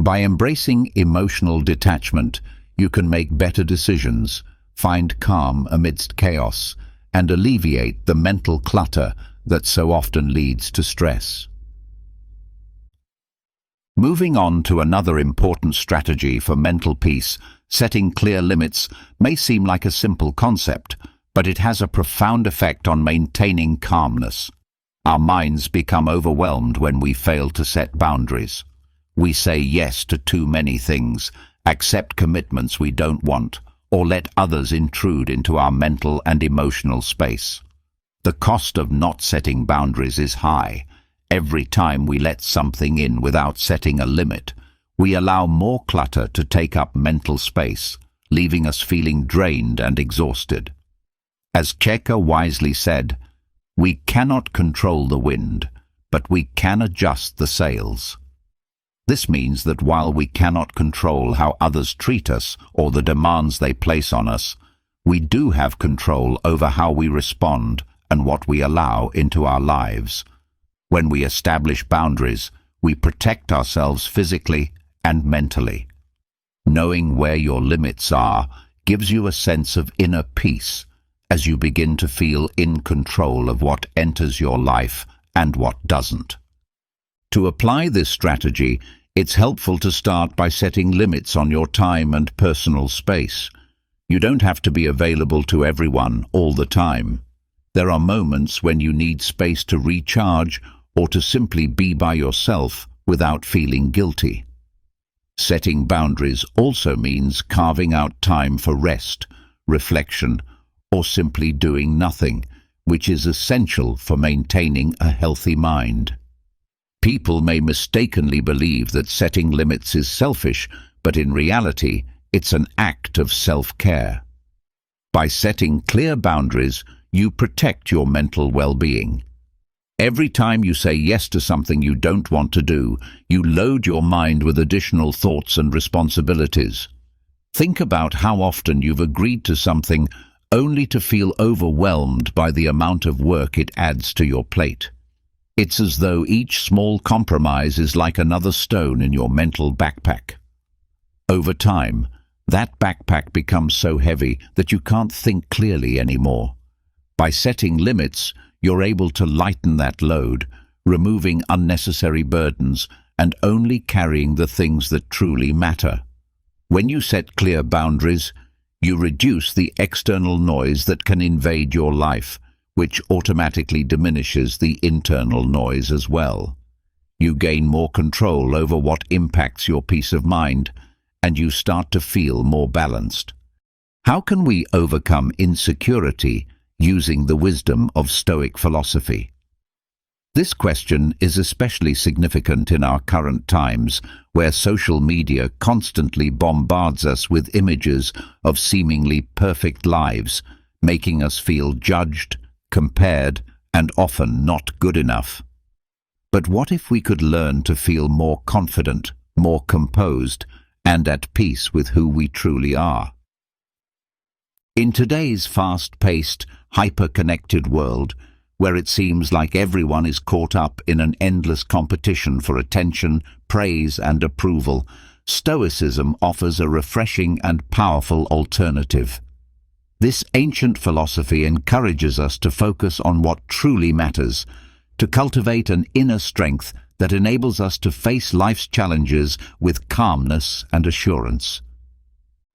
By embracing emotional detachment, you can make better decisions, find calm amidst chaos, and alleviate the mental clutter that so often leads to stress. Moving on to another important strategy for mental peace, setting clear limits may seem like a simple concept, but it has a profound effect on maintaining calmness. Our minds become overwhelmed when we fail to set boundaries. We say yes to too many things, accept commitments we don't want, or let others intrude into our mental and emotional space. The cost of not setting boundaries is high. Every time we let something in without setting a limit, we allow more clutter to take up mental space, leaving us feeling drained and exhausted. As Checker wisely said, "We cannot control the wind, but we can adjust the sails." This means that while we cannot control how others treat us or the demands they place on us, we do have control over how we respond and what we allow into our lives. When we establish boundaries, we protect ourselves physically and mentally. Knowing where your limits are gives you a sense of inner peace as you begin to feel in control of what enters your life and what doesn't. To apply this strategy, it's helpful to start by setting limits on your time and personal space. You don't have to be available to everyone all the time. There are moments when you need space to recharge or to simply be by yourself without feeling guilty. Setting boundaries also means carving out time for rest, reflection, or simply doing nothing, which is essential for maintaining a healthy mind. People may mistakenly believe that setting limits is selfish, but in reality, it's an act of self-care. By setting clear boundaries, you protect your mental well-being. Every time you say yes to something you don't want to do, you load your mind with additional thoughts and responsibilities. Think about how often you've agreed to something only to feel overwhelmed by the amount of work it adds to your plate. It's as though each small compromise is like another stone in your mental backpack. Over time, that backpack becomes so heavy that you can't think clearly anymore. By setting limits, you're able to lighten that load, removing unnecessary burdens and only carrying the things that truly matter. When you set clear boundaries, you reduce the external noise that can invade your life, which automatically diminishes the internal noise as well. You gain more control over what impacts your peace of mind, and you start to feel more balanced. How can we overcome insecurity using the wisdom of Stoic philosophy? This question is especially significant in our current times, where social media constantly bombards us with images of seemingly perfect lives, making us feel judged, compared, and often not good enough. But what if we could learn to feel more confident, more composed, and at peace with who we truly are? In today's fast-paced, hyper-connected world, where it seems like everyone is caught up in an endless competition for attention, praise, and approval, Stoicism offers a refreshing and powerful alternative. This ancient philosophy encourages us to focus on what truly matters, to cultivate an inner strength that enables us to face life's challenges with calmness and assurance.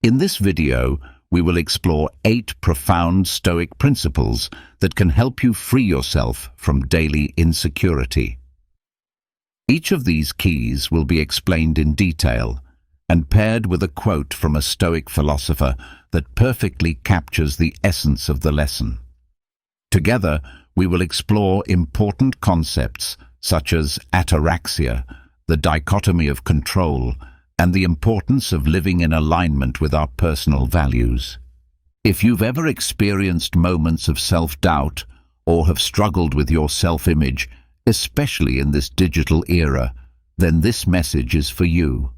In this video, we will explore 8 profound Stoic principles that can help you free yourself from daily insecurity. Each of these keys will be explained in detail and paired with a quote from a Stoic philosopher that perfectly captures the essence of the lesson. Together, we will explore important concepts such as ataraxia, the dichotomy of control, and the importance of living in alignment with our personal values. If you've ever experienced moments of self-doubt or have struggled with your self-image, especially in this digital era, then this message is for you.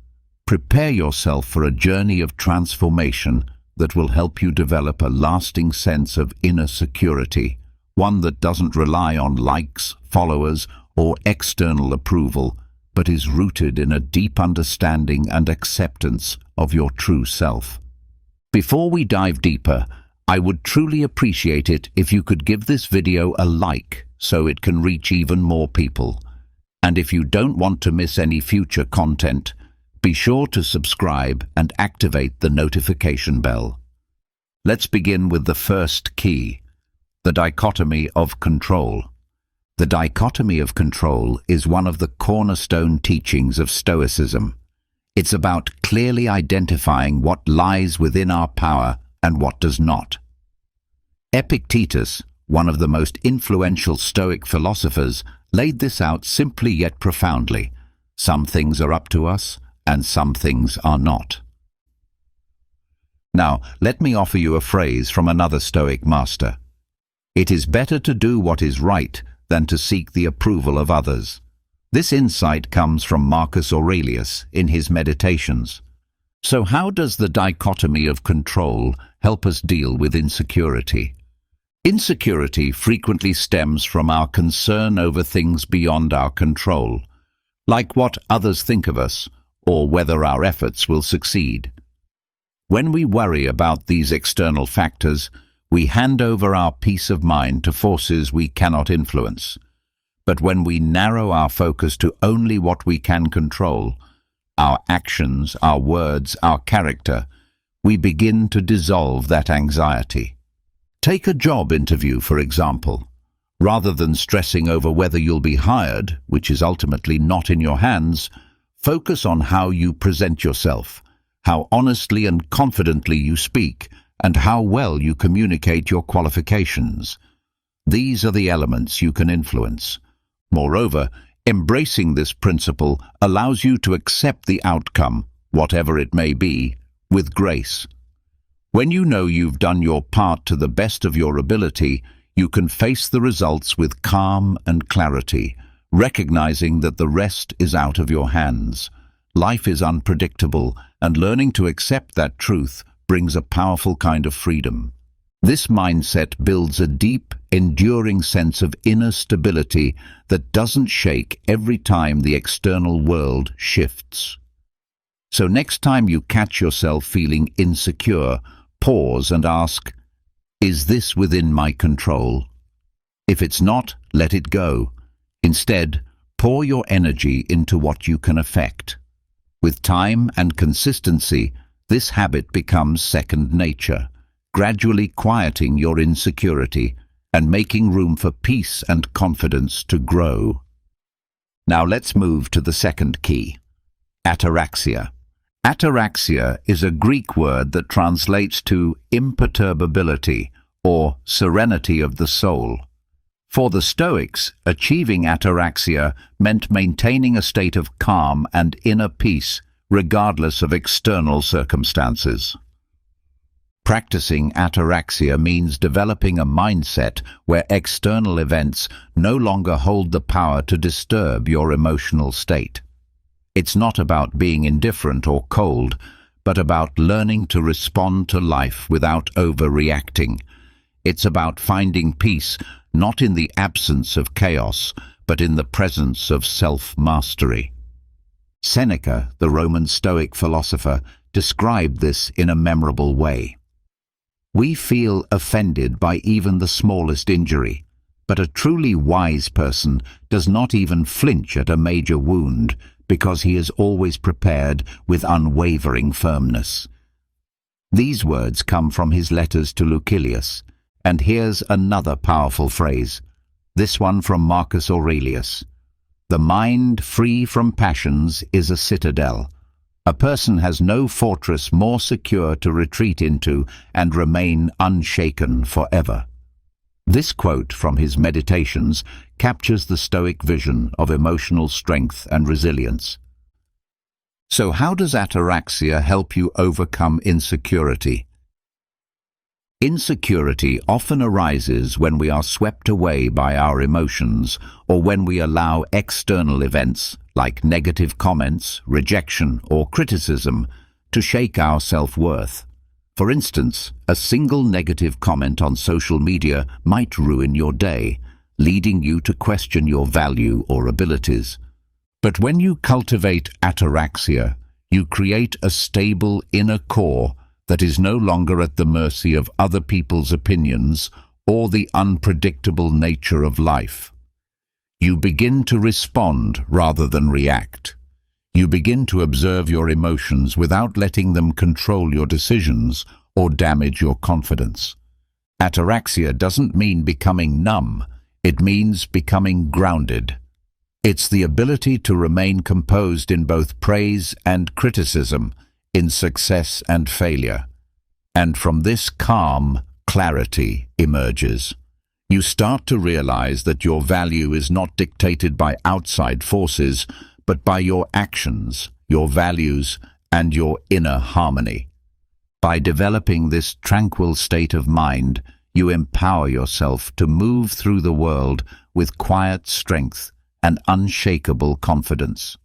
Prepare yourself for a journey of transformation that will help you develop a lasting sense of inner security, one that doesn't rely on likes, followers, or external approval, but is rooted in a deep understanding and acceptance of your true self. Before we dive deeper, I would truly appreciate it if you could give this video a like so it can reach even more people. And if you don't want to miss any future content, be sure to subscribe and activate the notification bell. Let's begin with the first key, the dichotomy of control. The dichotomy of control is one of the cornerstone teachings of Stoicism. It's about clearly identifying what lies within our power and what does not. Epictetus, one of the most influential Stoic philosophers, laid this out simply yet profoundly. Some things are up to us, and some things are not. Now, let me offer you a phrase from another Stoic master. It is better to do what is right than to seek the approval of others. This insight comes from Marcus Aurelius in his Meditations. So how does the dichotomy of control help us deal with insecurity? Insecurity frequently stems from our concern over things beyond our control, like what others think of us or whether our efforts will succeed. When we worry about these external factors, we hand over our peace of mind to forces we cannot influence. But when we narrow our focus to only what we can control, our actions, our words, our character, we begin to dissolve that anxiety. Take a job interview, for example. Rather than stressing over whether you'll be hired, which is ultimately not in your hands, focus on how you present yourself, how honestly and confidently you speak, and how well you communicate your qualifications. These are the elements you can influence. Moreover, embracing this principle allows you to accept the outcome, whatever it may be, with grace. When you know you've done your part to the best of your ability, you can face the results with calm and clarity, recognizing that the rest is out of your hands. Life is unpredictable, and learning to accept that truth brings a powerful kind of freedom. This mindset builds a deep, enduring sense of inner stability that doesn't shake every time the external world shifts. So next time you catch yourself feeling insecure, pause and ask, is this within my control? If it's not, let it go. Instead, pour your energy into what you can affect. With time and consistency, this habit becomes second nature, gradually quieting your insecurity and making room for peace and confidence to grow. Now let's move to the second key, ataraxia. Ataraxia is a Greek word that translates to imperturbability or serenity of the soul. For the Stoics, achieving ataraxia meant maintaining a state of calm and inner peace regardless of external circumstances. Practicing ataraxia means developing a mindset where external events no longer hold the power to disturb your emotional state. It's not about being indifferent or cold, but about learning to respond to life without overreacting. It's about finding peace not in the absence of chaos, but in the presence of self-mastery. Seneca, the Roman Stoic philosopher, described this in a memorable way. We feel offended by even the smallest injury, but a truly wise person does not even flinch at a major wound, because he is always prepared with unwavering firmness. These words come from his letters to Lucilius, and here's another powerful phrase, this one from Marcus Aurelius. The mind free from passions is a citadel. A person has no fortress more secure to retreat into and remain unshaken forever. This quote from his Meditations captures the Stoic vision of emotional strength and resilience. So how does ataraxia help you overcome insecurity? Insecurity often arises when we are swept away by our emotions or when we allow external events like negative comments, rejection, or criticism to shake our self-worth. For instance, a single negative comment on social media might ruin your day, leading you to question your value or abilities. But when you cultivate ataraxia, you create a stable inner core that is no longer at the mercy of other people's opinions or the unpredictable nature of life. You begin to respond rather than react. You begin to observe your emotions without letting them control your decisions or damage your confidence. Ataraxia doesn't mean becoming numb, it means becoming grounded. It's the ability to remain composed in both praise and criticism, in success and failure. And from this calm, clarity emerges. You start to realize that your value is not dictated by outside forces, but by your actions, your values, and your inner harmony. By developing this tranquil state of mind, you empower yourself to move through the world with quiet strength and unshakable confidence.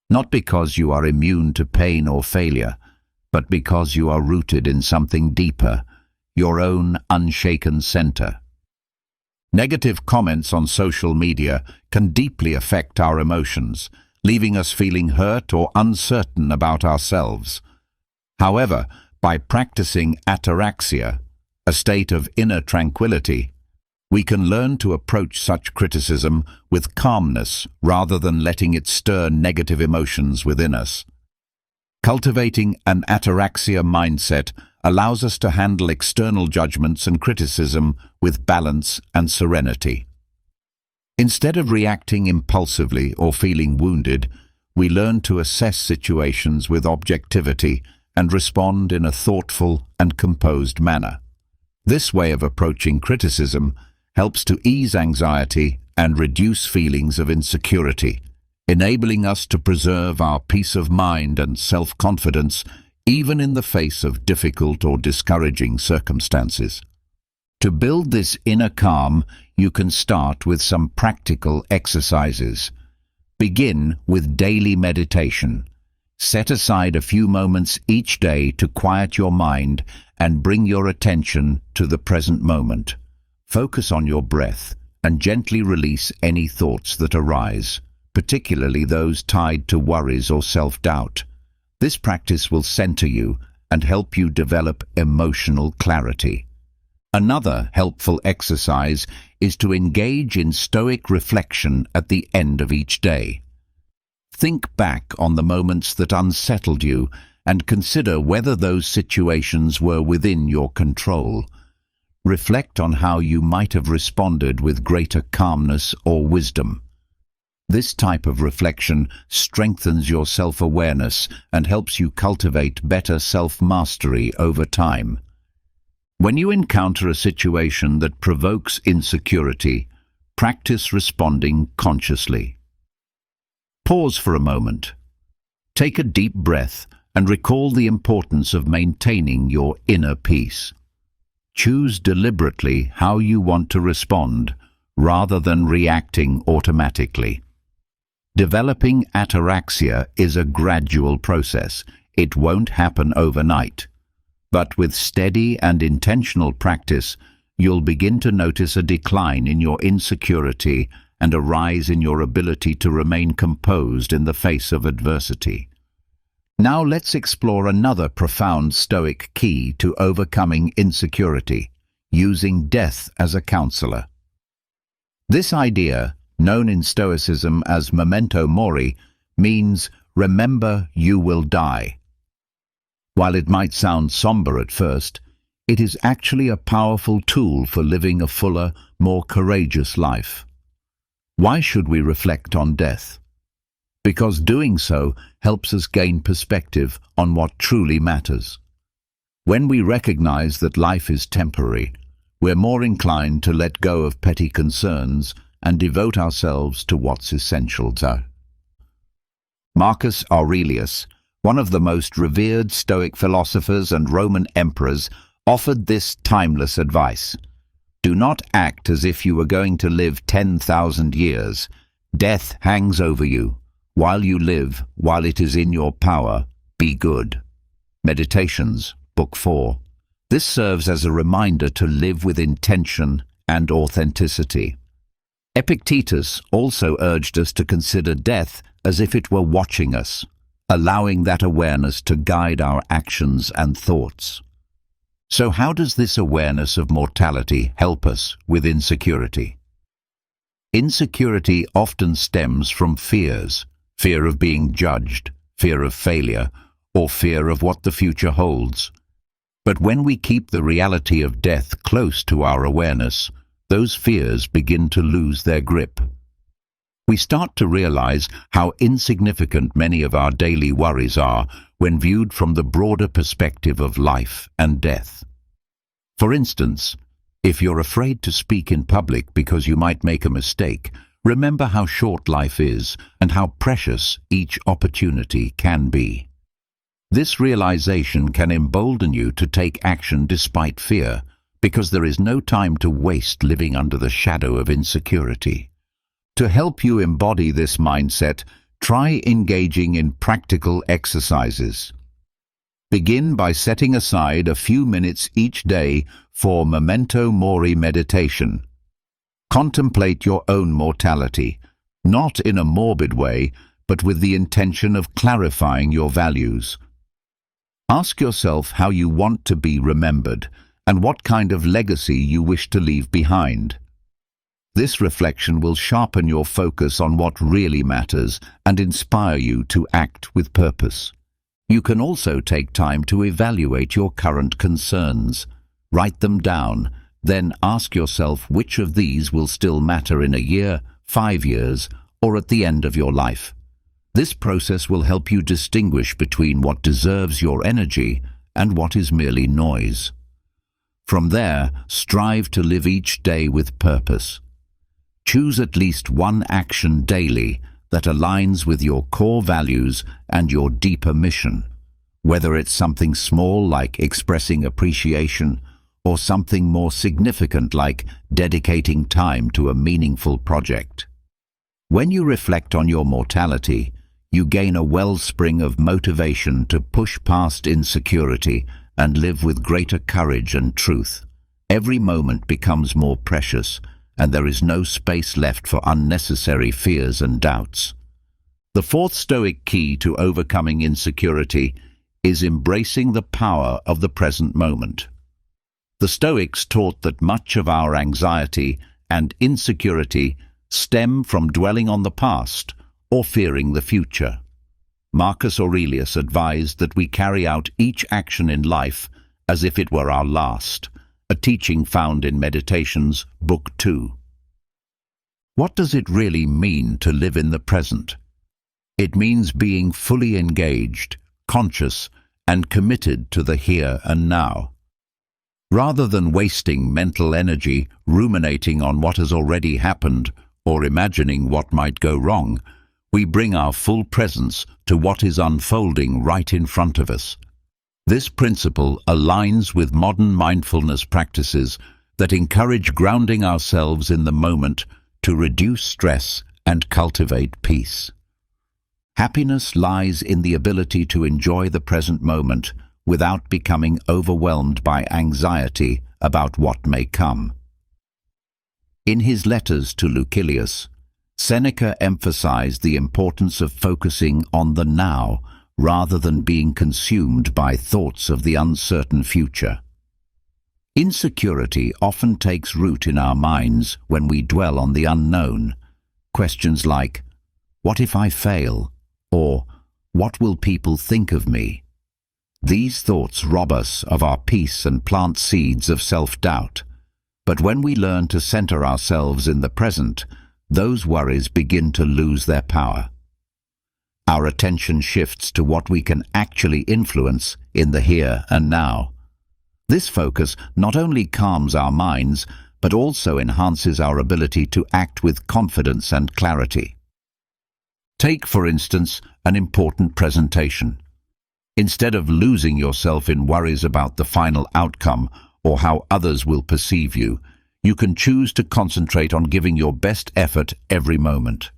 Not because you are immune to pain or failure, but because you are rooted in something deeper, your own unshaken center. Negative comments on social media can deeply affect our emotions, leaving us feeling hurt or uncertain about ourselves. However, By practicing ataraxia, a state of inner tranquility, we can learn to approach such criticism with calmness rather than letting it stir negative emotions within us. Cultivating an ataraxia mindset allows us to handle external judgments and criticism with balance and serenity. Instead of reacting impulsively or feeling wounded, we learn to assess situations with objectivity and respond in a thoughtful and composed manner. This way of approaching criticism helps to ease anxiety and reduce feelings of insecurity, enabling us to preserve our peace of mind and self-confidence even in the face of difficult or discouraging circumstances. To build this inner calm, you can start with some practical exercises. Begin with daily meditation. Set aside a few moments each day to quiet your mind and bring your attention to the present moment. Focus on your breath and gently release any thoughts that arise, particularly those tied to worries or self-doubt. This practice will center you and help you develop emotional clarity. Another helpful exercise is to engage in Stoic reflection at the end of each day. Think back on the moments that unsettled you and consider whether those situations were within your control. Reflect on how you might have responded with greater calmness or wisdom. This type of reflection strengthens your self-awareness and helps you cultivate better self-mastery over time. When you encounter a situation that provokes insecurity, practice responding consciously. Pause for a moment. Take a deep breath and recall the importance of maintaining your inner peace. Choose deliberately how you want to respond, rather than reacting automatically. Developing ataraxia is a gradual process. It won't happen overnight. But with steady and intentional practice, you'll begin to notice a decline in your insecurity and a rise in your ability to remain composed in the face of adversity. Now let's explore another profound Stoic key to overcoming insecurity: using death as a counselor. This idea, known in Stoicism as memento mori, means remember you will die. While it might sound somber at first, it is actually a powerful tool for living a fuller, more courageous life. Why should we reflect on death? Because doing so helps us gain perspective on what truly matters. When we recognize that life is temporary, we're more inclined to let go of petty concerns and devote ourselves to what's essential. Marcus Aurelius, one of the most revered Stoic philosophers and Roman emperors, offered this timeless advice. Do not act as if you were going to live 10,000 years. Death hangs over you. While you live, while it is in your power, be good. Meditations, Book 4. This serves as a reminder to live with intention and authenticity. Epictetus also urged us to consider death as if it were watching us, allowing that awareness to guide our actions and thoughts. So how does this awareness of mortality help us with insecurity? Insecurity often stems from fears: fear of being judged, fear of failure, or fear of what the future holds. But when we keep the reality of death close to our awareness, those fears begin to lose their grip. We start to realize how insignificant many of our daily worries are when viewed from the broader perspective of life and death. For instance, if you're afraid to speak in public because you might make a mistake, remember how short life is and how precious each opportunity can be. This realization can embolden you to take action despite fear, because there is no time to waste living under the shadow of insecurity. To help you embody this mindset, try engaging in practical exercises. Begin by setting aside a few minutes each day for memento mori meditation. Contemplate your own mortality, not in a morbid way, but with the intention of clarifying your values. Ask yourself how you want to be remembered and what kind of legacy you wish to leave behind. This reflection will sharpen your focus on what really matters and inspire you to act with purpose. You can also take time to evaluate your current concerns. Write them down, then ask yourself which of these will still matter in a year, 5 years, or at the end of your life. This process will help you distinguish between what deserves your energy and what is merely noise. From there, strive to live each day with purpose. Choose at least one action daily that aligns with your core values and your deeper mission, whether it's something small like expressing appreciation or something more significant like dedicating time to a meaningful project. When you reflect on your mortality, you gain a wellspring of motivation to push past insecurity and live with greater courage and truth. Every moment becomes more precious, and there is no space left for unnecessary fears and doubts. The fourth Stoic key to overcoming insecurity is embracing the power of the present moment. The Stoics taught that much of our anxiety and insecurity stem from dwelling on the past or fearing the future. Marcus Aurelius advised that we carry out each action in life as if it were our last, a teaching found in Meditations, Book 2. What does it really mean to live in the present? It means being fully engaged, conscious, and committed to the here and now. Rather than wasting mental energy ruminating on what has already happened or imagining what might go wrong, we bring our full presence to what is unfolding right in front of us. This principle aligns with modern mindfulness practices that encourage grounding ourselves in the moment to reduce stress and cultivate peace. Happiness lies in the ability to enjoy the present moment without becoming overwhelmed by anxiety about what may come. In his letters to Lucilius, Seneca emphasized the importance of focusing on the now rather than being consumed by thoughts of the uncertain future. Insecurity often takes root in our minds when we dwell on the unknown. Questions like, "What if I fail?" or "What will people think of me?" These thoughts rob us of our peace and plant seeds of self-doubt. But when we learn to center ourselves in the present, those worries begin to lose their power. Our attention shifts to what we can actually influence in the here and now. This focus not only calms our minds, but also enhances our ability to act with confidence and clarity. Take, for instance, an important presentation. Instead of losing yourself in worries about the final outcome or how others will perceive you, you can choose to concentrate on giving your best effort every moment.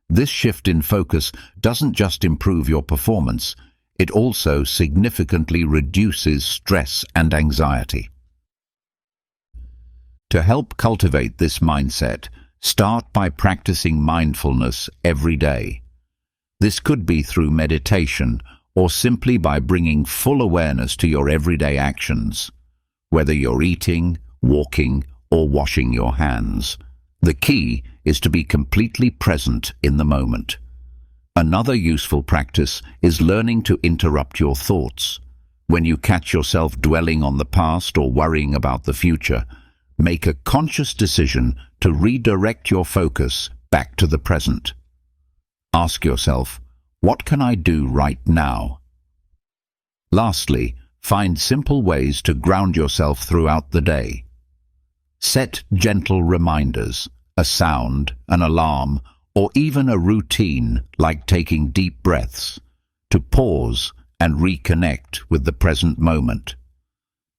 This shift in focus doesn't just improve your performance, it also significantly reduces stress and anxiety. To help cultivate this mindset, start by practicing mindfulness every day. This could be through meditation or simply by bringing full awareness to your everyday actions, whether you're eating, walking, or washing your hands. The key is to be completely present in the moment. Another useful practice is learning to interrupt your thoughts. When you catch yourself dwelling on the past or worrying about the future, make a conscious decision to redirect your focus back to the present. Ask yourself, what can I do right now? Lastly, find simple ways to ground yourself throughout the day. Set gentle reminders, a sound, an alarm, or even a routine like taking deep breaths, to pause and reconnect with the present moment.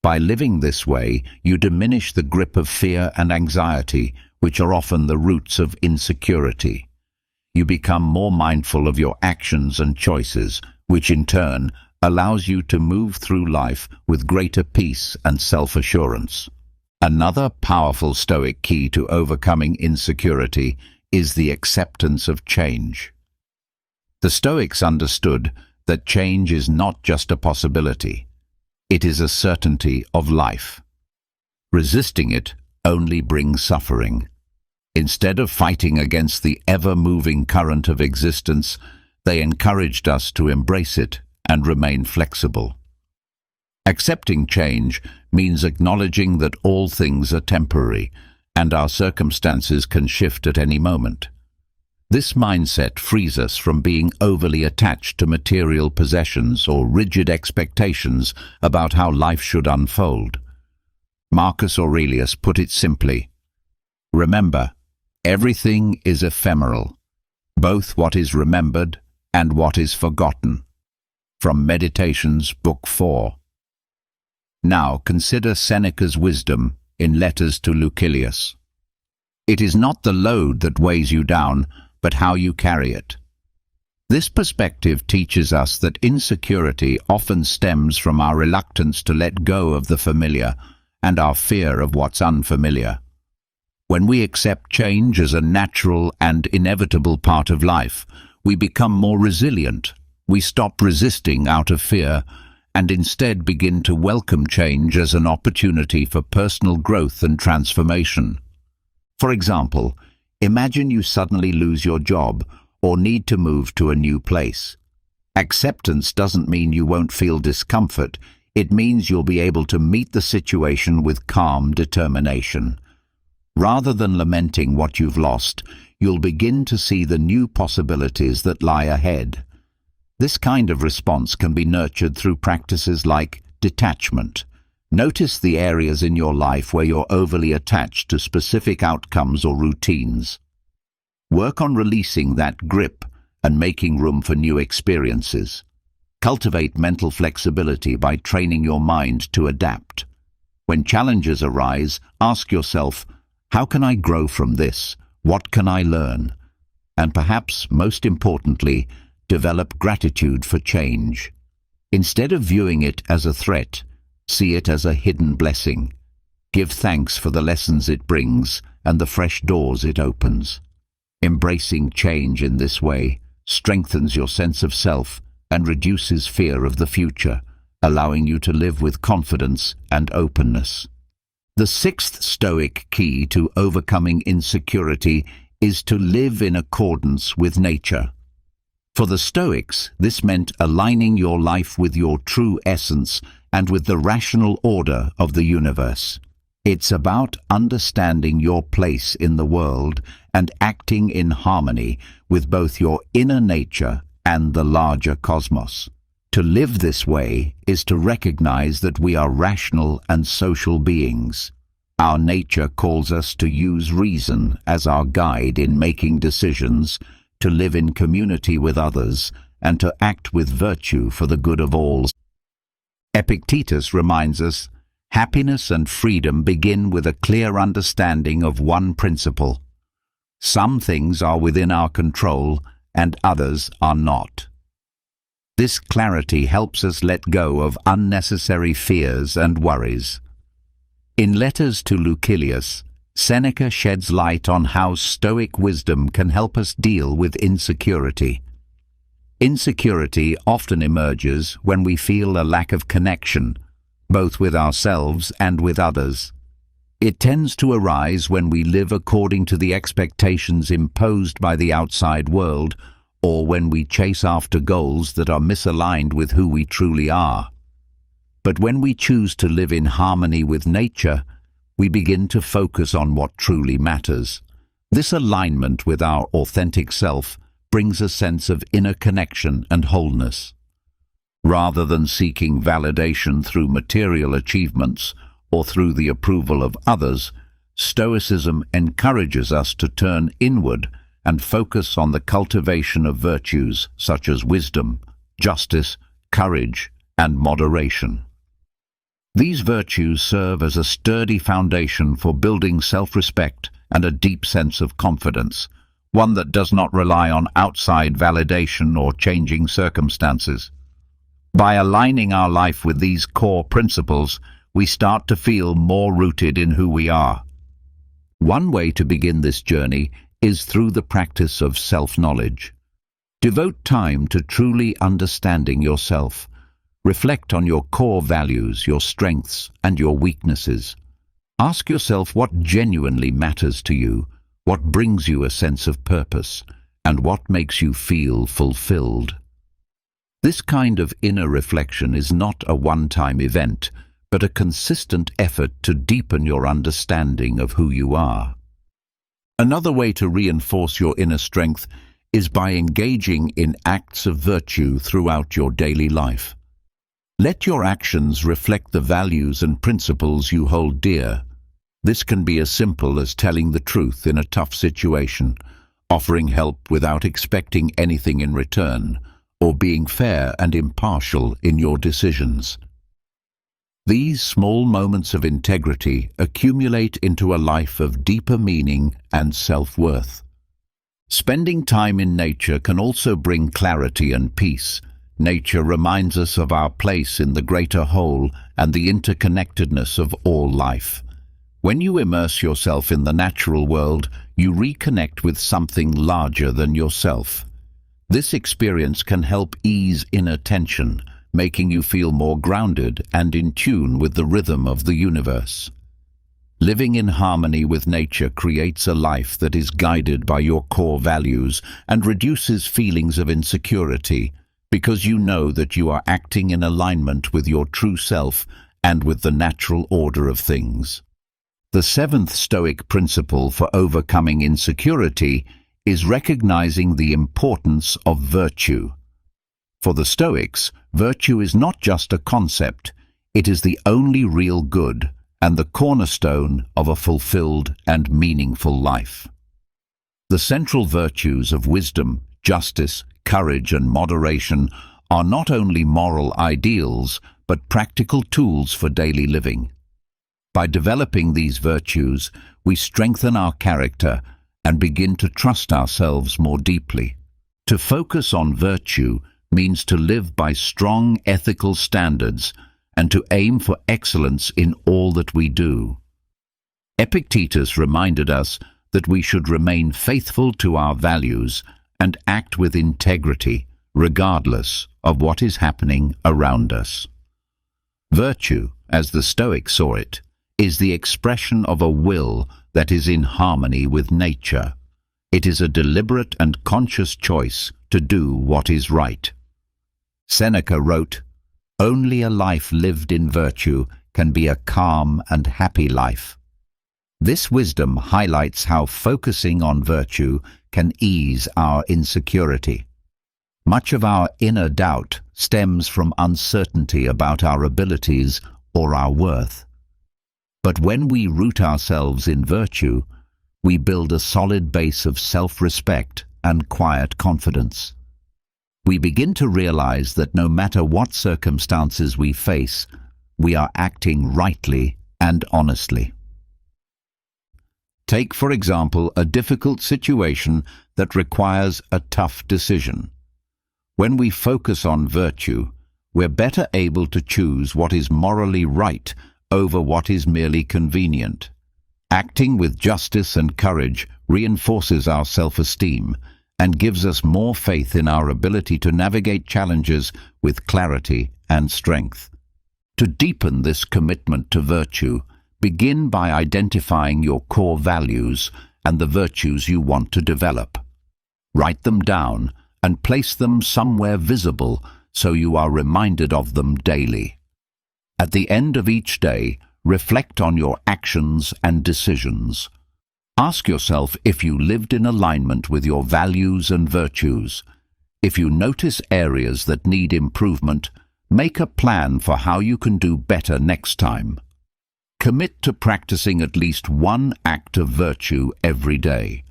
By living this way, you diminish the grip of fear and anxiety, which are often the roots of insecurity. You become more mindful of your actions and choices, which in turn allows you to move through life with greater peace and self-assurance. Another powerful Stoic key to overcoming insecurity is the acceptance of change. The Stoics understood that change is not just a possibility, it is a certainty of life. Resisting it only brings suffering. Instead of fighting against the ever-moving current of existence, they encouraged us to embrace it and remain flexible. Accepting change means acknowledging that all things are temporary and our circumstances can shift at any moment. This mindset frees us from being overly attached to material possessions or rigid expectations about how life should unfold. Marcus Aurelius put it simply, "Remember, everything is ephemeral, both what is remembered and what is forgotten." From Meditations, Book 4. Now consider Seneca's wisdom in Letters to Lucilius. It is not the load that weighs you down, but how you carry it. This perspective teaches us that insecurity often stems from our reluctance to let go of the familiar and our fear of what's unfamiliar. When we accept change as a natural and inevitable part of life, we become more resilient. We stop resisting out of fear and instead begin to welcome change as an opportunity for personal growth and transformation. For example, imagine you suddenly lose your job or need to move to a new place. Acceptance doesn't mean you won't feel discomfort. It means you'll be able to meet the situation with calm determination. Rather than lamenting what you've lost, you'll begin to see the new possibilities that lie ahead. This kind of response can be nurtured through practices like detachment. Notice the areas in your life where you're overly attached to specific outcomes or routines. Work on releasing that grip and making room for new experiences. Cultivate mental flexibility by training your mind to adapt. When challenges arise, ask yourself, how can I grow from this? What can I learn? And perhaps, most importantly, develop gratitude for change. Instead of viewing it as a threat, see it as a hidden blessing. Give thanks for the lessons it brings and the fresh doors it opens. Embracing change in this way strengthens your sense of self and reduces fear of the future, allowing you to live with confidence and openness. The sixth Stoic key to overcoming insecurity is to live in accordance with nature. For the Stoics, this meant aligning your life with your true essence and with the rational order of the universe. It's about understanding your place in the world and acting in harmony with both your inner nature and the larger cosmos. To live this way is to recognize that we are rational and social beings. Our nature calls us to use reason as our guide in making decisions, to live in community with others, and to act with virtue for the good of all. Epictetus reminds us, happiness and freedom begin with a clear understanding of one principle. Some things are within our control and others are not. This clarity helps us let go of unnecessary fears and worries. In Letters to Lucilius, Seneca sheds light on how Stoic wisdom can help us deal with insecurity. Insecurity often emerges when we feel a lack of connection, both with ourselves and with others. It tends to arise when we live according to the expectations imposed by the outside world, or when we chase after goals that are misaligned with who we truly are. But when we choose to live in harmony with nature, we begin to focus on what truly matters. This alignment with our authentic self brings a sense of inner connection and wholeness. Rather than seeking validation through material achievements or through the approval of others, Stoicism encourages us to turn inward and focus on the cultivation of virtues such as wisdom, justice, courage, and moderation. These virtues serve as a sturdy foundation for building self-respect and a deep sense of confidence, one that does not rely on outside validation or changing circumstances. By aligning our life with these core principles, we start to feel more rooted in who we are. One way to begin this journey is through the practice of self-knowledge. Devote time to truly understanding yourself. Reflect on your core values, your strengths, and your weaknesses. Ask yourself what genuinely matters to you, what brings you a sense of purpose, and what makes you feel fulfilled. This kind of inner reflection is not a one-time event, but a consistent effort to deepen your understanding of who you are. Another way to reinforce your inner strength is by engaging in acts of virtue throughout your daily life. Let your actions reflect the values and principles you hold dear. This can be as simple as telling the truth in a tough situation, offering help without expecting anything in return, or being fair and impartial in your decisions. These small moments of integrity accumulate into a life of deeper meaning and self-worth. Spending time in nature can also bring clarity and peace. Nature reminds us of our place in the greater whole and the interconnectedness of all life. When you immerse yourself in the natural world, you reconnect with something larger than yourself. This experience can help ease inner tension, making you feel more grounded and in tune with the rhythm of the universe. Living in harmony with nature creates a life that is guided by your core values and reduces feelings of insecurity, because you know that you are acting in alignment with your true self and with the natural order of things. The seventh Stoic principle for overcoming insecurity is recognizing the importance of virtue. For the Stoics, virtue is not just a concept, it is the only real good and the cornerstone of a fulfilled and meaningful life. The central virtues of wisdom, justice, courage, and moderation are not only moral ideals, but practical tools for daily living. By developing these virtues, we strengthen our character and begin to trust ourselves more deeply. To focus on virtue means to live by strong ethical standards and to aim for excellence in all that we do. Epictetus reminded us that we should remain faithful to our values and act with integrity, regardless of what is happening around us. Virtue, as the Stoics saw it, is the expression of a will that is in harmony with nature. It is a deliberate and conscious choice to do what is right. Seneca wrote, "Only a life lived in virtue can be a calm and happy life." This wisdom highlights how focusing on virtue can ease our insecurity. Much of our inner doubt stems from uncertainty about our abilities or our worth. But when we root ourselves in virtue, we build a solid base of self-respect and quiet confidence. We begin to realize that no matter what circumstances we face, we are acting rightly and honestly. Take, for example, a difficult situation that requires a tough decision. When we focus on virtue, we're better able to choose what is morally right over what is merely convenient. Acting with justice and courage reinforces our self-esteem and gives us more faith in our ability to navigate challenges with clarity and strength. To deepen this commitment to virtue, begin by identifying your core values and the virtues you want to develop. Write them down and place them somewhere visible so you are reminded of them daily. At the end of each day, reflect on your actions and decisions. Ask yourself if you lived in alignment with your values and virtues. If you notice areas that need improvement, make a plan for how you can do better next time. Commit to practicing at least one act of virtue every day.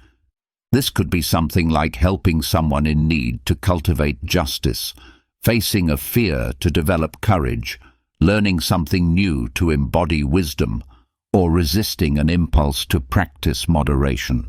This could be something like helping someone in need to cultivate justice, facing a fear to develop courage, learning something new to embody wisdom, or resisting an impulse to practice moderation.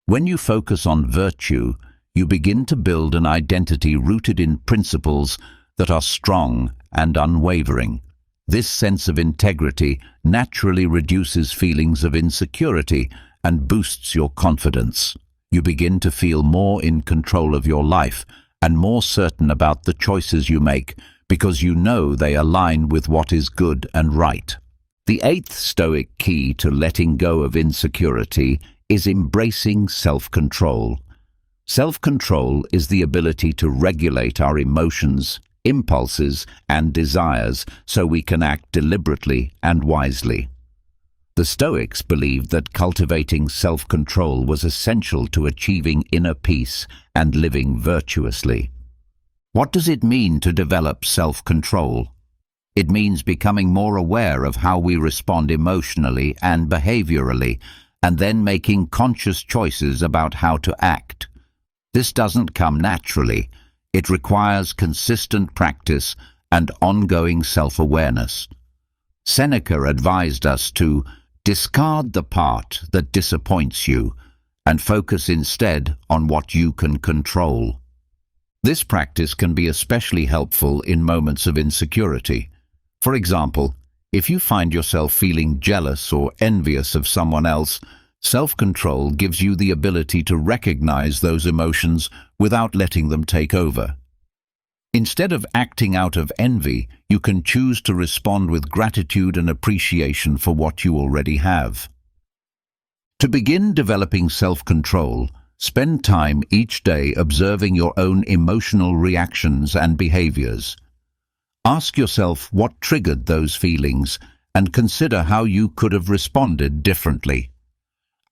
When you focus on virtue, you begin to build an identity rooted in principles that are strong and unwavering. This sense of integrity naturally reduces feelings of insecurity and boosts your confidence. You begin to feel more in control of your life and more certain about the choices you make because you know they align with what is good and right. The eighth Stoic key to letting go of insecurity is embracing self-control. Self-control is the ability to regulate our emotions, impulses, and desires so we can act deliberately and wisely. The Stoics believed that cultivating self-control was essential to achieving inner peace and living virtuously. What does it mean to develop self-control? It means becoming more aware of how we respond emotionally and behaviorally, and then making conscious choices about how to act. This doesn't come naturally. It requires consistent practice and ongoing self-awareness. Seneca advised us to discard the part that disappoints you and focus instead on what you can control. This practice can be especially helpful in moments of insecurity. For example, if you find yourself feeling jealous or envious of someone else, self-control gives you the ability to recognize those emotions without letting them take over. Instead of acting out of envy, you can choose to respond with gratitude and appreciation for what you already have. To begin developing self-control, spend time each day observing your own emotional reactions and behaviors. Ask yourself what triggered those feelings and consider how you could have responded differently.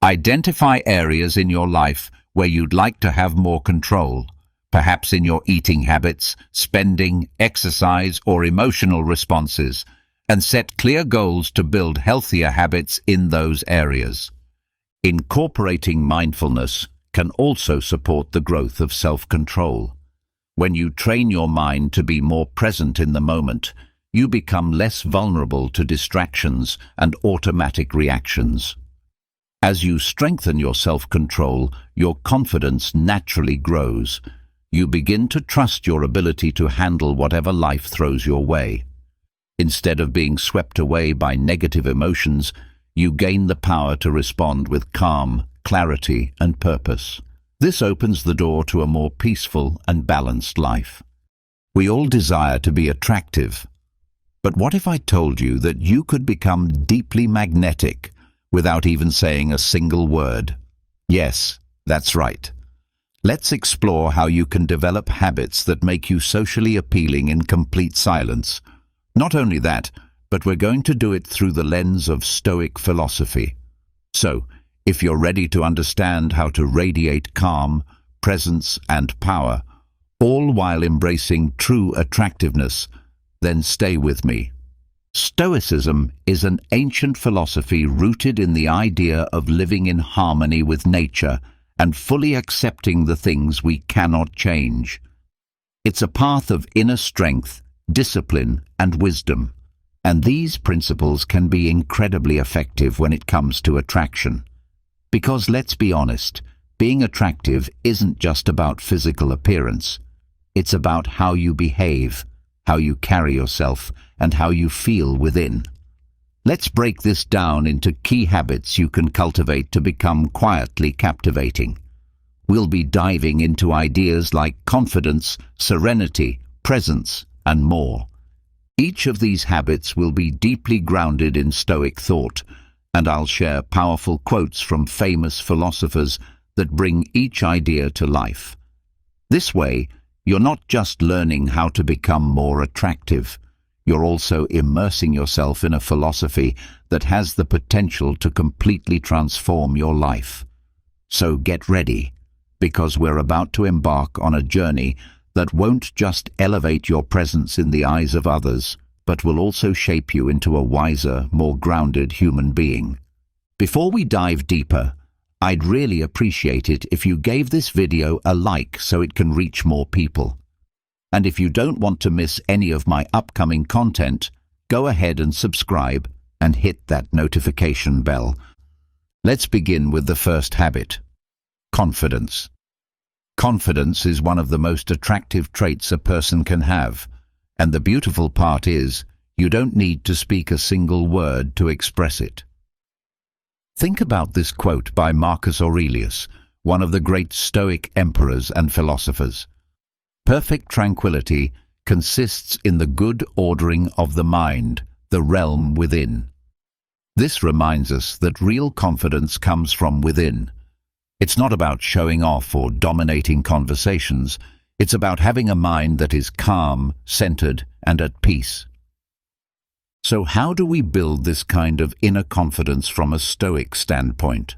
Identify areas in your life where you'd like to have more control, perhaps in your eating habits, spending, exercise, or emotional responses, and set clear goals to build healthier habits in those areas. Incorporating mindfulness can also support the growth of self-control. When you train your mind to be more present in the moment, you become less vulnerable to distractions and automatic reactions. As you strengthen your self-control, your confidence naturally grows. You begin to trust your ability to handle whatever life throws your way. Instead of being swept away by negative emotions, you gain the power to respond with calm, clarity, and purpose. This opens the door to a more peaceful and balanced life. We all desire to be attractive. But what if I told you that you could become deeply magnetic without even saying a single word? Yes, that's right. Let's explore how you can develop habits that make you socially appealing in complete silence. Not only that, but we're going to do it through the lens of Stoic philosophy. So, if you're ready to understand how to radiate calm, presence, and power, all while embracing true attractiveness, then stay with me. Stoicism is an ancient philosophy rooted in the idea of living in harmony with nature and fully accepting the things we cannot change. It's a path of inner strength, discipline, and wisdom, and these principles can be incredibly effective when it comes to attraction. Because let's be honest, being attractive isn't just about physical appearance. It's about how you behave, how you carry yourself, and how you feel within. Let's break this down into key habits you can cultivate to become quietly captivating. We'll be diving into ideas like confidence, serenity, presence, and more. Each of these habits will be deeply grounded in Stoic thought, and I'll share powerful quotes from famous philosophers that bring each idea to life. This way, you're not just learning how to become more attractive, you're also immersing yourself in a philosophy that has the potential to completely transform your life. So get ready, because we're about to embark on a journey that won't just elevate your presence in the eyes of others, but will also shape you into a wiser, more grounded human being. Before we dive deeper, I'd really appreciate it if you gave this video a like so it can reach more people. And if you don't want to miss any of my upcoming content, go ahead and subscribe and hit that notification bell. Let's begin with the first habit: confidence. Confidence is one of the most attractive traits a person can have, and the beautiful part is, you don't need to speak a single word to express it. Think about this quote by Marcus Aurelius, one of the great Stoic emperors and philosophers. Perfect tranquility consists in the good ordering of the mind, the realm within. This reminds us that real confidence comes from within. It's not about showing off or dominating conversations. It's about having a mind that is calm, centered, and at peace. So how do we build this kind of inner confidence from a Stoic standpoint?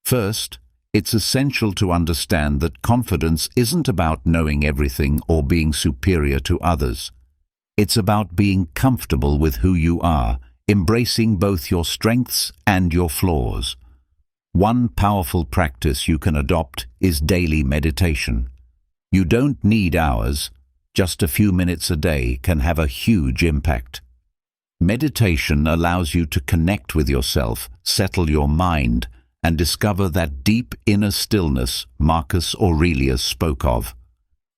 First, it's essential to understand that confidence isn't about knowing everything or being superior to others. It's about being comfortable with who you are, embracing both your strengths and your flaws. One powerful practice you can adopt is daily meditation. You don't need hours, just a few minutes a day can have a huge impact. Meditation allows you to connect with yourself, settle your mind, and discover that deep inner stillness Marcus Aurelius spoke of.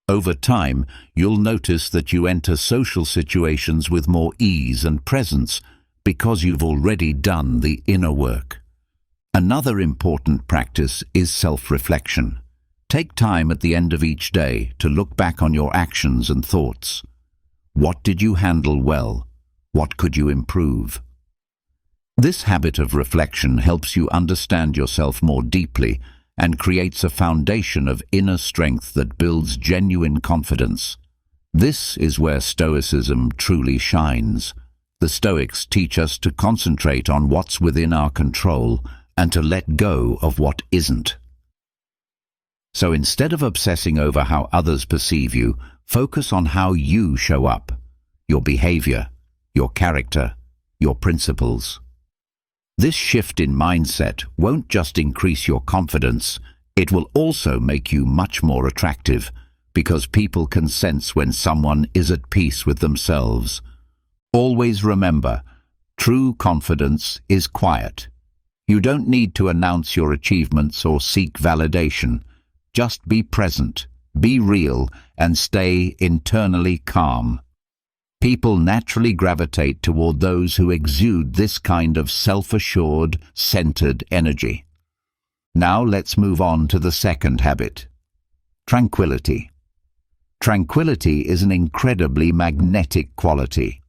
Over time, you'll notice that you enter social situations with more ease and presence because you've already done the inner work. Another important practice is self-reflection. Take time at the end of each day to look back on your actions and thoughts. What did you handle well? What could you improve? This habit of reflection helps you understand yourself more deeply and creates a foundation of inner strength that builds genuine confidence. This is where Stoicism truly shines. The Stoics teach us to concentrate on what's within our control and to let go of what isn't. So instead of obsessing over how others perceive you, focus on how you show up, your behavior, your character, your principles. This shift in mindset won't just increase your confidence, it will also make you much more attractive, because people can sense when someone is at peace with themselves. Always remember, true confidence is quiet. You don't need to announce your achievements or seek validation. Just be present, be real, and stay internally calm. People naturally gravitate toward those who exude this kind of self-assured, centered energy. Now let's move on to the second habit. Tranquility. Tranquility is an incredibly magnetic quality.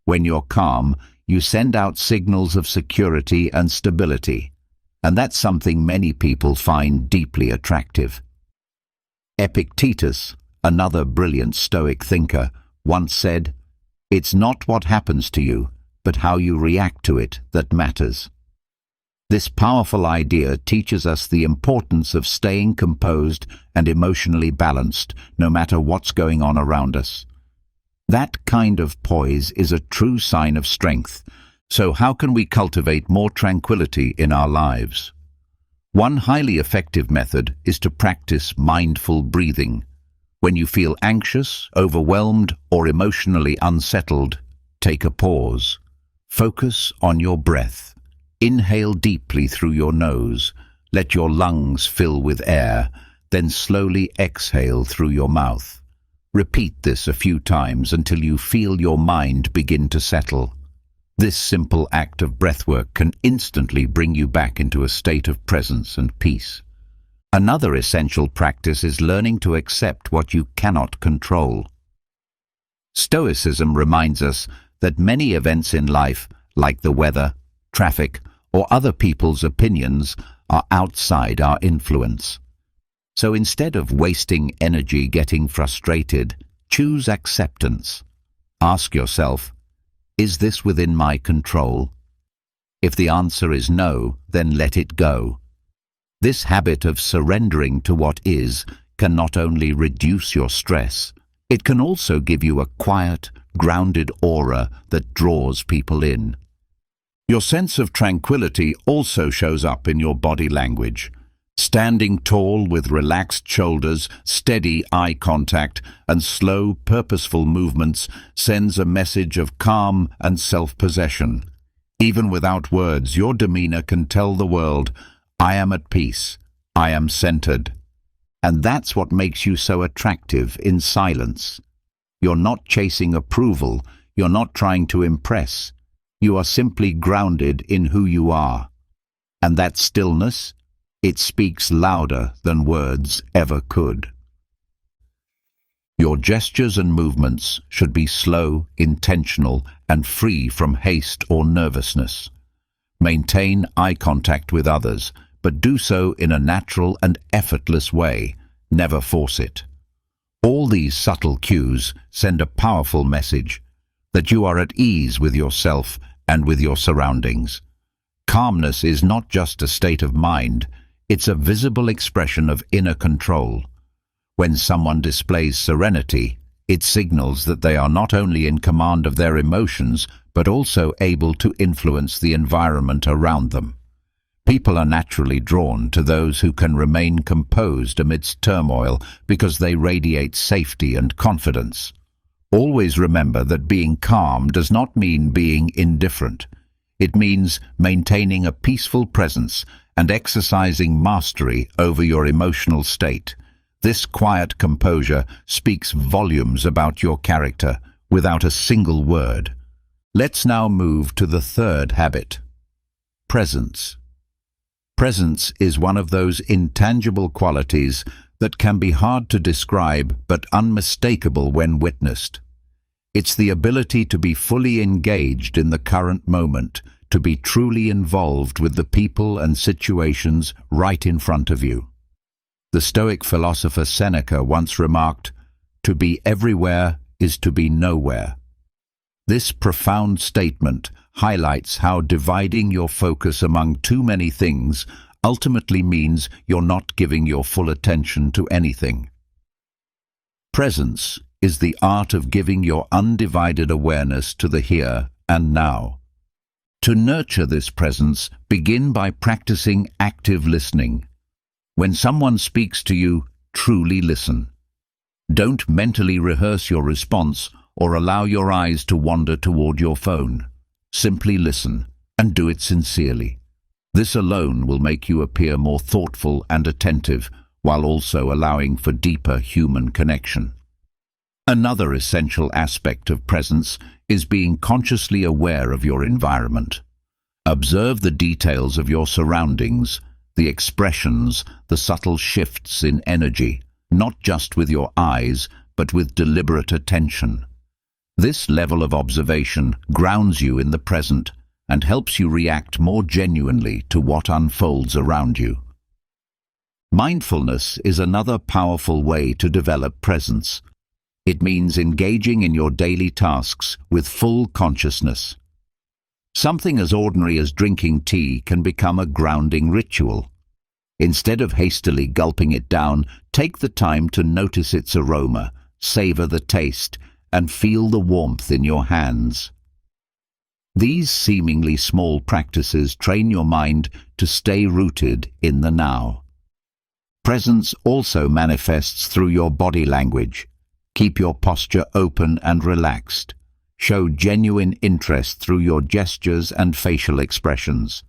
When you're calm, you send out signals of security and stability, and that's something many people find deeply attractive. Epictetus, another brilliant Stoic thinker, once said, "It's not what happens to you, but how you react to it that matters." This powerful idea teaches us the importance of staying composed and emotionally balanced, no matter what's going on around us. That kind of poise is a true sign of strength. So how can we cultivate more tranquility in our lives? One highly effective method is to practice mindful breathing. When you feel anxious, overwhelmed, or emotionally unsettled, take a pause. Focus on your breath. Inhale deeply through your nose. Let your lungs fill with air, then slowly exhale through your mouth. Repeat this a few times until you feel your mind begin to settle. This simple act of breathwork can instantly bring you back into a state of presence and peace. Another essential practice is learning to accept what you cannot control. Stoicism reminds us that many events in life, like the weather, traffic, or other people's opinions, are outside our influence. So instead of wasting energy getting frustrated, choose acceptance. Ask yourself, is this within my control? If the answer is no, then let it go. This habit of surrendering to what is can not only reduce your stress, it can also give you a quiet, grounded aura that draws people in. Your sense of tranquility also shows up in your body language. Standing tall with relaxed shoulders, steady eye contact, and slow, purposeful movements sends a message of calm and self-possession. Even without words, your demeanor can tell the world, "I am at peace, I am centered." And that's what makes you so attractive in silence. You're not chasing approval, you're not trying to impress. You are simply grounded in who you are. And that stillness, It speaks louder than words ever could. Your gestures and movements should be slow, intentional, and free from haste or nervousness. Maintain eye contact with others, but do so in a natural and effortless way. Never force it. All these subtle cues send a powerful message that you are at ease with yourself and with your surroundings. Calmness is not just a state of mind, it's a visible expression of inner control. When someone displays serenity, it signals that they are not only in command of their emotions, but also able to influence the environment around them. People are naturally drawn to those who can remain composed amidst turmoil because they radiate safety and confidence. Always remember that being calm does not mean being indifferent. It means maintaining a peaceful presence and exercising mastery over your emotional state. This quiet composure speaks volumes about your character without a single word. Let's now move to the third habit: presence. Presence is one of those intangible qualities that can be hard to describe but unmistakable when witnessed. It's the ability to be fully engaged in the current moment, to be truly involved with the people and situations right in front of you. The Stoic philosopher Seneca once remarked, "To be everywhere is to be nowhere." This profound statement highlights how dividing your focus among too many things ultimately means you're not giving your full attention to anything. Presence is the art of giving your undivided awareness to the here and now. To nurture this presence, begin by practicing active listening. When someone speaks to you, truly listen. Don't mentally rehearse your response or allow your eyes to wander toward your phone. Simply listen, and do it sincerely. This alone will make you appear more thoughtful and attentive, while also allowing for deeper human connection. Another essential aspect of presence is being consciously aware of your environment. Observe the details of your surroundings, the expressions, the subtle shifts in energy, not just with your eyes, but with deliberate attention. This level of observation grounds you in the present and helps you react more genuinely to what unfolds around you. Mindfulness is another powerful way to develop presence. It means engaging in your daily tasks with full consciousness. Something as ordinary as drinking tea can become a grounding ritual. Instead of hastily gulping it down, take the time to notice its aroma, savor the taste, and feel the warmth in your hands. These seemingly small practices train your mind to stay rooted in the now. Presence also manifests through your body language. Keep your posture open and relaxed. Show genuine interest through your gestures and facial expressions.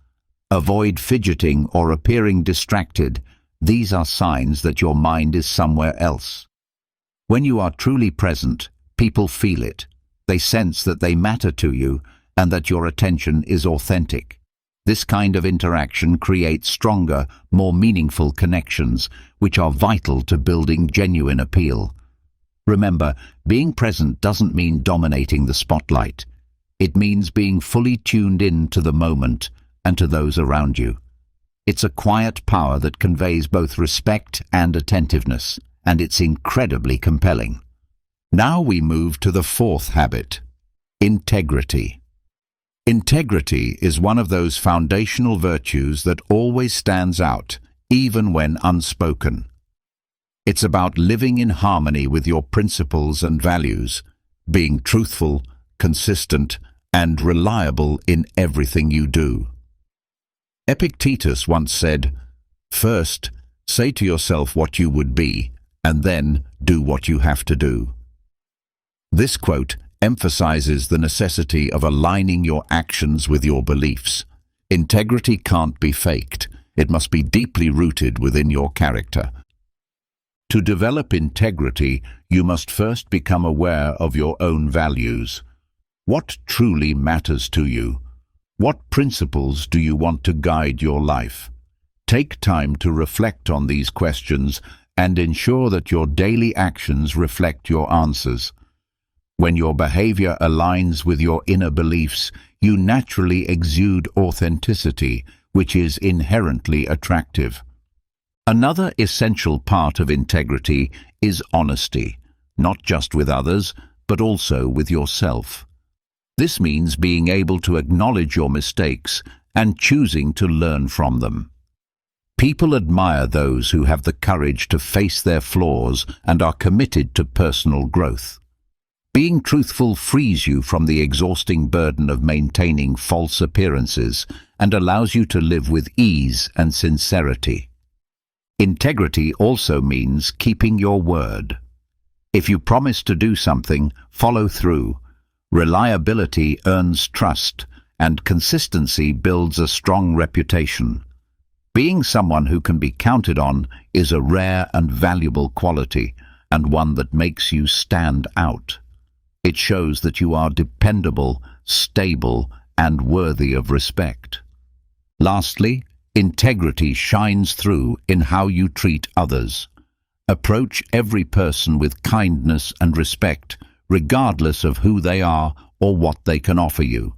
Avoid fidgeting or appearing distracted. These are signs that your mind is somewhere else. When you are truly present, people feel it. They sense that they matter to you and that your attention is authentic. This kind of interaction creates stronger, more meaningful connections, which are vital to building genuine appeal. Remember, being present doesn't mean dominating the spotlight. It means being fully tuned in to the moment and to those around you. It's a quiet power that conveys both respect and attentiveness, and it's incredibly compelling. Now we move to the fourth habit: integrity. Integrity is one of those foundational virtues that always stands out, even when unspoken. It's about living in harmony with your principles and values, being truthful, consistent, and reliable in everything you do. Epictetus once said, "First, say to yourself what you would be, and then do what you have to do." This quote emphasizes the necessity of aligning your actions with your beliefs. Integrity can't be faked. It must be deeply rooted within your character. To develop integrity, you must first become aware of your own values. What truly matters to you? What principles do you want to guide your life? Take time to reflect on these questions and ensure that your daily actions reflect your answers. When your behavior aligns with your inner beliefs, you naturally exude authenticity, which is inherently attractive. Another essential part of integrity is honesty, not just with others, but also with yourself. This means being able to acknowledge your mistakes and choosing to learn from them. People admire those who have the courage to face their flaws and are committed to personal growth. Being truthful frees you from the exhausting burden of maintaining false appearances and allows you to live with ease and sincerity. Integrity also means keeping your word. If you promise to do something, follow through. Reliability earns trust, and consistency builds a strong reputation. Being someone who can be counted on is a rare and valuable quality, and one that makes you stand out. It shows that you are dependable, stable, and worthy of respect. Lastly, integrity shines through in how you treat others. Approach every person with kindness and respect, regardless of who they are or what they can offer you.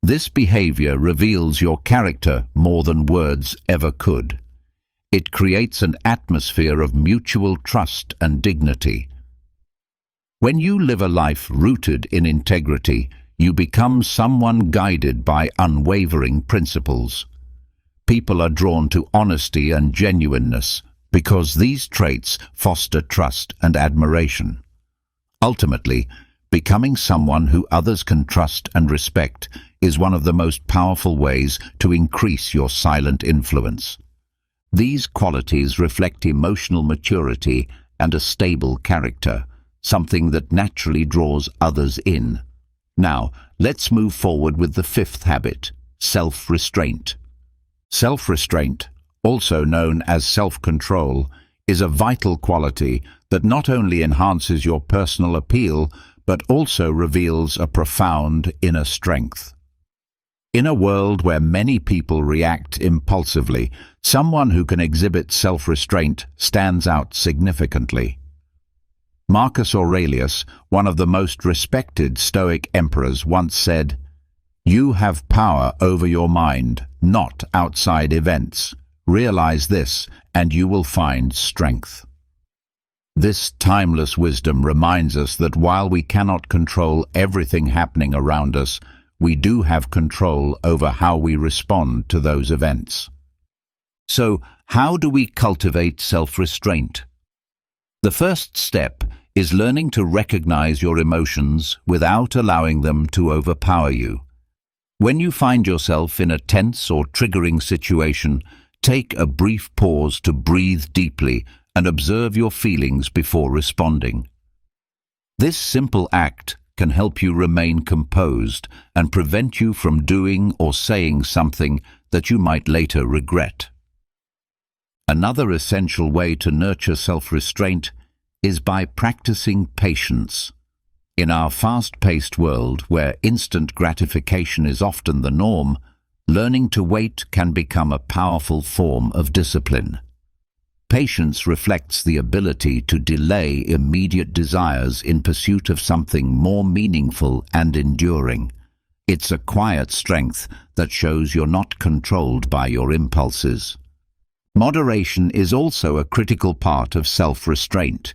This behavior reveals your character more than words ever could. It creates an atmosphere of mutual trust and dignity. When you live a life rooted in integrity, you become someone guided by unwavering principles. People are drawn to honesty and genuineness because these traits foster trust and admiration. Ultimately, becoming someone who others can trust and respect is one of the most powerful ways to increase your silent influence. These qualities reflect emotional maturity and a stable character, something that naturally draws others in. Now, let's move forward with the fifth habit, self-restraint. Self-restraint, also known as self-control, is a vital quality that not only enhances your personal appeal, but also reveals a profound inner strength. In a world where many people react impulsively, someone who can exhibit self-restraint stands out significantly. Marcus Aurelius, one of the most respected Stoic emperors, once said, "You have power over your mind, not outside events. Realize this, and you will find strength." This timeless wisdom reminds us that while we cannot control everything happening around us, we do have control over how we respond to those events. So, how do we cultivate self-restraint? The first step is learning to recognize your emotions without allowing them to overpower you. When you find yourself in a tense or triggering situation, take a brief pause to breathe deeply and observe your feelings before responding. This simple act can help you remain composed and prevent you from doing or saying something that you might later regret. Another essential way to nurture self-restraint is by practicing patience. In our fast-paced world, where instant gratification is often the norm, learning to wait can become a powerful form of discipline. Patience reflects the ability to delay immediate desires in pursuit of something more meaningful and enduring. It's a quiet strength that shows you're not controlled by your impulses. Moderation is also a critical part of self-restraint.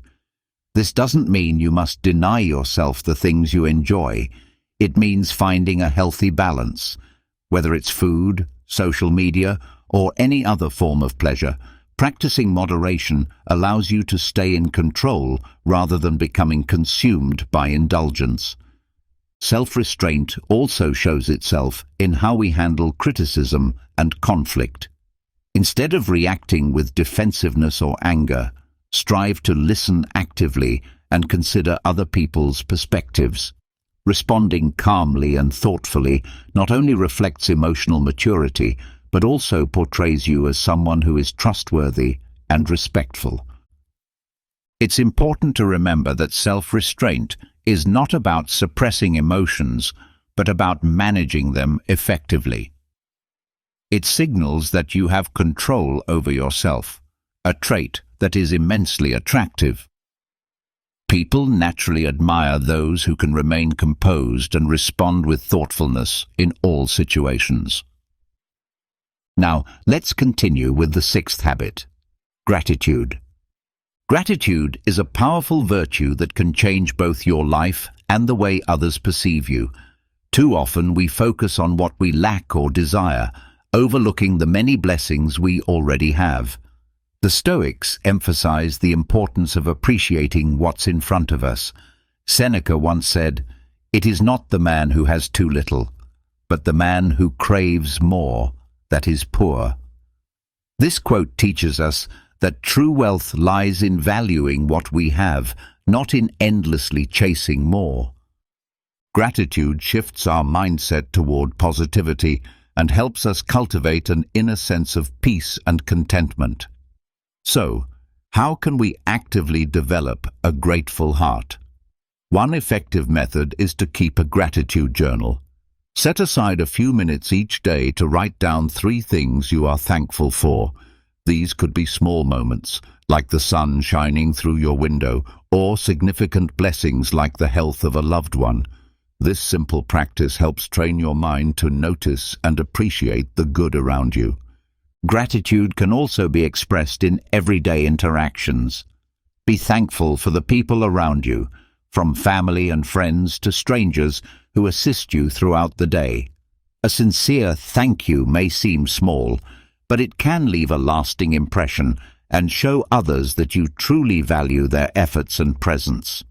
This doesn't mean you must deny yourself the things you enjoy. It means finding a healthy balance. Whether it's food, social media, or any other form of pleasure, practicing moderation allows you to stay in control rather than becoming consumed by indulgence. Self-restraint also shows itself in how we handle criticism and conflict. Instead of reacting with defensiveness or anger, strive to listen actively and consider other people's perspectives. Responding calmly and thoughtfully not only reflects emotional maturity, but also portrays you as someone who is trustworthy and respectful. It's important to remember that self-restraint is not about suppressing emotions, but about managing them effectively. It signals that you have control over yourself, a trait that is immensely attractive. People naturally admire those who can remain composed and respond with thoughtfulness in all situations. Now, let's continue with the sixth habit: gratitude. Gratitude is a powerful virtue that can change both your life and the way others perceive you. Too often we focus on what we lack or desire, overlooking the many blessings we already have. The Stoics emphasize the importance of appreciating what's in front of us. Seneca once said, "It is not the man who has too little, but the man who craves more that is poor." This quote teaches us that true wealth lies in valuing what we have, not in endlessly chasing more. Gratitude shifts our mindset toward positivity and helps us cultivate an inner sense of peace and contentment. So, how can we actively develop a grateful heart? One effective method is to keep a gratitude journal. Set aside a few minutes each day to write down 3 things you are thankful for. These could be small moments, like the sun shining through your window, or significant blessings like the health of a loved one. This simple practice helps train your mind to notice and appreciate the good around you. Gratitude can also be expressed in everyday interactions. Be thankful for the people around you, from family and friends to strangers who assist you throughout the day. A sincere thank you may seem small, but it can leave a lasting impression and show others that you truly value their efforts and presence.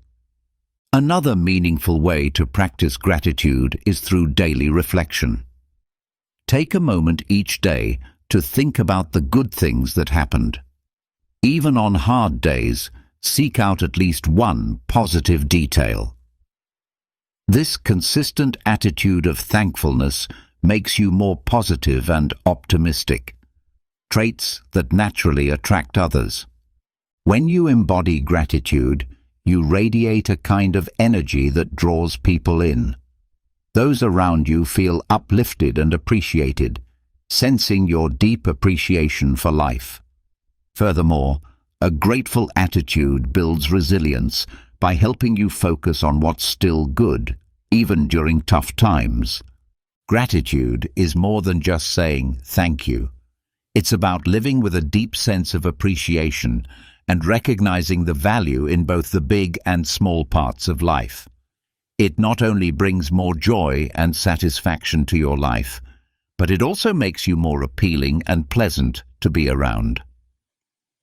Another meaningful way to practice gratitude is through daily reflection. Take a moment each day to think about the good things that happened. Even on hard days, seek out at least one positive detail. This consistent attitude of thankfulness makes you more positive and optimistic, traits that naturally attract others. When you embody gratitude, you radiate a kind of energy that draws people in. Those around you feel uplifted and appreciated, sensing your deep appreciation for life. Furthermore, a grateful attitude builds resilience by helping you focus on what's still good, even during tough times. Gratitude is more than just saying thank you. It's about living with a deep sense of appreciation and recognizing the value in both the big and small parts of life. It not only brings more joy and satisfaction to your life, but it also makes you more appealing and pleasant to be around.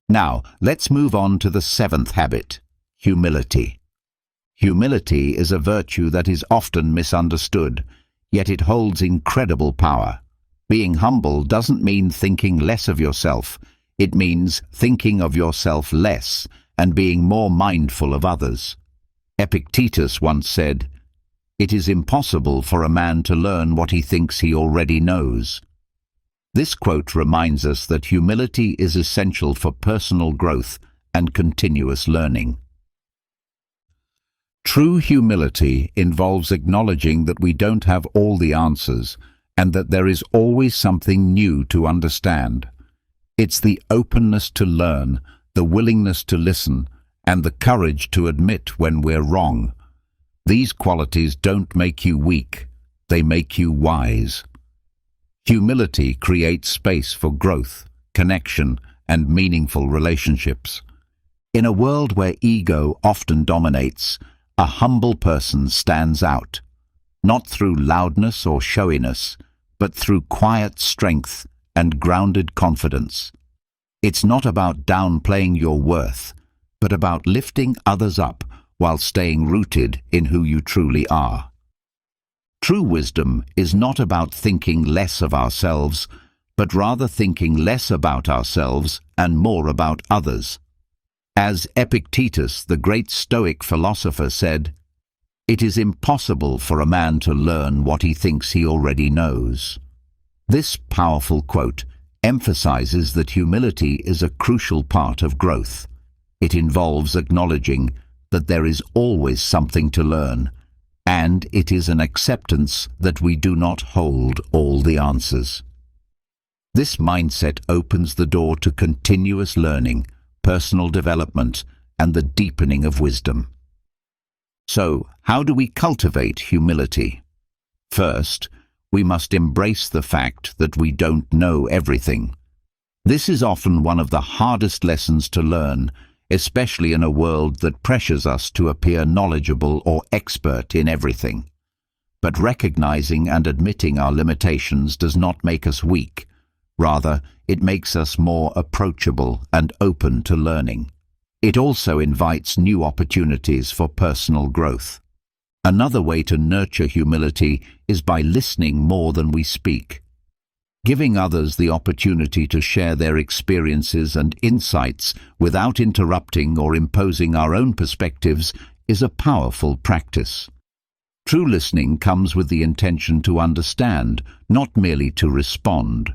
Now, let's move on to the 7th habit: humility. Humility is a virtue that is often misunderstood, yet it holds incredible power. Being humble doesn't mean thinking less of yourself. It means thinking of yourself less and being more mindful of others. Epictetus once said, "It is impossible for a man to learn what he thinks he already knows." This quote reminds us that humility is essential for personal growth and continuous learning. True humility involves acknowledging that we don't have all the answers and that there is always something new to understand. It's the openness to learn, the willingness to listen, and the courage to admit when we're wrong. These qualities don't make you weak, they make you wise. Humility creates space for growth, connection, and meaningful relationships. In a world where ego often dominates, a humble person stands out, not through loudness or showiness, but through quiet strength and grounded confidence. It's not about downplaying your worth, but about lifting others up while staying rooted in who you truly are. True wisdom is not about thinking less of ourselves, but rather thinking less about ourselves and more about others. As Epictetus, the great Stoic philosopher, said, "It is impossible for a man to learn what he thinks he already knows." This powerful quote emphasizes that humility is a crucial part of growth. It involves acknowledging that there is always something to learn, and it is an acceptance that we do not hold all the answers. This mindset opens the door to continuous learning, personal development, and the deepening of wisdom. So, how do we cultivate humility? First, we must embrace the fact that we don't know everything. This is often one of the hardest lessons to learn, especially in a world that pressures us to appear knowledgeable or expert in everything. But recognizing and admitting our limitations does not make us weak. Rather, it makes us more approachable and open to learning. It also invites new opportunities for personal growth. Another way to nurture humility is by listening more than we speak. Giving others the opportunity to share their experiences and insights without interrupting or imposing our own perspectives is a powerful practice. True listening comes with the intention to understand, not merely to respond.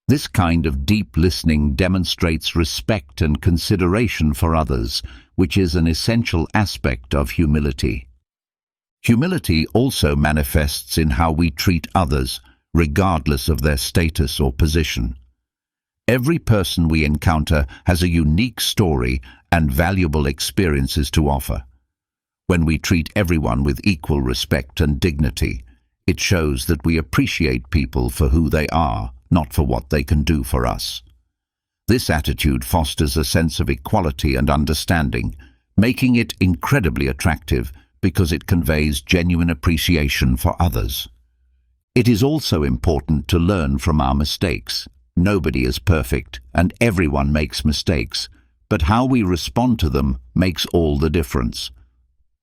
This kind of deep listening demonstrates respect and consideration for others, which is an essential aspect of humility. Humility also manifests in how we treat others, regardless of their status or position. Every person we encounter has a unique story and valuable experiences to offer. When we treat everyone with equal respect and dignity, it shows that we appreciate people for who they are, not for what they can do for us. This attitude fosters a sense of equality and understanding, making it incredibly attractive because it conveys genuine appreciation for others. It is also important to learn from our mistakes. Nobody is perfect, and everyone makes mistakes, but how we respond to them makes all the difference.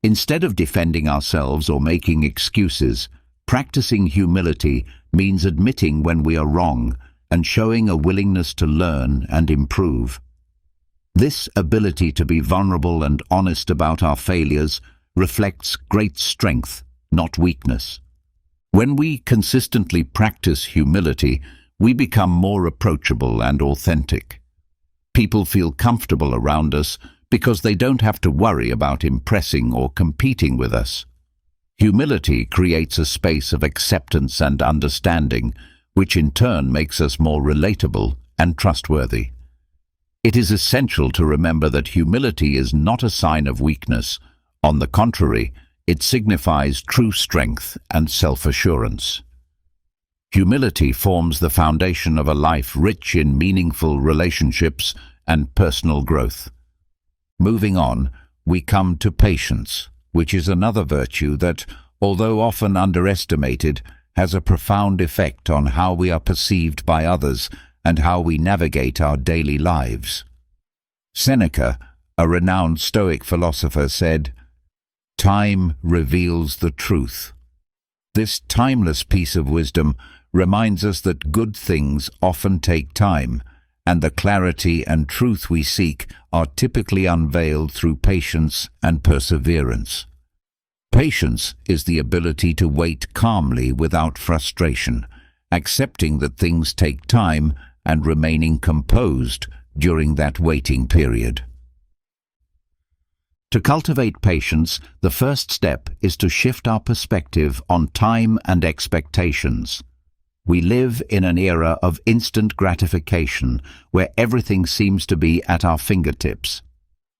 Instead of defending ourselves or making excuses, practicing humility means admitting when we are wrong and showing a willingness to learn and improve. This ability to be vulnerable and honest about our failures reflects great strength, not weakness. When we consistently practice humility, we become more approachable and authentic. People feel comfortable around us because they don't have to worry about impressing or competing with us. Humility creates a space of acceptance and understanding, which in turn makes us more relatable and trustworthy. It is essential to remember that humility is not a sign of weakness. On the contrary, it signifies true strength and self-assurance. Humility forms the foundation of a life rich in meaningful relationships and personal growth. Moving on, we come to patience, which is another virtue that, although often underestimated, has a profound effect on how we are perceived by others and how we navigate our daily lives. Seneca, a renowned Stoic philosopher, said, "Time reveals the truth." This timeless piece of wisdom reminds us that good things often take time, and the clarity and truth we seek are typically unveiled through patience and perseverance. Patience is the ability to wait calmly without frustration, accepting that things take time and remaining composed during that waiting period. To cultivate patience, the first step is to shift our perspective on time and expectations. We live in an era of instant gratification where everything seems to be at our fingertips.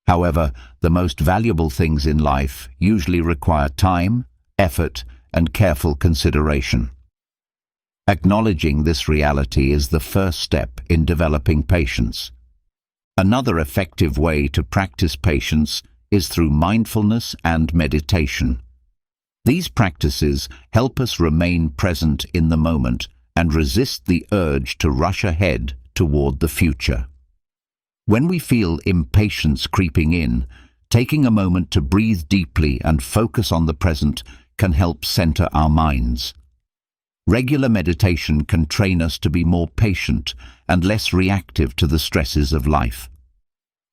However, the most valuable things in life usually require time, effort, and careful consideration. Acknowledging this reality is the first step in developing patience. Another effective way to practice patience is through mindfulness and meditation. These practices help us remain present in the moment and resist the urge to rush ahead toward the future. When we feel impatience creeping in, taking a moment to breathe deeply and focus on the present can help center our minds. Regular meditation can train us to be more patient and less reactive to the stresses of life.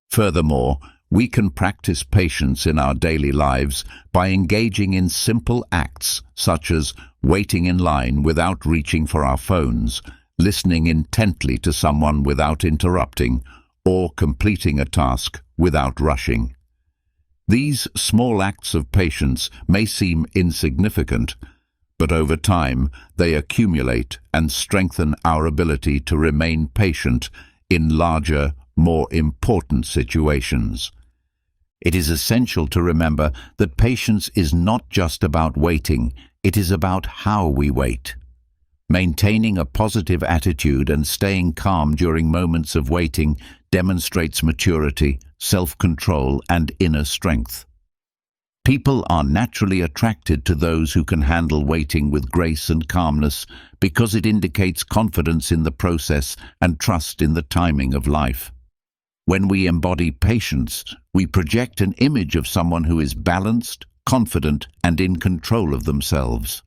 Furthermore, we can practice patience in our daily lives by engaging in simple acts such as waiting in line without reaching for our phones, listening intently to someone without interrupting, or completing a task without rushing. These small acts of patience may seem insignificant, but over time they accumulate and strengthen our ability to remain patient in larger, more important situations. It is essential to remember that patience is not just about waiting, it is about how we wait. Maintaining a positive attitude and staying calm during moments of waiting demonstrates maturity, self-control, and inner strength. People are naturally attracted to those who can handle waiting with grace and calmness because it indicates confidence in the process and trust in the timing of life. When we embody patience, we project an image of someone who is balanced, confident, and in control of themselves.